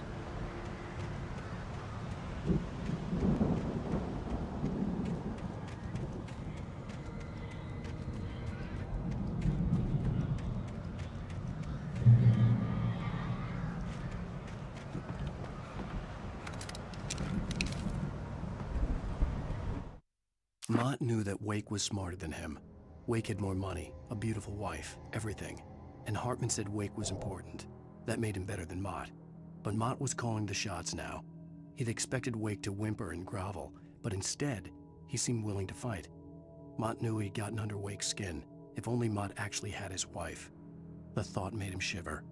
Mott knew that Wake was smarter than him. Wake had more money, a beautiful wife, everything. And Hartman said Wake was important. That made him better than Mott. But Mott was calling the shots now. He'd expected Wake to whimper and grovel, but instead, he seemed willing to fight. Mott knew he'd gotten under Wake's skin. If only Mott actually had his wife. The thought made him shiver.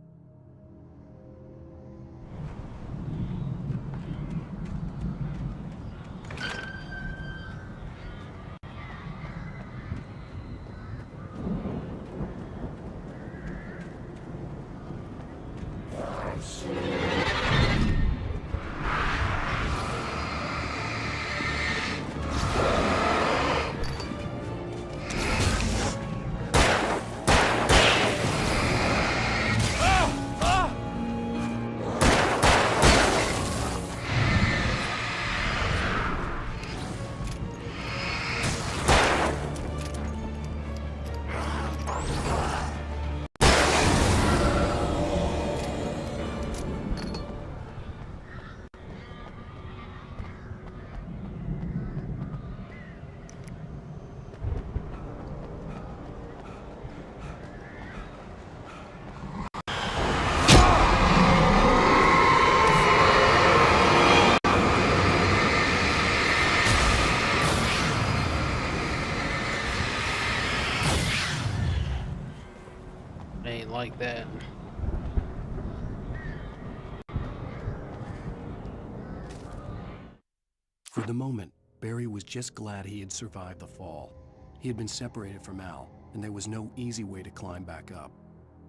Ain't like that. For the moment, Barry was just glad he had survived the fall. He had been separated from Al, and there was no easy way to climb back up.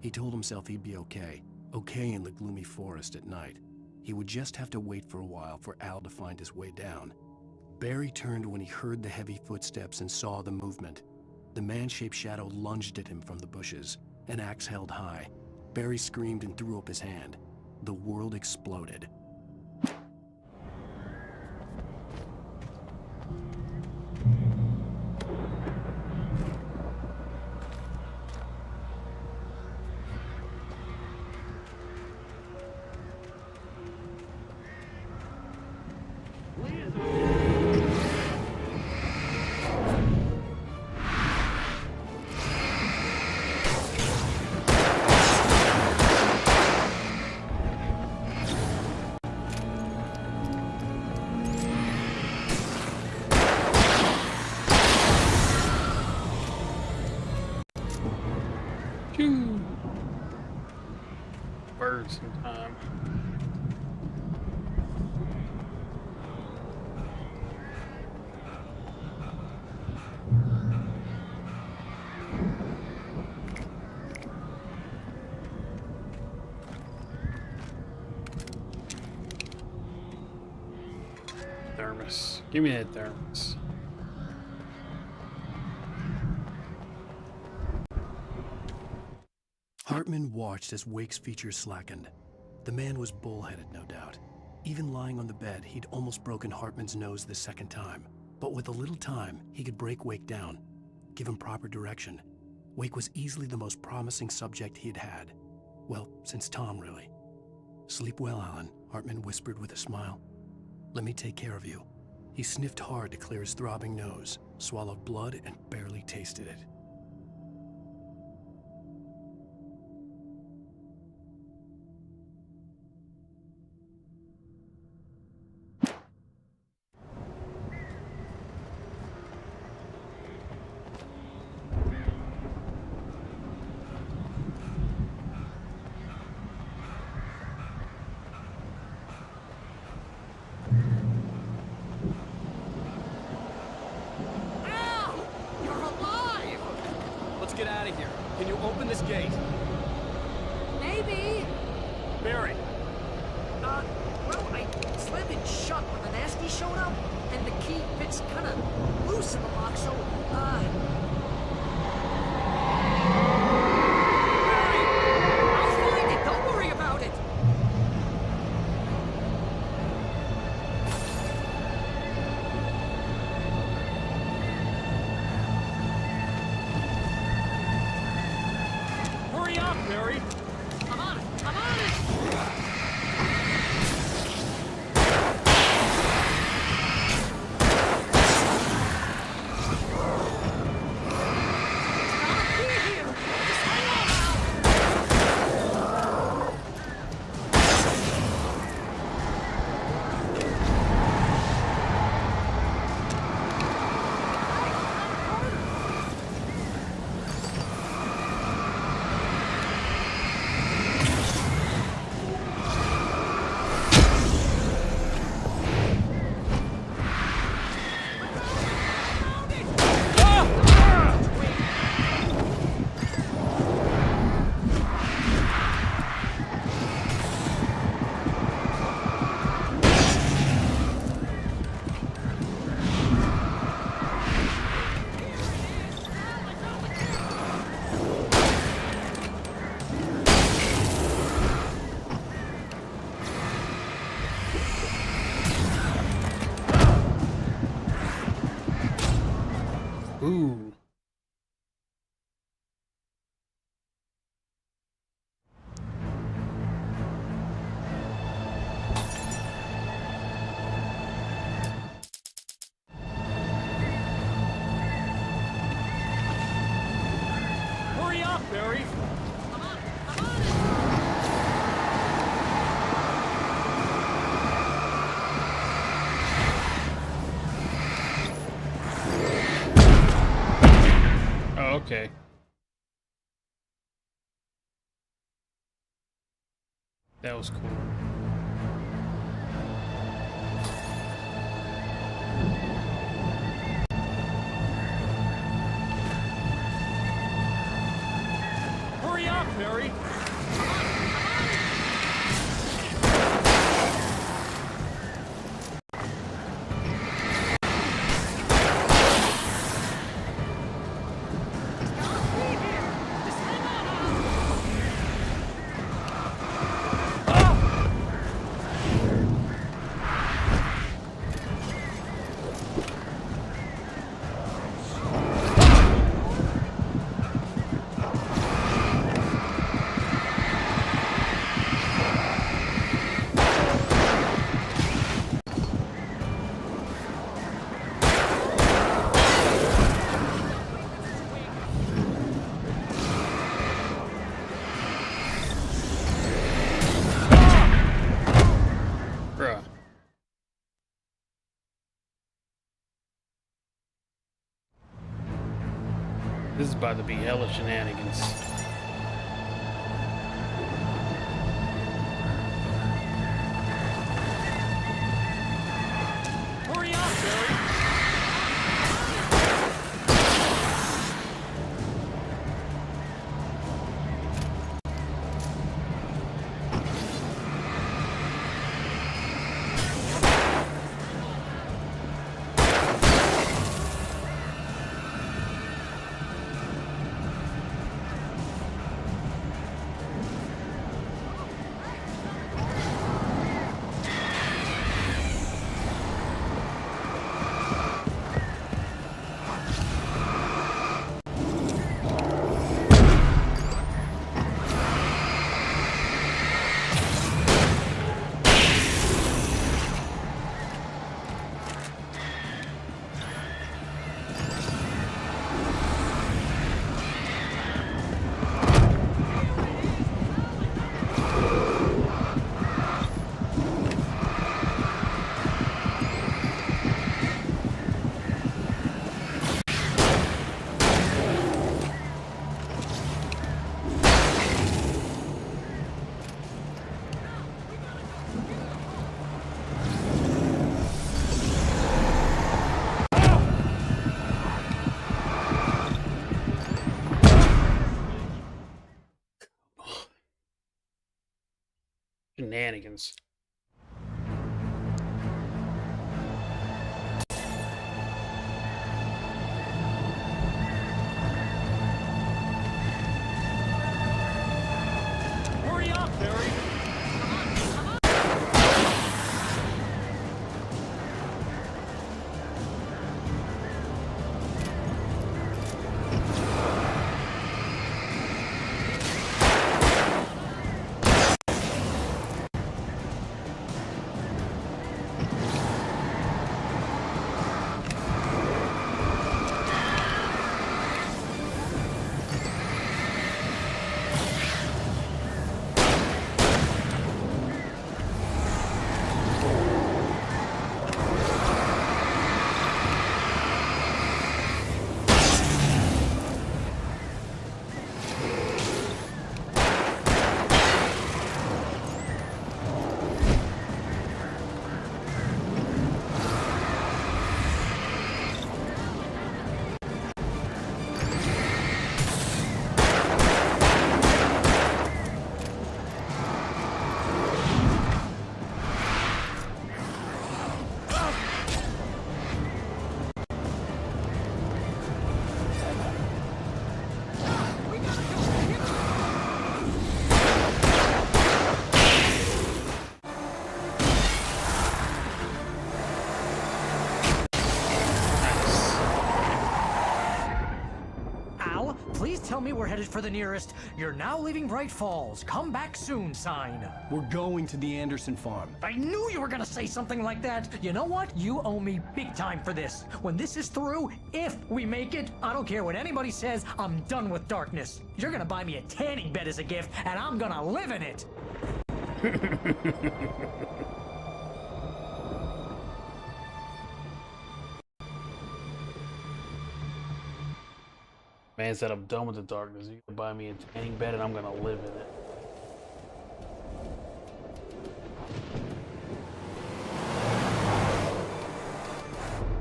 He told himself he'd be okay in the gloomy forest at night. He would just have to wait for a while for Al to find his way down. Barry turned when he heard the heavy footsteps and saw the movement. The man-shaped shadow lunged at him from the bushes, an axe held high. Barry screamed and threw up his hand. The world exploded. Birds in time. Thermos. Give me that thermos. Hartman watched as Wake's features slackened. The man was bullheaded, no doubt. Even lying on the bed, he'd almost broken Hartman's nose the second time. But with a little time, he could break Wake down, give him proper direction. Wake was easily the most promising subject he'd had. Well, since Tom, really. "Sleep well, Alan," Hartman whispered with a smile. "Let me take care of you." He sniffed hard to clear his throbbing nose, swallowed blood, and barely tasted it. this gate. Maybe. Barry. Well, I slammed it shut when the nasty showed up, and the key fits kind of loose in the lock, so, Barry! I'll find it, don't worry about it! Hurry up, Barry! I'm on it! I'm on it! Ooh. Hurry up, Barry! Oh, okay. That was cool. Hurry up, Barry! Bruh. This is about to be hella shenanigans. Hurry up, Barry! Shenanigans. Hurry up, Barry! Please tell me we're headed for the nearest "You're now leaving Bright Falls. Come back soon" sign. We're going to the Anderson farm. I knew you were gonna say something like that. You know what? You owe me big time for this. When this is through, if we make it, I don't care what anybody says, I'm done with darkness. You're gonna buy me a tanning bed as a gift, and I'm gonna live in it. Man said I'm done with the darkness. You can buy me a tanning bed and I'm gonna live in it.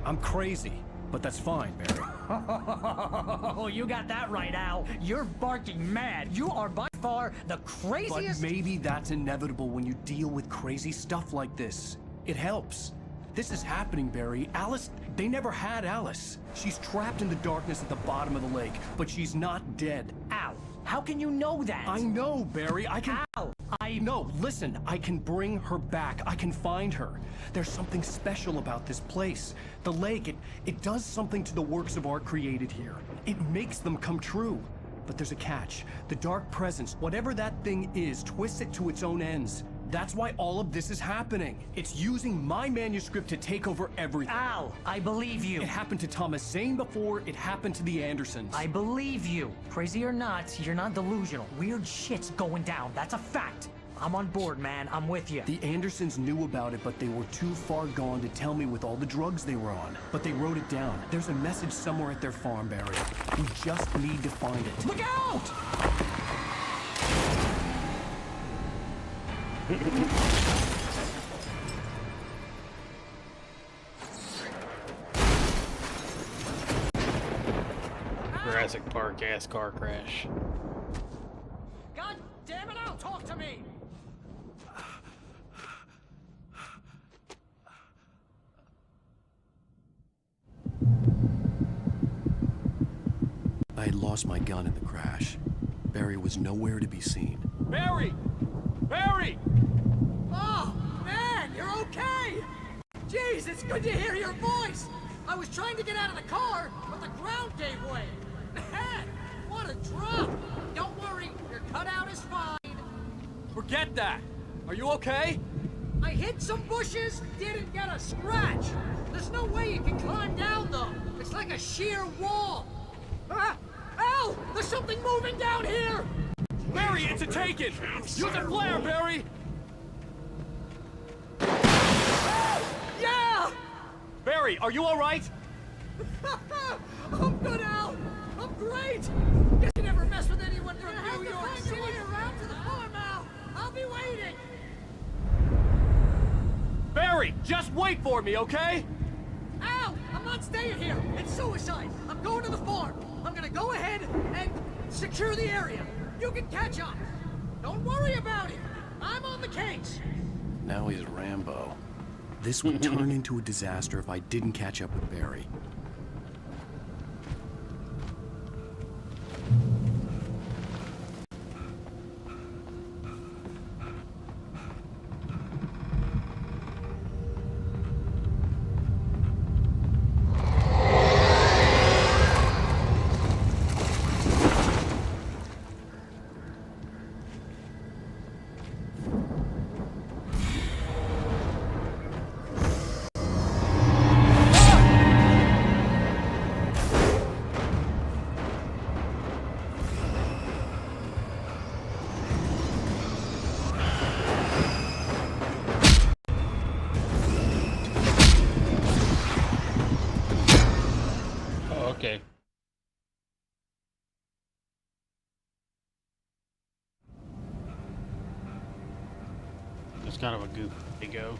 I'm crazy, but that's fine, Barry. Oh, you got that right, Al. You're barking mad. You are by far the craziest. But maybe that's inevitable when you deal with crazy stuff like this. It helps. This is happening, Barry. Alice, they never had Alice. She's trapped in the darkness at the bottom of the lake, but she's not dead. Al, how can you know that? I know, Barry. I can... Al, No, listen. I can bring her back. I can find her. There's something special about this place. The lake, it does something to the works of art created here. It makes them come true. But there's a catch. The dark presence, whatever that thing is, twists it to its own ends. That's why all of this is happening. It's using my manuscript to take over everything. Al, I believe you. It happened to Thomas Zane before, it happened to the Andersons. I believe you. Crazy or not, you're not delusional. Weird shit's going down. That's a fact. I'm on board, man. I'm with you. The Andersons knew about it, but they were too far gone to tell me with all the drugs they were on. But they wrote it down. There's a message somewhere at their farm, Barry. We just need to find it. Look out! Jurassic Park ass car crash. God damn it, Al, talk to me! I had lost my gun in the crash. Barry was nowhere to be seen. Barry! Barry! Oh, man, you're okay! Jeez, it's good to hear your voice! I was trying to get out of the car, but the ground gave way. Man, what a drop! Don't worry, your cutout is fine. Forget that! Are you okay? I hit some bushes, didn't get a scratch. There's no way you can climb down, though. It's like a sheer wall. Ah! Al! There's something moving down here! Barry, it's a take-it! Use a flare, Barry! Yeah! Barry, are you alright? I'm good, Al! I'm great! Guess you never mess with anyone from New York City! Your way around to the farm, Al! I'll be waiting! Barry, just wait for me, okay? Al! I'm not staying here! It's suicide! I'm going to the farm! I'm gonna go ahead and secure the area! You can catch up! Don't worry about it! I'm on the case! Now he's Rambo. This would turn into a disaster if I didn't catch up with Barry. Okay. It's kind of a goofy way to go.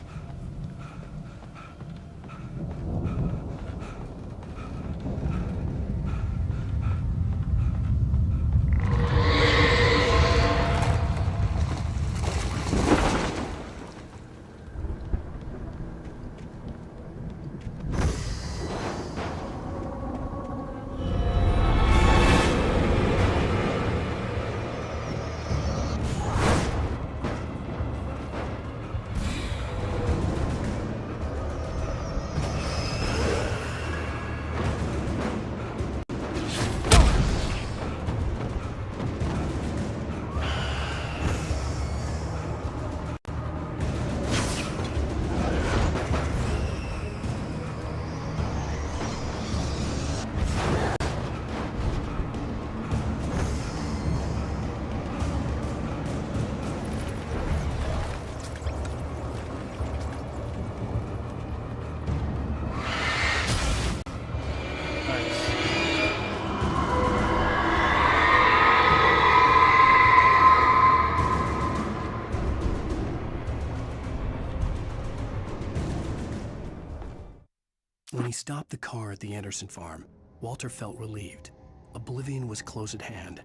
When he stopped the car at the Anderson farm, Walter felt relieved. Oblivion was close at hand.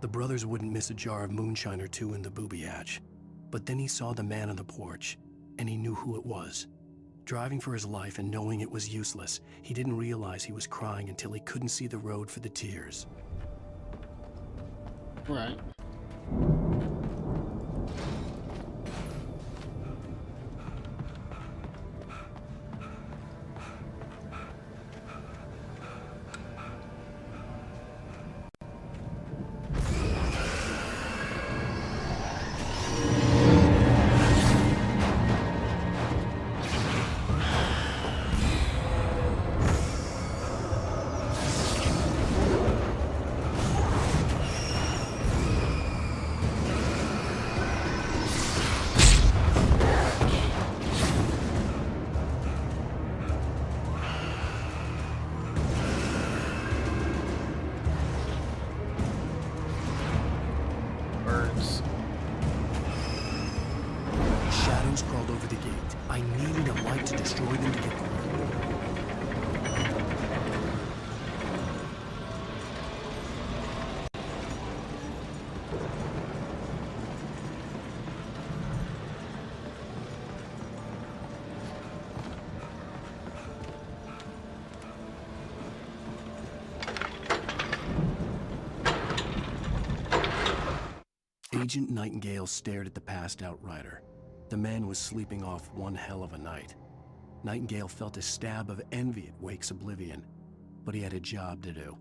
The brothers wouldn't miss a jar of moonshine or two in the booby hatch. But then he saw the man on the porch, and he knew who it was. Driving for his life and knowing it was useless, he didn't realize he was crying until he couldn't see the road for the tears. Right. Birds. Shadows crawled over the gate. I needed a light to destroy them to get through. Agent Nightingale stared at the passed-out rider. The man was sleeping off one hell of a night. Nightingale felt a stab of envy at Wake's oblivion, but he had a job to do.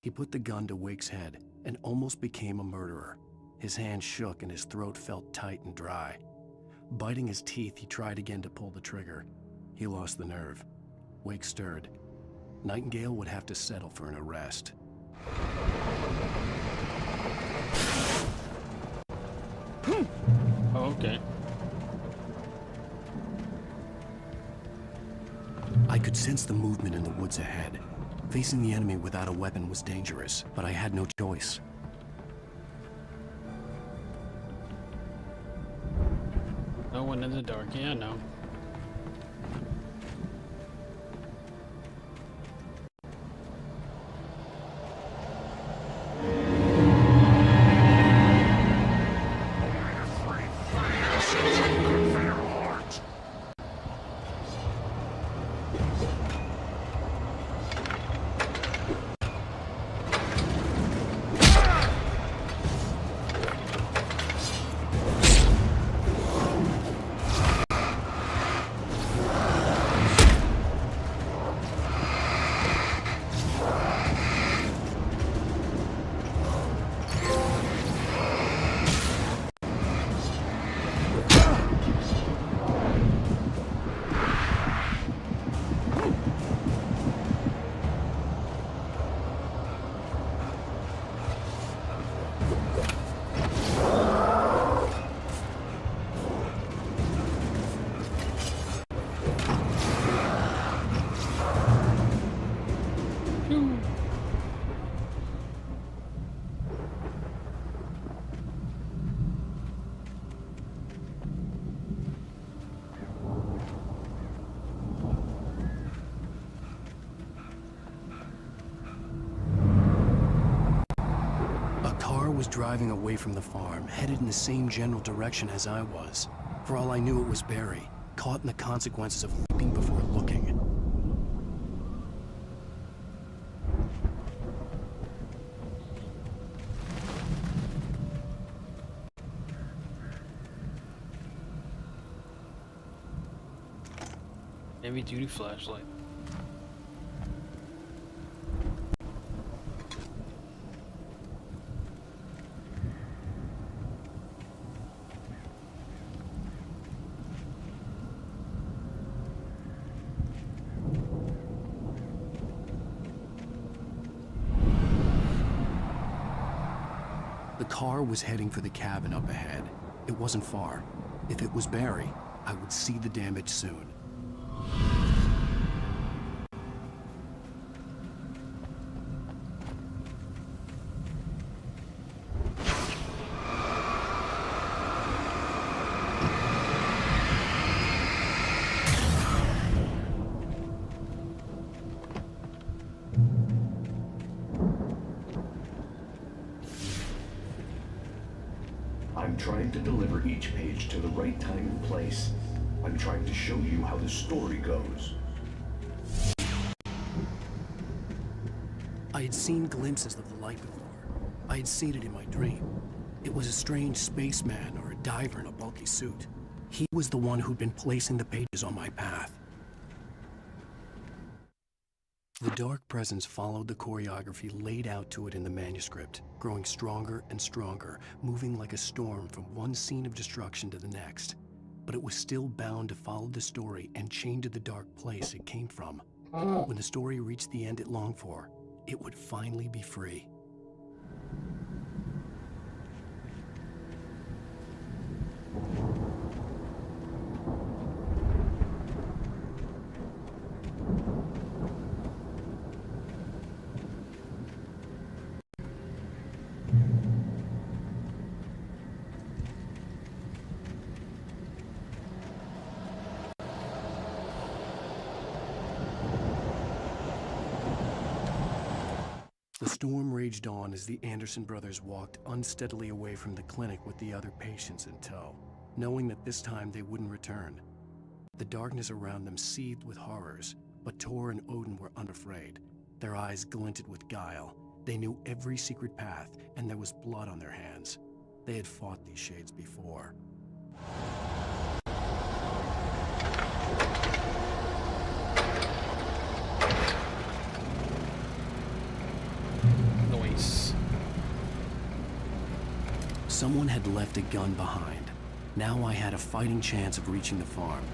He put the gun to Wake's head and almost became a murderer. His hand shook and his throat felt tight and dry. Biting his teeth, he tried again to pull the trigger. He lost the nerve. Wake stirred. Nightingale would have to settle for an arrest. Oh, okay. I could sense the movement in the woods ahead. Facing the enemy without a weapon was dangerous, but I had no choice. No one in the dark. Yeah, no. driving away from the farm, headed in the same general direction as I was. For all I knew, it was Barry, caught in the consequences of leaping before looking. Heavy-duty flashlight. The car was heading for the cabin up ahead. It wasn't far. If it was Barry, I would see the damage soon. I'm trying to deliver each page to the right time and place. I'm trying to show you how the story goes. I had seen glimpses of the light before. I had seen it in my dream. It was a strange spaceman or a diver in a bulky suit. He was the one who'd been placing the pages on my path. The dark presence followed the choreography laid out to it in the manuscript, growing stronger and stronger, moving like a storm from one scene of destruction to the next. But it was still bound to follow the story and chained to the dark place it came from. When the story reached the end it longed for, it would finally be free. The storm raged on as the Anderson brothers walked unsteadily away from the clinic with the other patients in tow, knowing that this time they wouldn't return. The darkness around them seethed with horrors, but Tor and Odin were unafraid. Their eyes glinted with guile. They knew every secret path, and there was blood on their hands. They had fought these shades before. Noise. Someone had left a gun behind. Now I had a fighting chance of reaching the farm.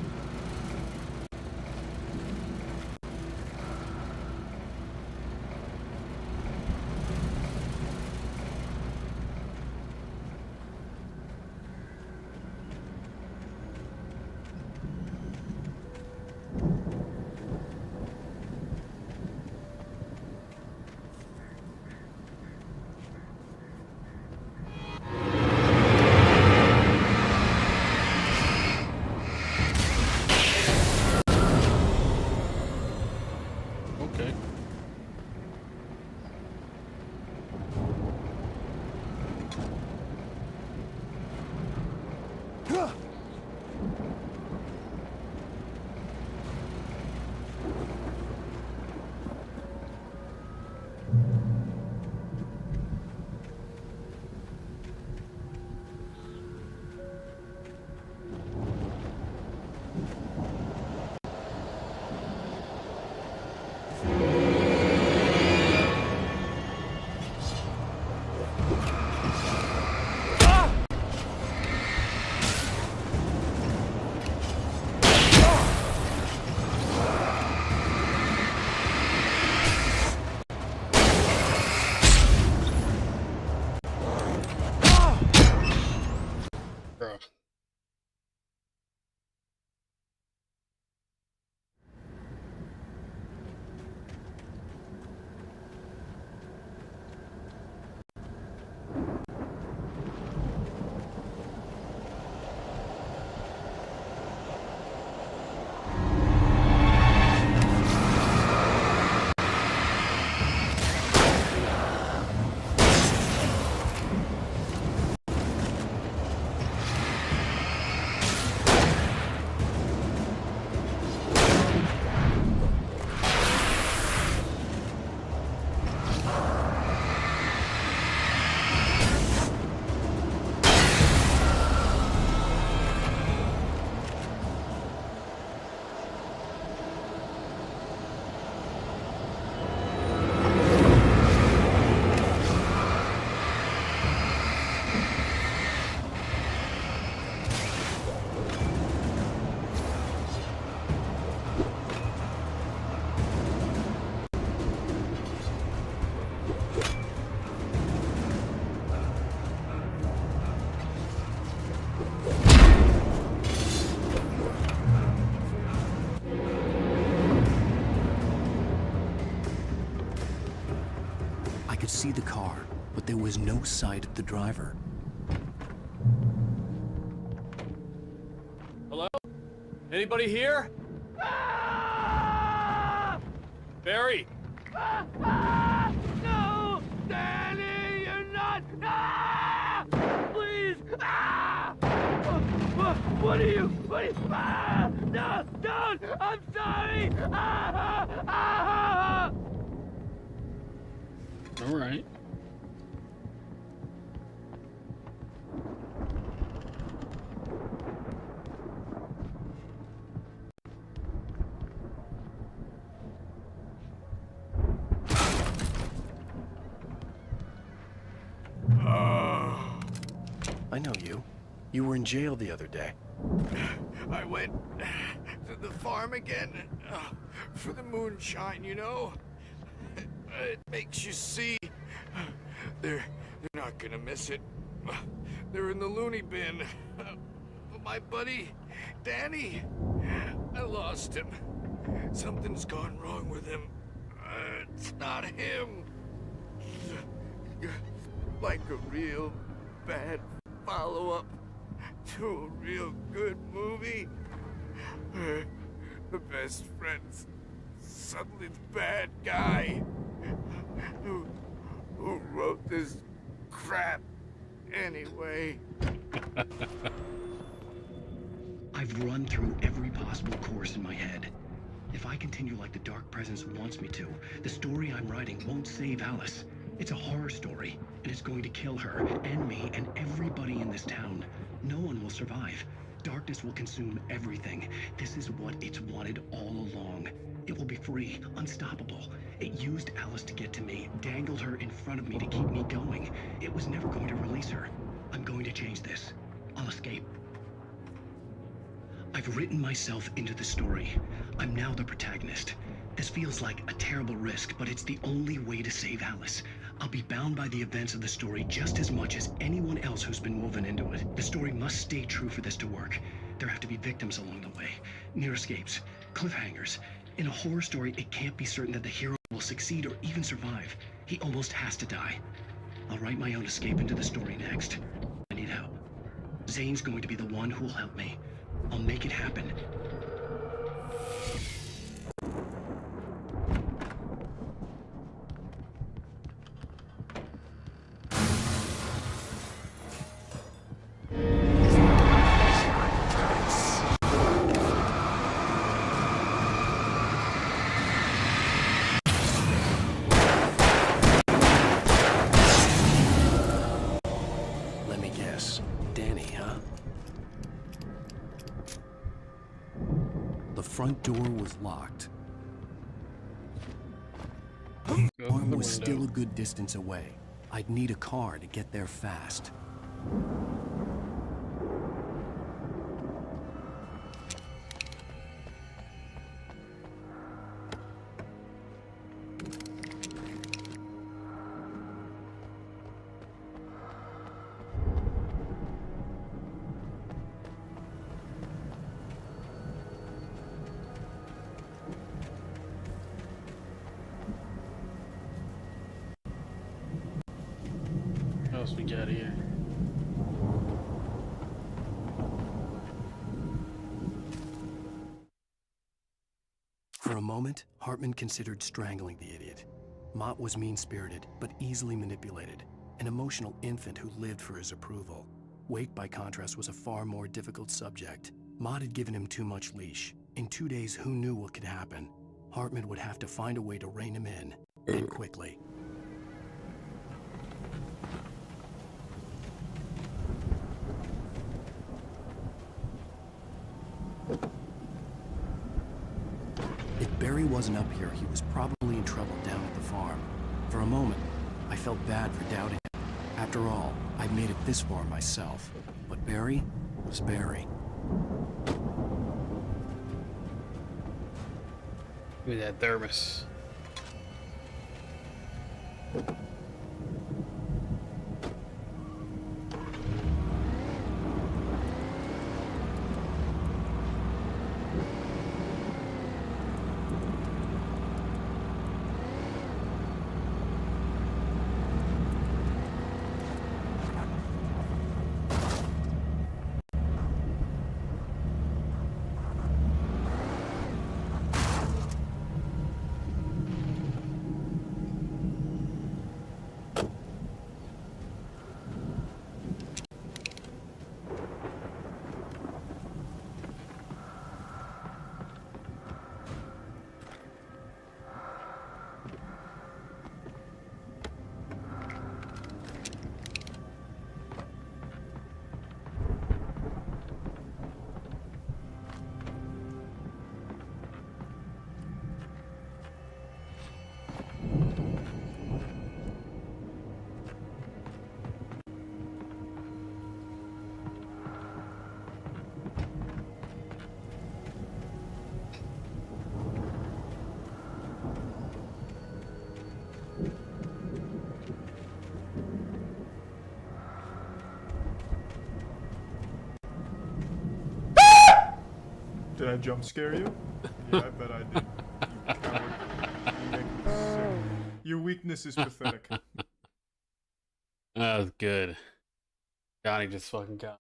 see the car, but there was no sight of the driver. Hello? Anybody here? Barry! No! Danny, you're not! Please! What are you? No! Don't! I'm sorry! All right. I know you. You were in jail the other day. I went to the farm again for the moonshine, you know? It makes you see. They're not gonna miss it. They're in the loony bin. My buddy, Danny, I lost him. Something's gone wrong with him. It's not him. Like a real bad follow-up to a real good movie. The best friend's suddenly the bad guy who wrote this crap anyway. I've run through every possible course in my head. If I continue like the Dark Presence wants me to, the story I'm writing won't save Alice. It's a horror story, and it's going to kill her, and me, and everybody in this town. No one will survive. Darkness will consume everything. This is what it's wanted all along. It will be free, unstoppable. It used Alice to get to me, dangled her in front of me to keep me going. It was never going to release her. I'm going to change this. I'll escape. I've written myself into the story. I'm now the protagonist. This feels like a terrible risk, but it's the only way to save Alice. I'll be bound by the events of the story just as much as anyone else who's been woven into it. The story must stay true for this to work. There have to be victims along the way, near escapes, cliffhangers. In a horror story, it can't be certain that the hero will succeed or even survive. He almost has to die. I'll write my own escape into the story next. I need help. Zane's going to be the one who will help me. I'll make it happen. Let me guess. Danny, huh? The front door was locked. The farm was still a good distance away. I'd need a car to get there fast. What else we got here? For a moment, Hartman considered strangling the idiot. Mott was mean-spirited, but easily manipulated, an emotional infant who lived for his approval. Wake, by contrast, was a far more difficult subject. Mott had given him too much leash. In 2 days, who knew what could happen? Hartman would have to find a way to rein him in, and quickly. If Barry wasn't up here, he was probably in trouble down at the farm. For a moment, I felt bad for doubting him. After all, I'd made it this far myself. But Barry was Barry. Look at that thermos. Did I jump scare you? Yeah, I bet I did. You coward. You make me sick. Your weakness is pathetic. That was good. Johnny just fucking got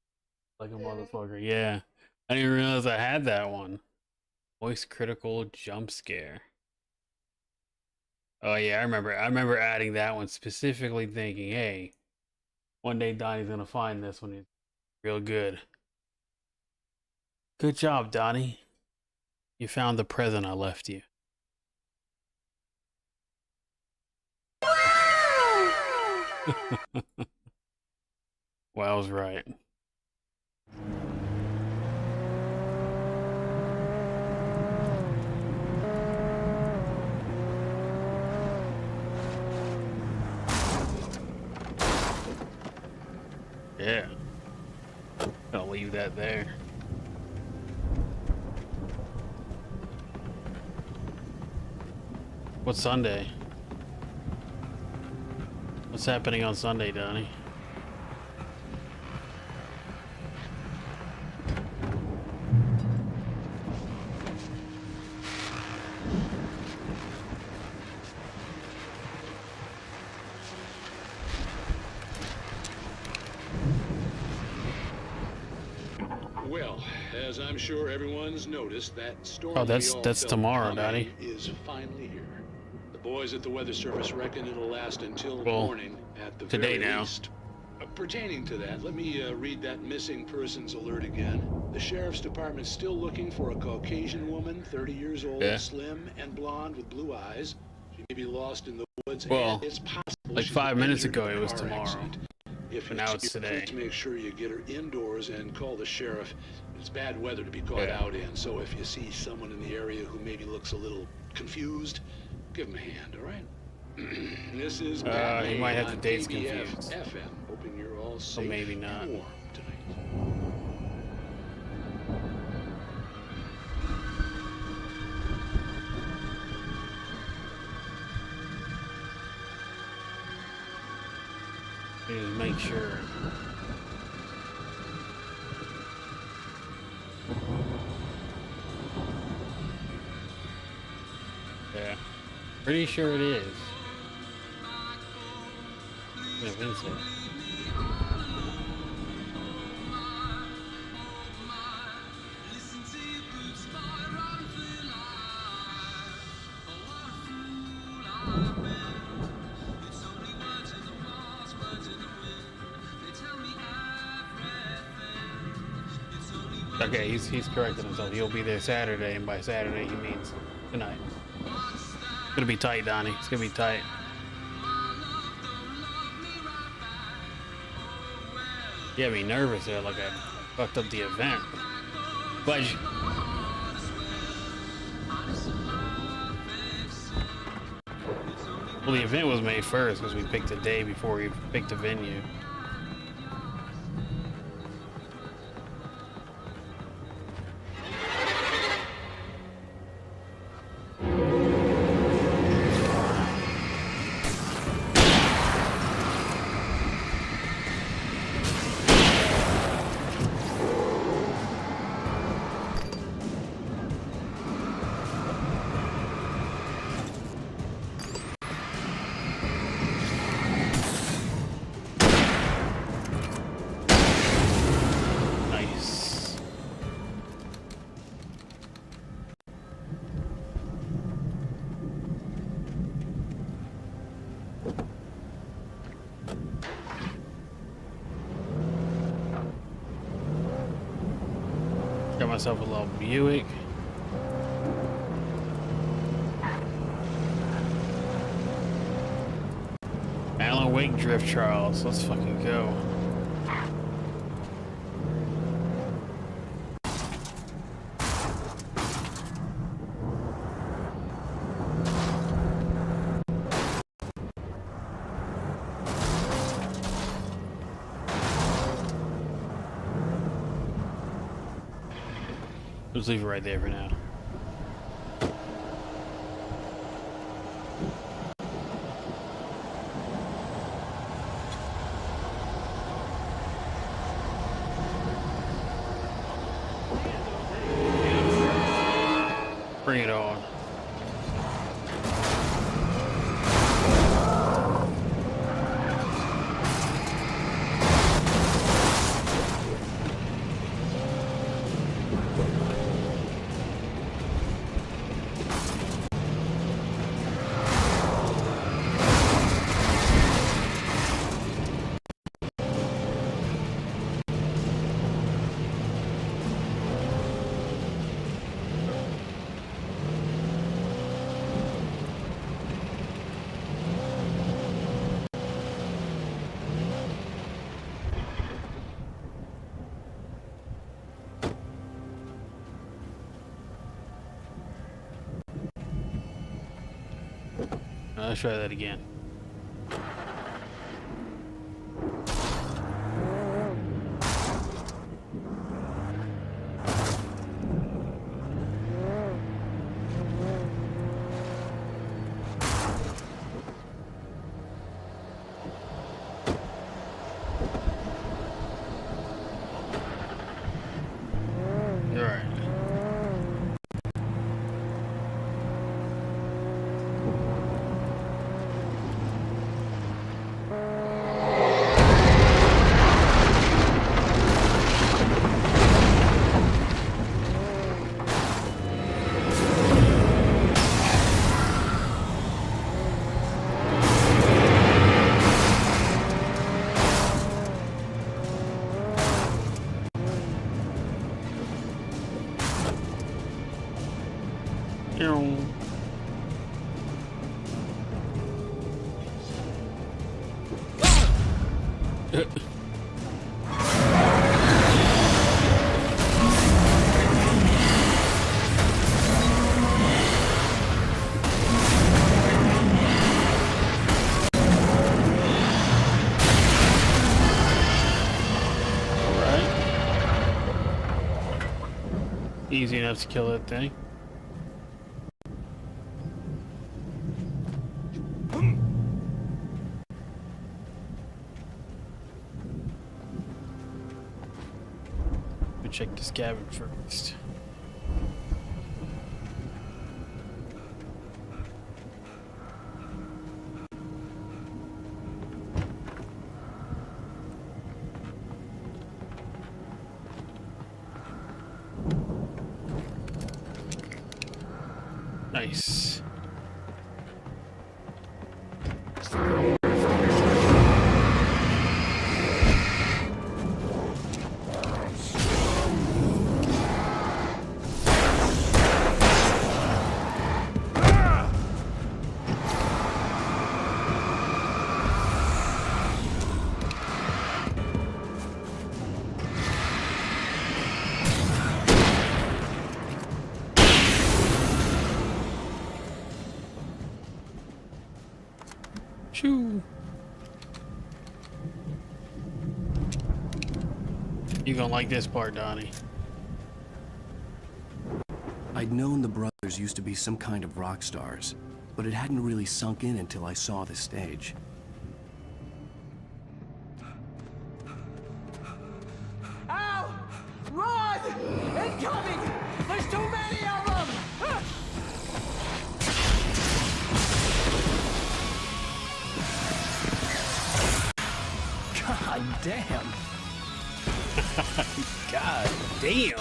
like a motherfucker. Yeah. I didn't realize I had that one. Voice critical jump scare. Oh yeah, I remember adding that one specifically thinking, hey, one day Donnie's gonna find this one. It's real good. Good job, Donnie. You found the present I left you. Well, I was right. Yeah. Gonna leave that there. What's Sunday? What's happening on Sunday, Donnie? Well, as I'm sure everyone's noticed, that storm Oh, that's tomorrow, coming Daddy. is finally here. The boys at the Weather Service reckon it'll last until Well, morning at the today very now. least. Pertaining to that, let me read that missing persons alert again. The Sheriff's Department's still looking for a Caucasian woman, 30 years old, Yeah. slim and blonde with blue eyes. She may be lost in the woods, Well, and it's possible like she's 5 minutes injured ago in a it was car tomorrow. accident. If But now you it's see her, today. please make sure you get her indoors and call the sheriff. It's bad weather to be caught out in, so if you see someone in the area who maybe looks a little confused, give him a hand, all right? This is You might have the on dates KBF confused. FM. Hoping you're all safe maybe not. and warm tonight. Just make sure. Yeah. Pretty sure it is. Yeah, Vincent. Okay, he's correcting himself. He'll be there Saturday, and by Saturday he means tonight. It's gonna be tight, Donnie. It's gonna be tight. You had me nervous there, like I fucked up the event. But well, the event was May 1st because we picked a day before we picked a venue. Nice. Got myself a little Buick. Alan Wake drift trials. Let's fucking go. Let's leave it right there for now. Bring it on. Let's try that again. Easy enough to kill that thing. Check this cabin first. Nice. Shoo. You gonna like this part, Donnie. I'd known the brothers used to be some kind of rock stars, but it hadn't really sunk in until I saw the stage. Ow! Run! Incoming! There's too many of them! God damn. God damn.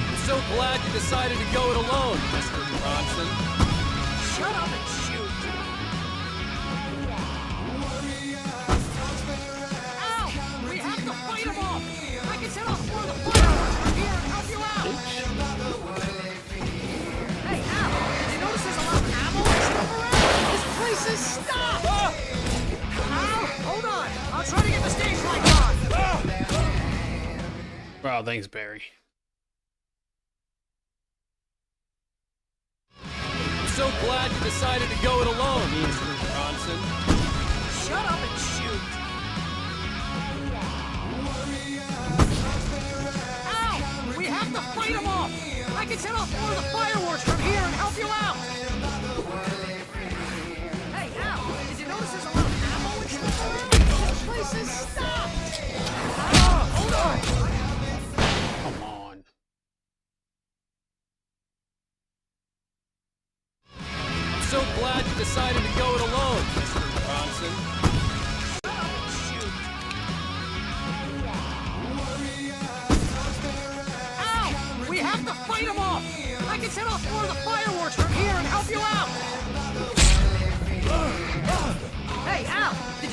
I'm so glad you decided to go it alone, Mr. Bronson. Shut up and shoot! Ow! We have to fight them off! I can set off one of the fireworks from here and help you out! Hey, Al! Did you notice there's a lot of ammo and stuff around? This place is stopped! Al! Hold on! I'll try to get the stage lights on! Wow, thanks, Barry. I'm so glad you decided to go it alone, Mr. Bronson. Shut up and shoot! Ow! We have to fight them off! I can set off one of the fireworks from here and help you out! Hey, Al! Did you notice there's a lot of ammo and stuff around? This place is stopped! Hold on! Come on.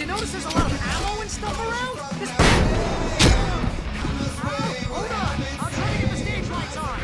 you notice there's a lot of ammo and stuff around? Hold on, I'll try to get the stage lights on.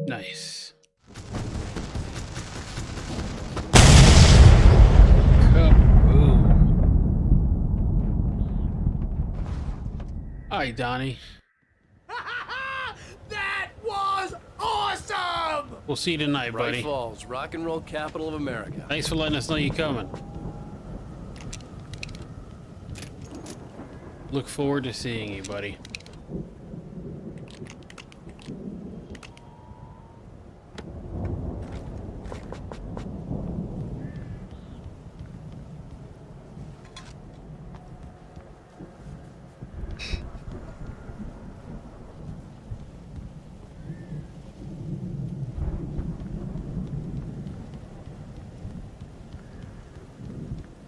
Nice. Hi, Donnie. That was awesome! We'll see you tonight, Bright buddy. Falls, rock and roll capital of America. Thanks for letting us know you're coming. Look forward to seeing you, buddy.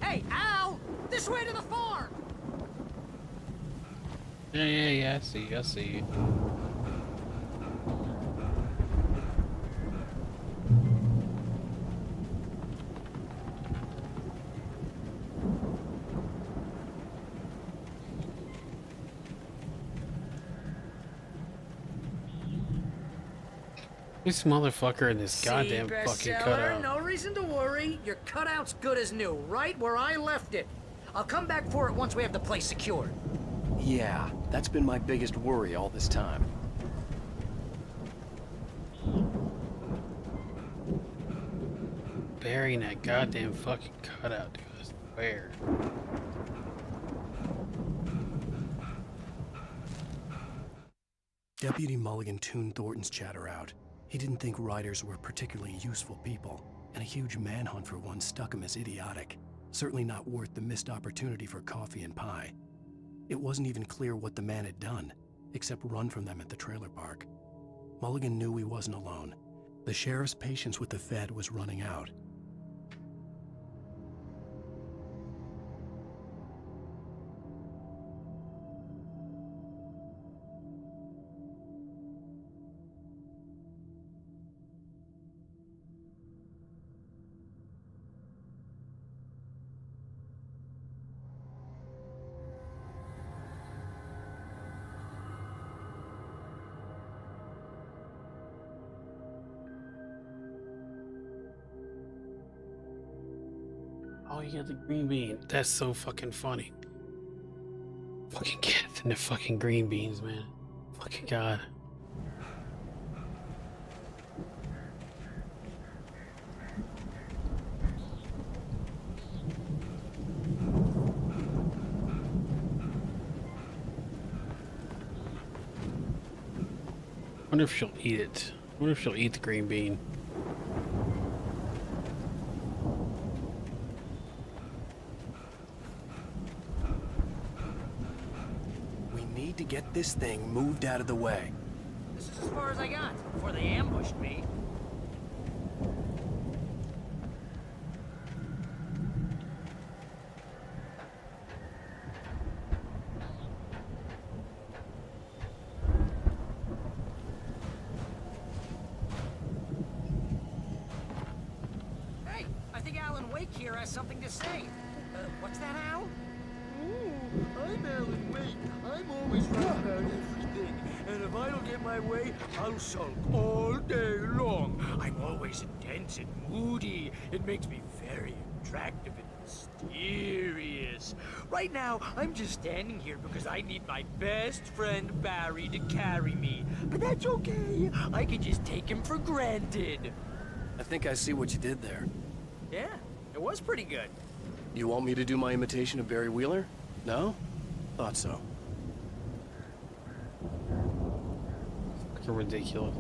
Hey, Al! This way to the farm! Yeah, I see you. This motherfucker in this goddamn fucking cutout. No reason to worry. Your cutout's good as new, right where I left it. I'll come back for it once we have the place secured. Yeah, that's been my biggest worry all this time. Burying that goddamn fucking cutout, dude. I swear. Deputy Mulligan tuned Thornton's chatter out. He didn't think riders were particularly useful people, and a huge manhunt for one struck him as idiotic. Certainly not worth the missed opportunity for coffee and pie. It wasn't even clear what the man had done, except run from them at the trailer park. Mulligan knew he wasn't alone. The sheriff's patience with the Fed was running out. Oh, you got the green bean. That's so fucking funny. Fucking Keth and the fucking green beans, man. Fucking God. Wonder if she'll eat it. Wonder if she'll eat the green bean. To get this thing moved out of the way. This is as far as I got before they ambushed me. Hey, I think Alan Wake here has something to say. What's that, Al? I'm Alan Wake. I'm always right about everything. And if I don't get my way, I'll sulk all day long. I'm always intense and moody. It makes me very attractive and mysterious. Right now, I'm just standing here because I need my best friend Barry to carry me. But that's okay. I can just take him for granted. I think I see what you did there. Yeah, it was pretty good. You want me to do my imitation of Barry Wheeler? No? Thought so. Fucking ridiculous.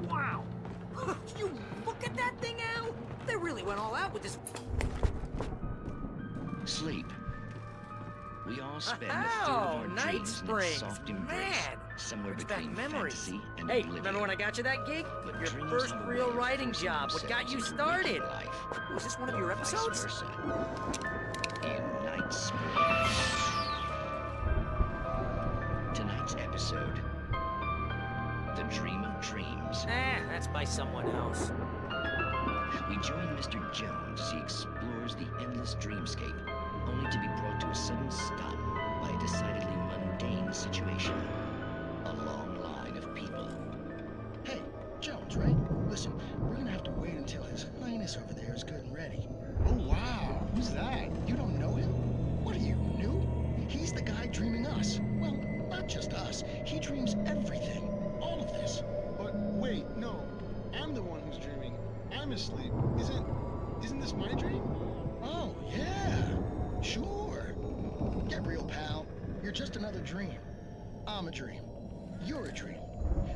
Wow! You look at that thing, Al! They really went all out with this. Sleep. We all spend a third of our Night dreams in Springs. its soft embrace, Man, somewhere brings back between memories. fantasy and Hey, oblivion. remember when I got you that gig? But Your dreams first have a real way of writing forcing job. What got you themselves into started? waking life, Was this one of your or vice episodes? versa. In Night Springs. Tonight's episode: The Dream of Dreams. That's by someone else. We join Mr. Jones as he explores the endless dreamscape, only to be brought to a sudden stop by a decidedly mundane situation. A long line of people. Hey, Jones, right? Listen, we're gonna have to wait until His Highness over there is good and ready. Oh, wow. Who's that? You don't know him? What are you, new? He's the guy dreaming us. Well, not just us. He dreams everything. All of this. But wait, no. I'm the one who's dreaming. I'm asleep. Isn't this my dream? Oh, yeah. Sure. Get real, pal. You're just another dream. I'm a dream. You're a dream.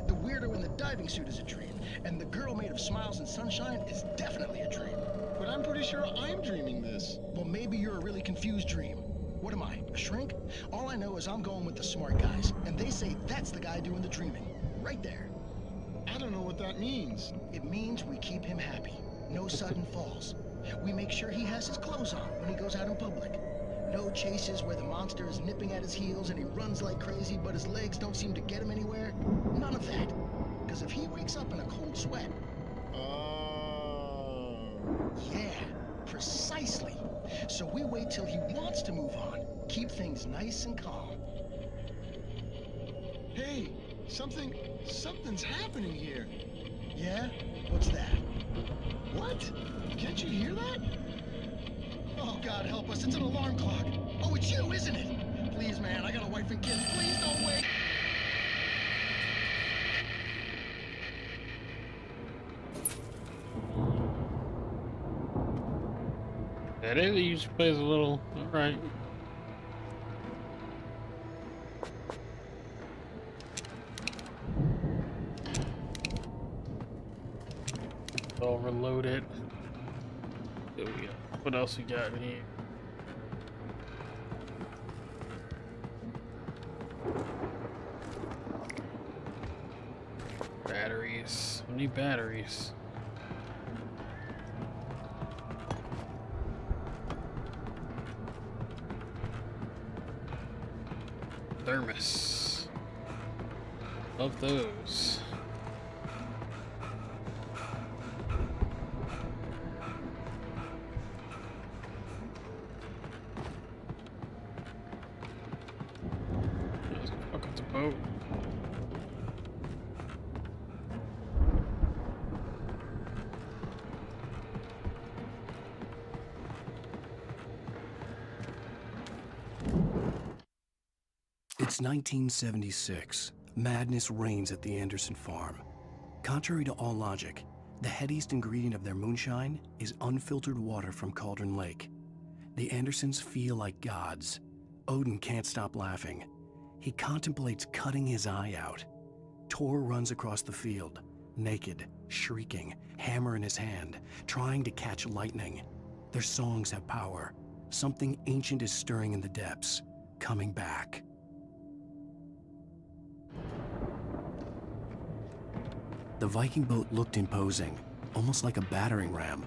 The weirdo in the diving suit is a dream. And the girl made of smiles and sunshine is definitely a dream. But I'm pretty sure I'm dreaming this. Well, maybe you're a really confused dream. What am I, a shrink? All I know is I'm going with the smart guys. And they say that's the guy doing the dreaming. Right there. I don't know what that means. It means we keep him happy. No sudden falls. We make sure he has his clothes on when he goes out in public. No chases where the monster is nipping at his heels and he runs like crazy, but his legs don't seem to get him anywhere. None of that. Because if he wakes up in a cold sweat... Yeah, precisely. So we wait till he wants to move on. Keep things nice and calm. Hey, something's happening here. Yeah? What's that? What? Can't you hear that? Oh, God help us, it's an alarm clock. Oh, it's you, isn't it? Please, man, I got a wife and kids. Please don't wait. That is, he usually plays a little. Alright. Overload it. There we go. What else we got in here? Batteries. We need batteries. Thermos. Love those. Fuck up the boat. It's 1976. Madness reigns at the Anderson farm. Contrary to all logic, the headiest ingredient of their moonshine is unfiltered water from Cauldron Lake. The Andersons feel like gods. Odin can't stop laughing. He contemplates cutting his eye out. Tor runs across the field, naked, shrieking, hammer in his hand, trying to catch lightning. Their songs have power. Something ancient is stirring in the depths, coming back. The Viking boat looked imposing, almost like a battering ram.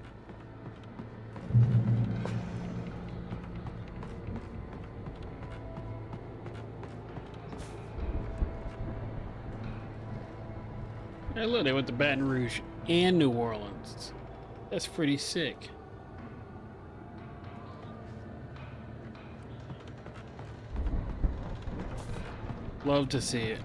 Hey, look, they went to Baton Rouge and New Orleans. That's pretty sick. Love to see it.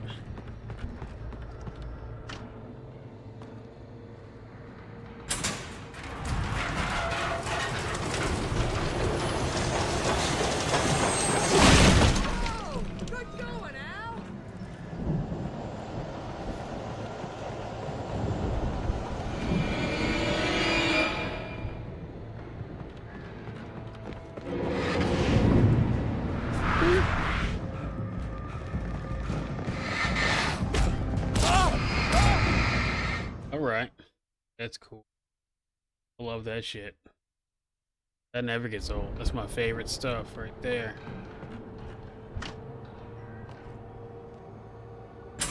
Alright. That's cool. I love that shit. That never gets old. That's my favorite stuff right there.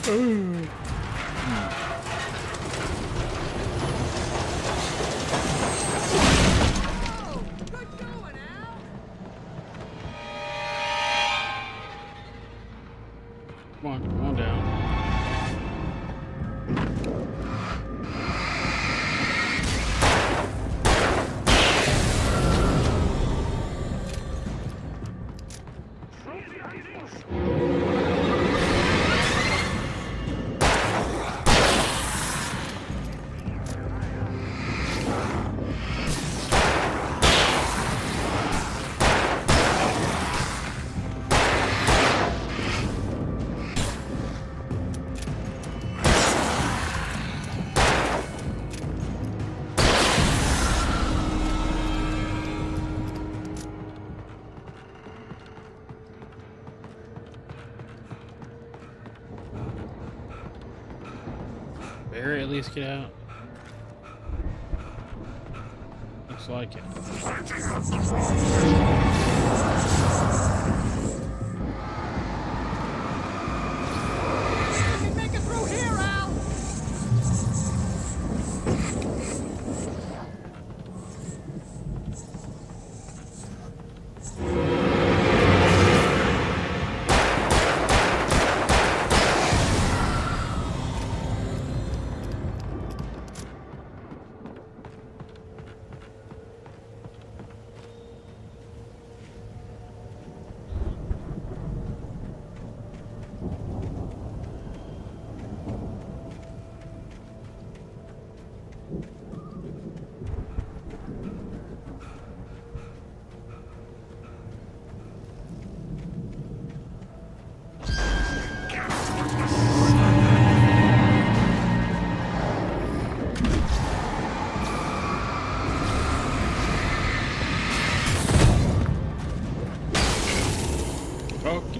Come on down. Barry at least get out? Looks like it. You can make it through here, Al!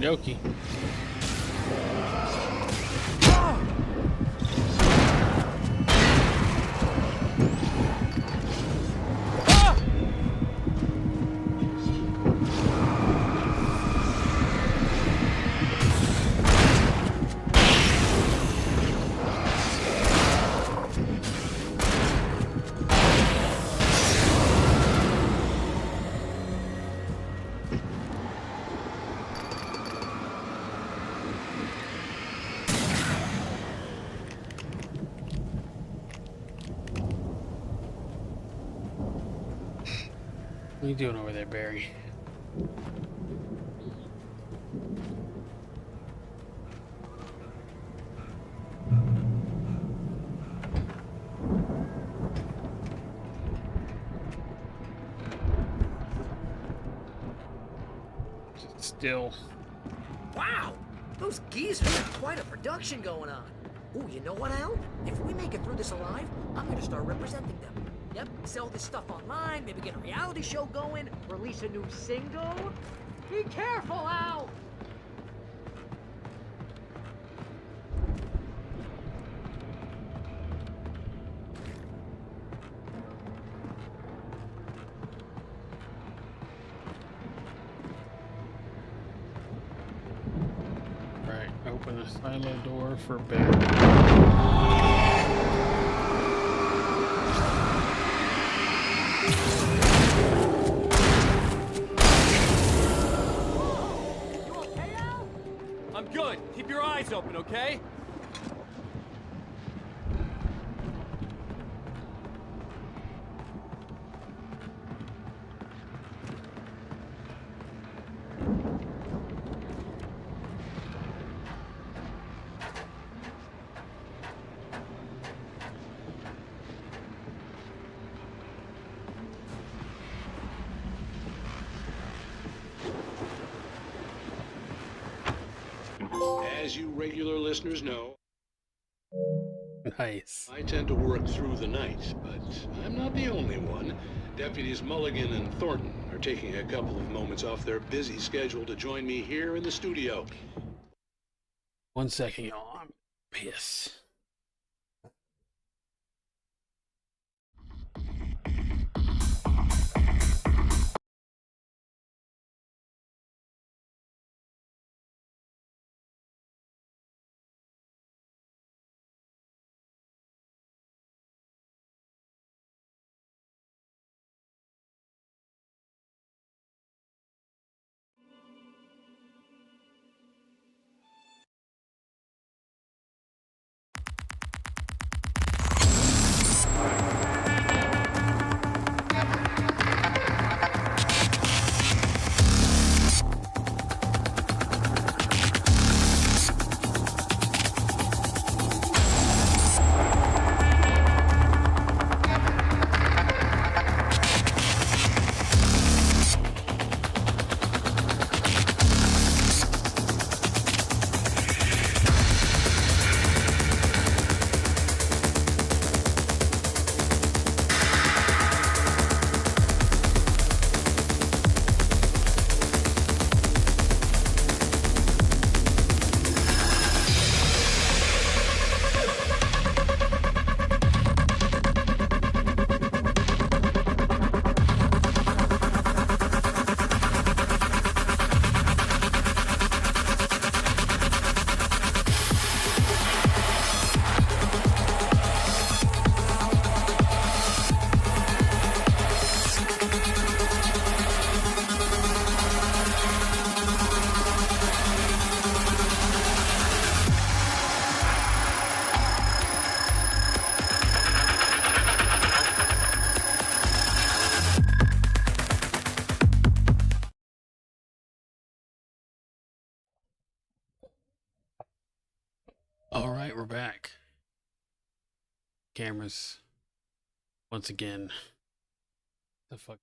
dokie. What are you doing over there, Barry? Sit still. Wow! Those geezers have quite a production going on. Ooh, you know what, Al? If we make it through this alive, I'm gonna start representing them. Yep, sell this stuff online, maybe get a reality show going, release a new single. Be careful, Al! Right, open the silo door for Barry. I'm good. Keep your eyes open, okay? As you regular listeners know, Nice. I tend to work through the night, but I'm not the only one. Deputies Mulligan and Thornton are taking a couple of moments off their busy schedule to join me here in the studio. 1 second, y'all. I'm pissed. All right, we're back. Cameras. Once again. The fuck.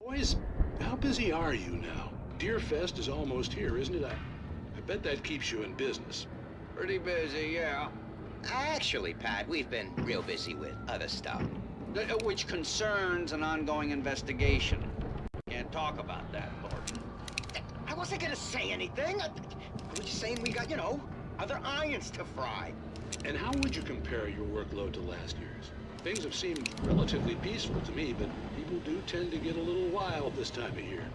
Boys, how busy are you now? Deerfest is almost here, isn't it? I bet that keeps you in business. Pretty busy, yeah. Actually, Pat, we've been real busy with other stuff, which concerns an ongoing investigation. Can't talk about that, Thornton. I wasn't gonna say anything. I was just saying we got, other irons to fry. And how would you compare your workload to last year's? Things have seemed relatively peaceful to me, but people do tend to get a little wild this time of year.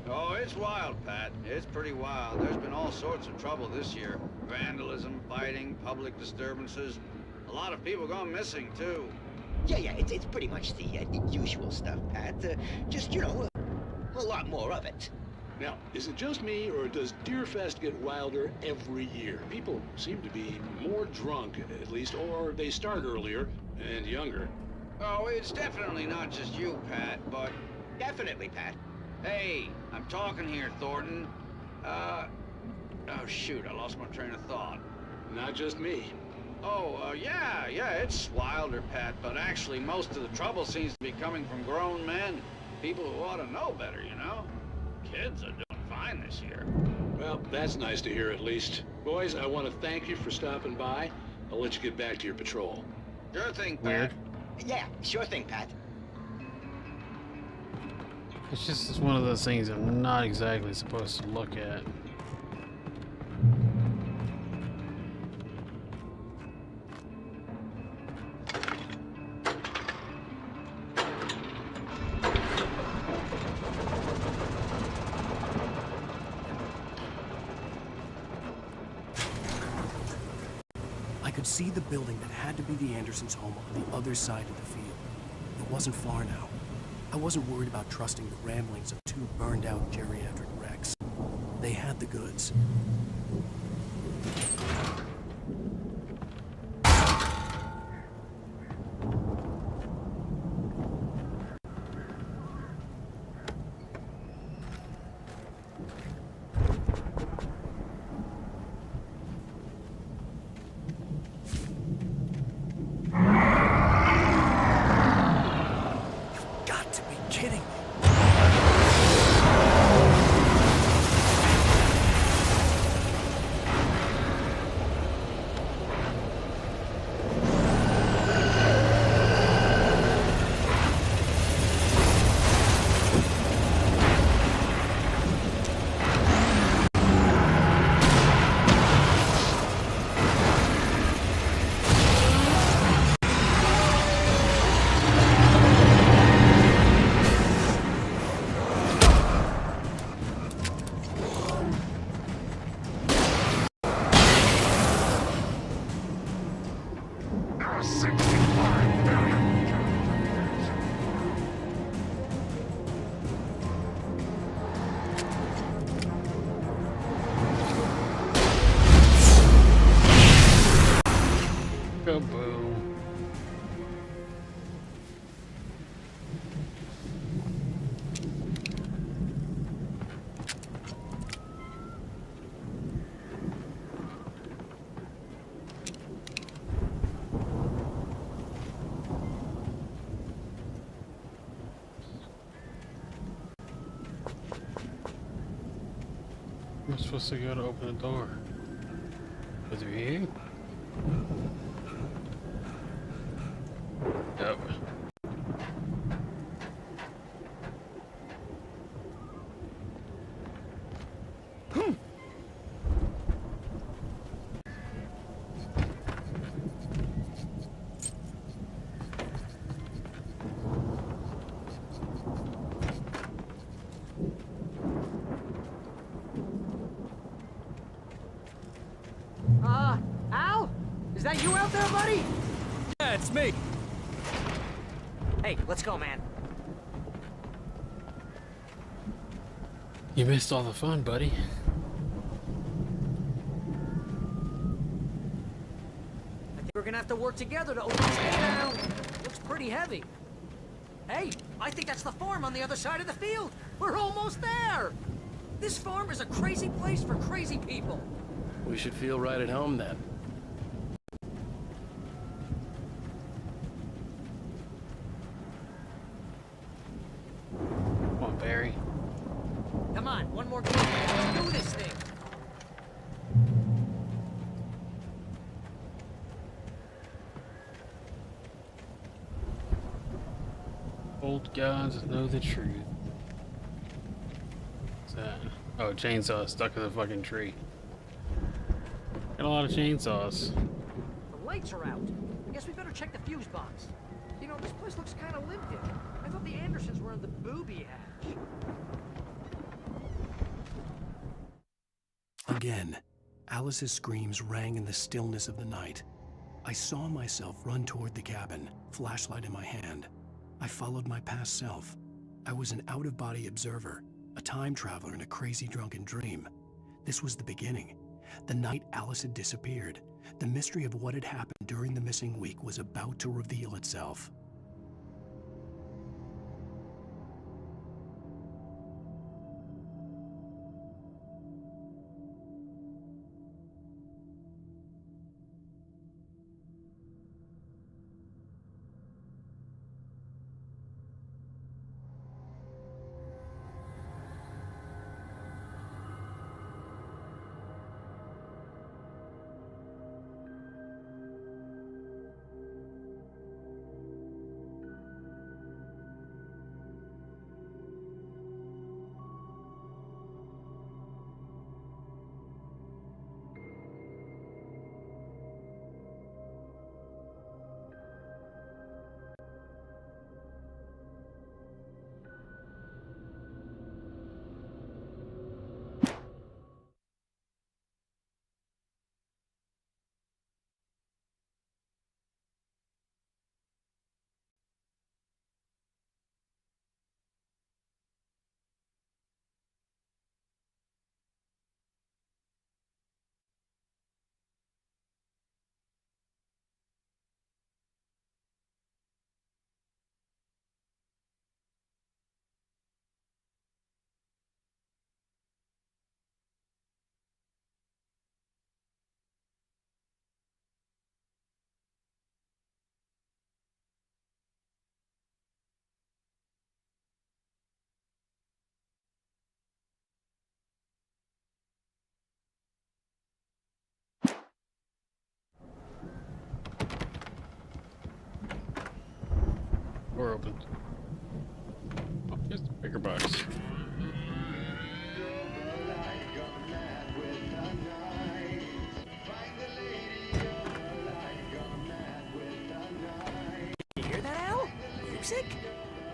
Oh, it's wild, Pat. It's pretty wild. There's been all sorts of trouble this year. Vandalism, fighting, public disturbances. A lot of people gone missing, too. Yeah, it's pretty much the usual stuff, Pat. Just, a lot more of it. Now, is it just me, or does Deerfest get wilder every year? People seem to be more drunk, at least, or they start earlier and younger. Oh, it's definitely not just you, Pat, but... Definitely, Pat. Hey, I'm talking here, Thornton. Oh, shoot, I lost my train of thought. Not just me. Oh, yeah, it's wilder, Pat, but actually most of the trouble seems to be coming from grown men. People who ought to know better, Kids are doing fine this year. Well, that's nice to hear at least. Boys, I want to thank you for stopping by. I'll let you get back to your patrol. Sure thing, Pat. Weird. Yeah, sure thing, Pat. It's just one of those things I'm not exactly supposed to look at. I could see the building that had to be the Andersons' home on the other side of the field. It wasn't far now. I wasn't worried about trusting the ramblings of two burned-out geriatric wrecks. They had the goods. Kaboom. I'm supposed to go to open the door. With you? Yep. Is that you out there, buddy? Yeah, it's me. Hey, let's go, man. You missed all the fun, buddy. I think we're gonna have to work together to open this thing down. Looks pretty heavy. Hey, I think that's the farm on the other side of the field. We're almost there. This farm is a crazy place for crazy people. We should feel right at home then. Come on, Barry. Come on, one more game. Let's do this thing. Old gods know the truth. What's that? Oh, chainsaw stuck in the fucking tree. Got a lot of chainsaws. The lights are out. I guess we better check the fuse box. You know, this place looks kind of limpid. I thought the Andersons were in the booby hatch. Again, Alice's screams rang in the stillness of the night. I saw myself run toward the cabin, flashlight in my hand. I followed my past self. I was an out-of-body observer, a time traveler in a crazy drunken dream. This was the beginning. The night Alice had disappeared. The mystery of what had happened during the missing week was about to reveal itself. Door open. Oh, here's the bigger box. You hear that, Al? Music?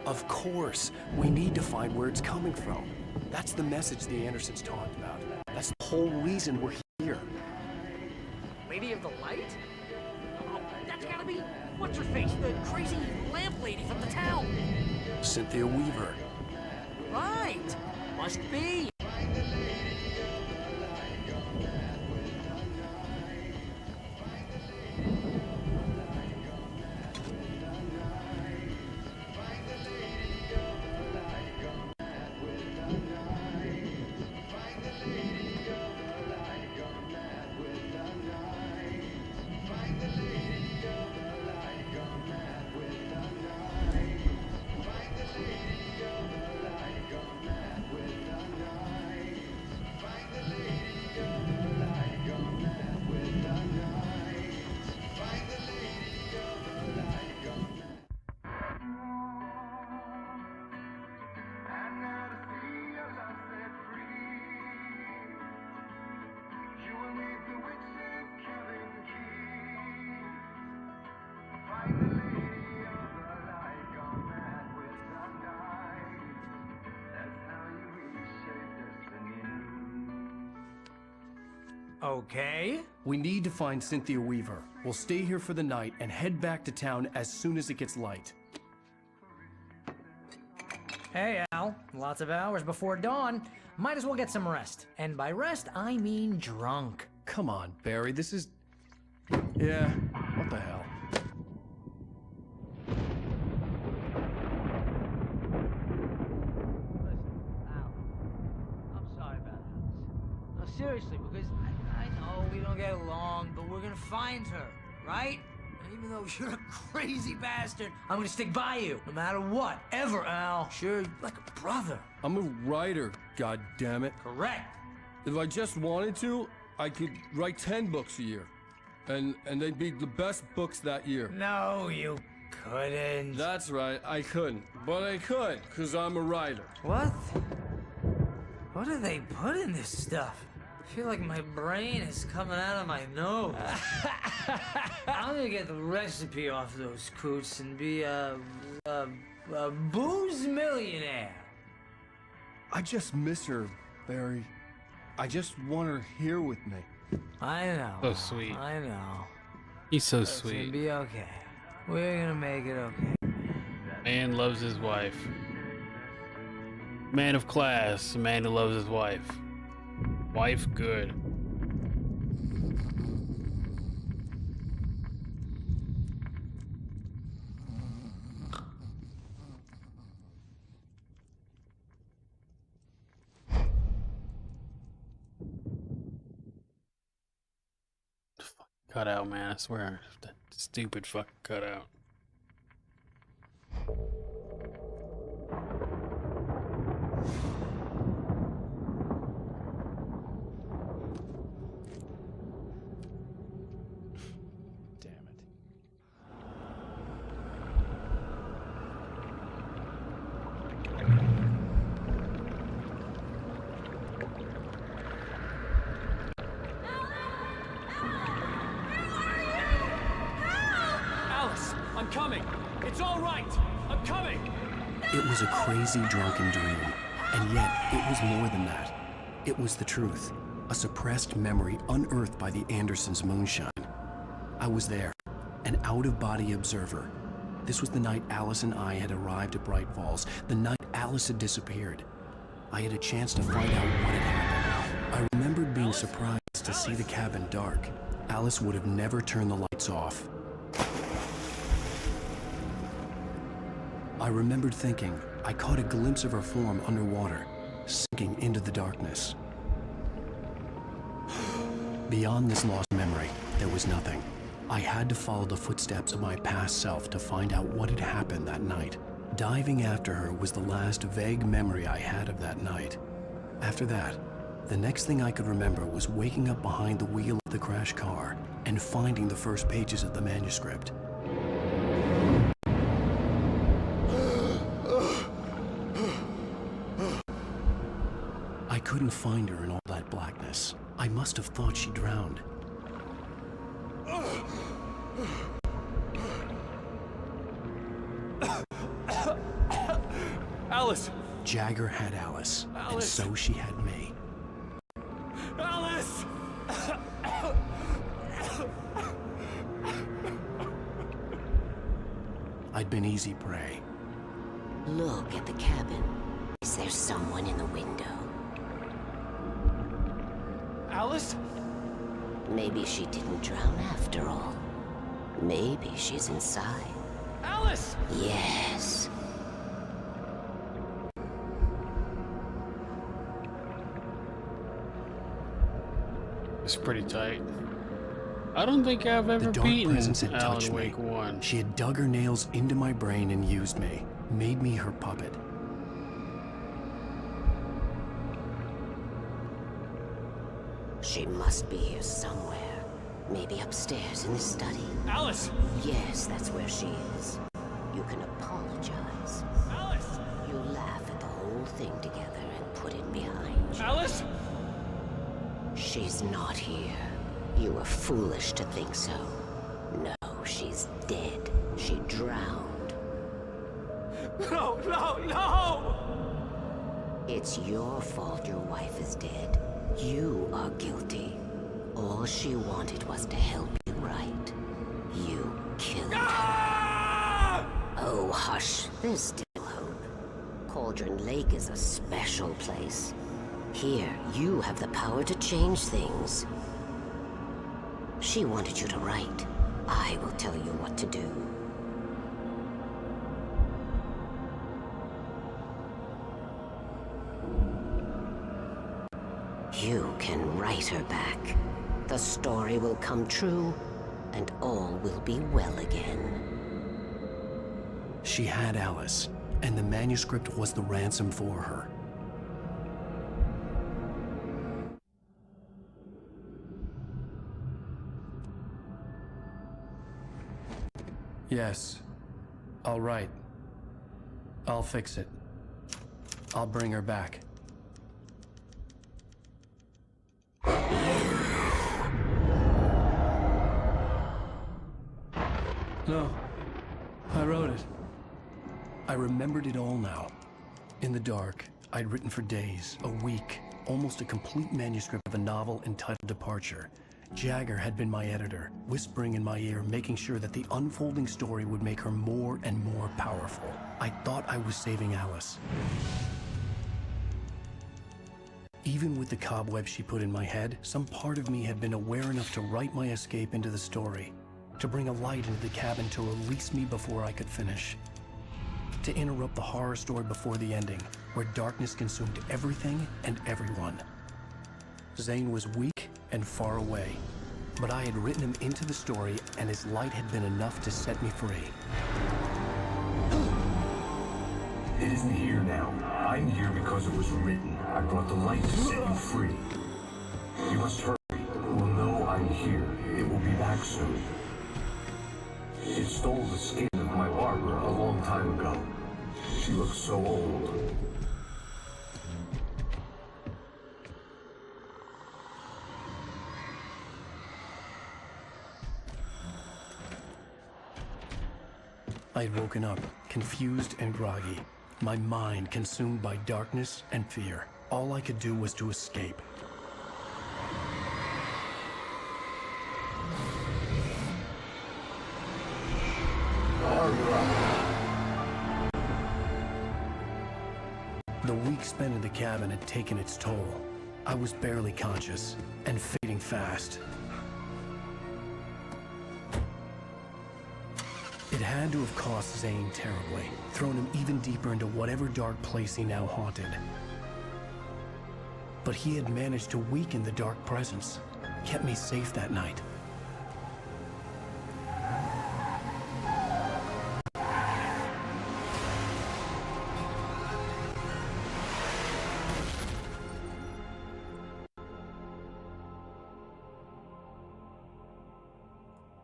Of course. We need to find where it's coming from. That's the message the Andersons talked about. That's the whole reason we're here. Lady of the Light? Oh, that's gotta be... What's her face? The crazy lamp lady from the town. Cynthia Weaver. Right. Must be. Okay. We need to find Cynthia Weaver. We'll stay here for the night and head back to town as soon as it gets light. Hey, Al. Lots of hours before dawn. Might as well get some rest. And by rest, I mean drunk. Come on, Barry, this is... Yeah, what the hell? No, seriously, because I know we don't get along, but we're gonna find her, right? And even though you're a crazy bastard, I'm gonna stick by you, no matter what, ever, Al. Sure, like a brother. I'm a writer, goddammit. Correct. If I just wanted to, I could write 10 books a year. And they'd be the best books that year. No, you couldn't. That's right, I couldn't. But I could, because I'm a writer. What? What do they put in this stuff? I feel like my brain is coming out of my nose. I'm gonna get the recipe off those coots and be a booze millionaire. I just miss her, Barry. I just want her here with me. I know. So sweet. I know. He's so It's gonna sweet. be okay. We're gonna make it okay. Man loves his wife. Man of class, a man who loves his wife. Wife good. Cut out, man, I swear. That stupid fucking cutout. I'm coming! It's all right! I'm coming! It was a crazy, drunken dream, and yet it was more than that. It was the truth, a suppressed memory unearthed by the Andersons' moonshine. I was there, an out-of-body observer. This was the night Alice and I had arrived at Bright Falls, the night Alice had disappeared. I had a chance to find out what had happened. I remembered being surprised to see the cabin dark. Alice would have never turned the lights off. I remembered thinking I caught a glimpse of her form underwater, sinking into the darkness. Beyond this lost memory, there was nothing. I had to follow the footsteps of my past self to find out what had happened that night. Diving after her was the last vague memory I had of that night. After that, the next thing I could remember was waking up behind the wheel of the crashed car and finding the first pages of the manuscript. I couldn't find her in all that blackness. I must have thought she drowned. Alice! Jagger had Alice, and so she had me. Alice! I'd been easy prey. Look at the cabin. Is there someone in the window? Alice? Maybe she didn't drown after all. Maybe she's inside. Alice! Yes. It's pretty tight. I don't think I've ever The dark beaten presence had Alan touched me. Wake 1. She had dug her nails into my brain and used me, made me her puppet. She must be here somewhere. Maybe upstairs in the study. Alice! Yes, that's where she is. You can apologize. Alice! You laugh at the whole thing together and put it behind you. Alice! She's not here. You were foolish to think so. No, she's dead. She drowned. No, no, no! It's your fault your wife is dead. You are guilty. All she wanted was to help you right. You killed her. Oh, hush. There's still hope. Cauldron Lake is a special place. Here, you have the power to change things. She wanted you to write. I will tell you what to do. You can write her back. The story will come true, and all will be well again. She had Alice, and the manuscript was the ransom for her. Yes. All right. I'll fix it. I'll bring her back. No. I wrote it. I remembered it all now. In the dark, I'd written for days, a week, almost a complete manuscript of a novel entitled Departure. Jagger had been my editor, whispering in my ear, making sure that the unfolding story would make her more and more powerful. I thought I was saving Alice. Even with the cobwebs she put in my head, some part of me had been aware enough to write my escape into the story, to bring a light into the cabin to release me before I could finish, to interrupt the horror story before the ending, where darkness consumed everything and everyone. Zane was weak and far away, but I had written him into the story, and his light had been enough to set me free. It isn't here now. I'm here because it was written. I brought the light to set you free. You must hurry. It will know I'm here. It will be back soon. It stole the skin of my Barbara a long time ago. She looks so old. I had woken up, confused and groggy, my mind consumed by darkness and fear. All I could do was to escape. The week spent in the cabin had taken its toll. I was barely conscious, and fading fast. It had to have cost Zane terribly, thrown him even deeper into whatever dark place he now haunted. But he had managed to weaken the dark presence, kept me safe that night.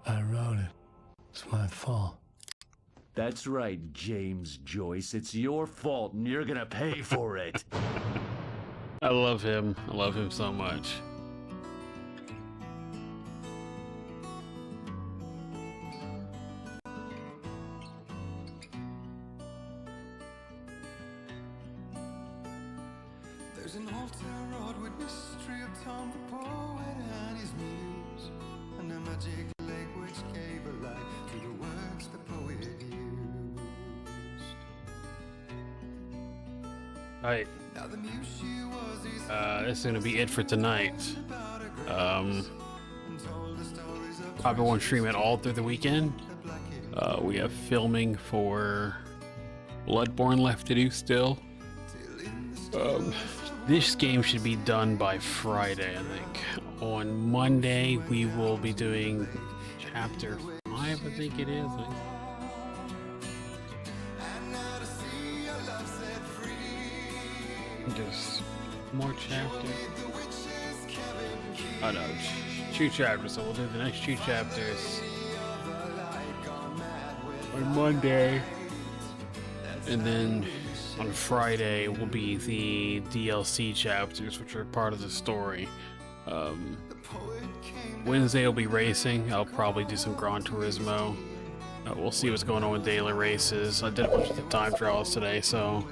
I wrote it. It's my fault. That's right, James Joyce. It's your fault, and you're gonna pay for it. I love him. I love him so much. There's an altar wrought with mystery of Tom the poet and his muse, and a magic lake which gave a light to the words the poet used. Alright. Now the muse she was his That's gonna be it for tonight. Probably won't stream it all through the weekend. We have filming for Bloodborne left to do still. This game should be done by Friday, I think. On Monday, we will be doing chapter 5, I think it is. Just more chapters. Oh no, 2 chapters, so we'll do the next 2 chapters on Monday. And then on Friday will be the DLC chapters, which are part of the story. Wednesday will be racing. I'll probably do some Gran Turismo. We'll see what's going on with daily races. I did a bunch of the time trials today, so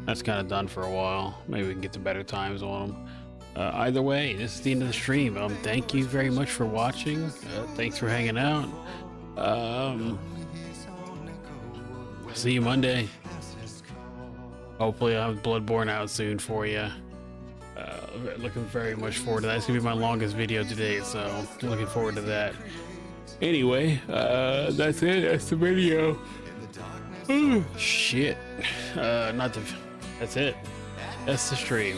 that's kind of done for a while. Maybe we can get to better times on them. Either way, this is the end of the stream. Thank you very much for watching. Thanks for hanging out. See you Monday. Hopefully I'll have Bloodborne out soon for you. Looking very much forward to that. It's gonna be my longest video today, so looking forward to that. Anyway, that's it. That's the video. Shit. That's it. That's the stream.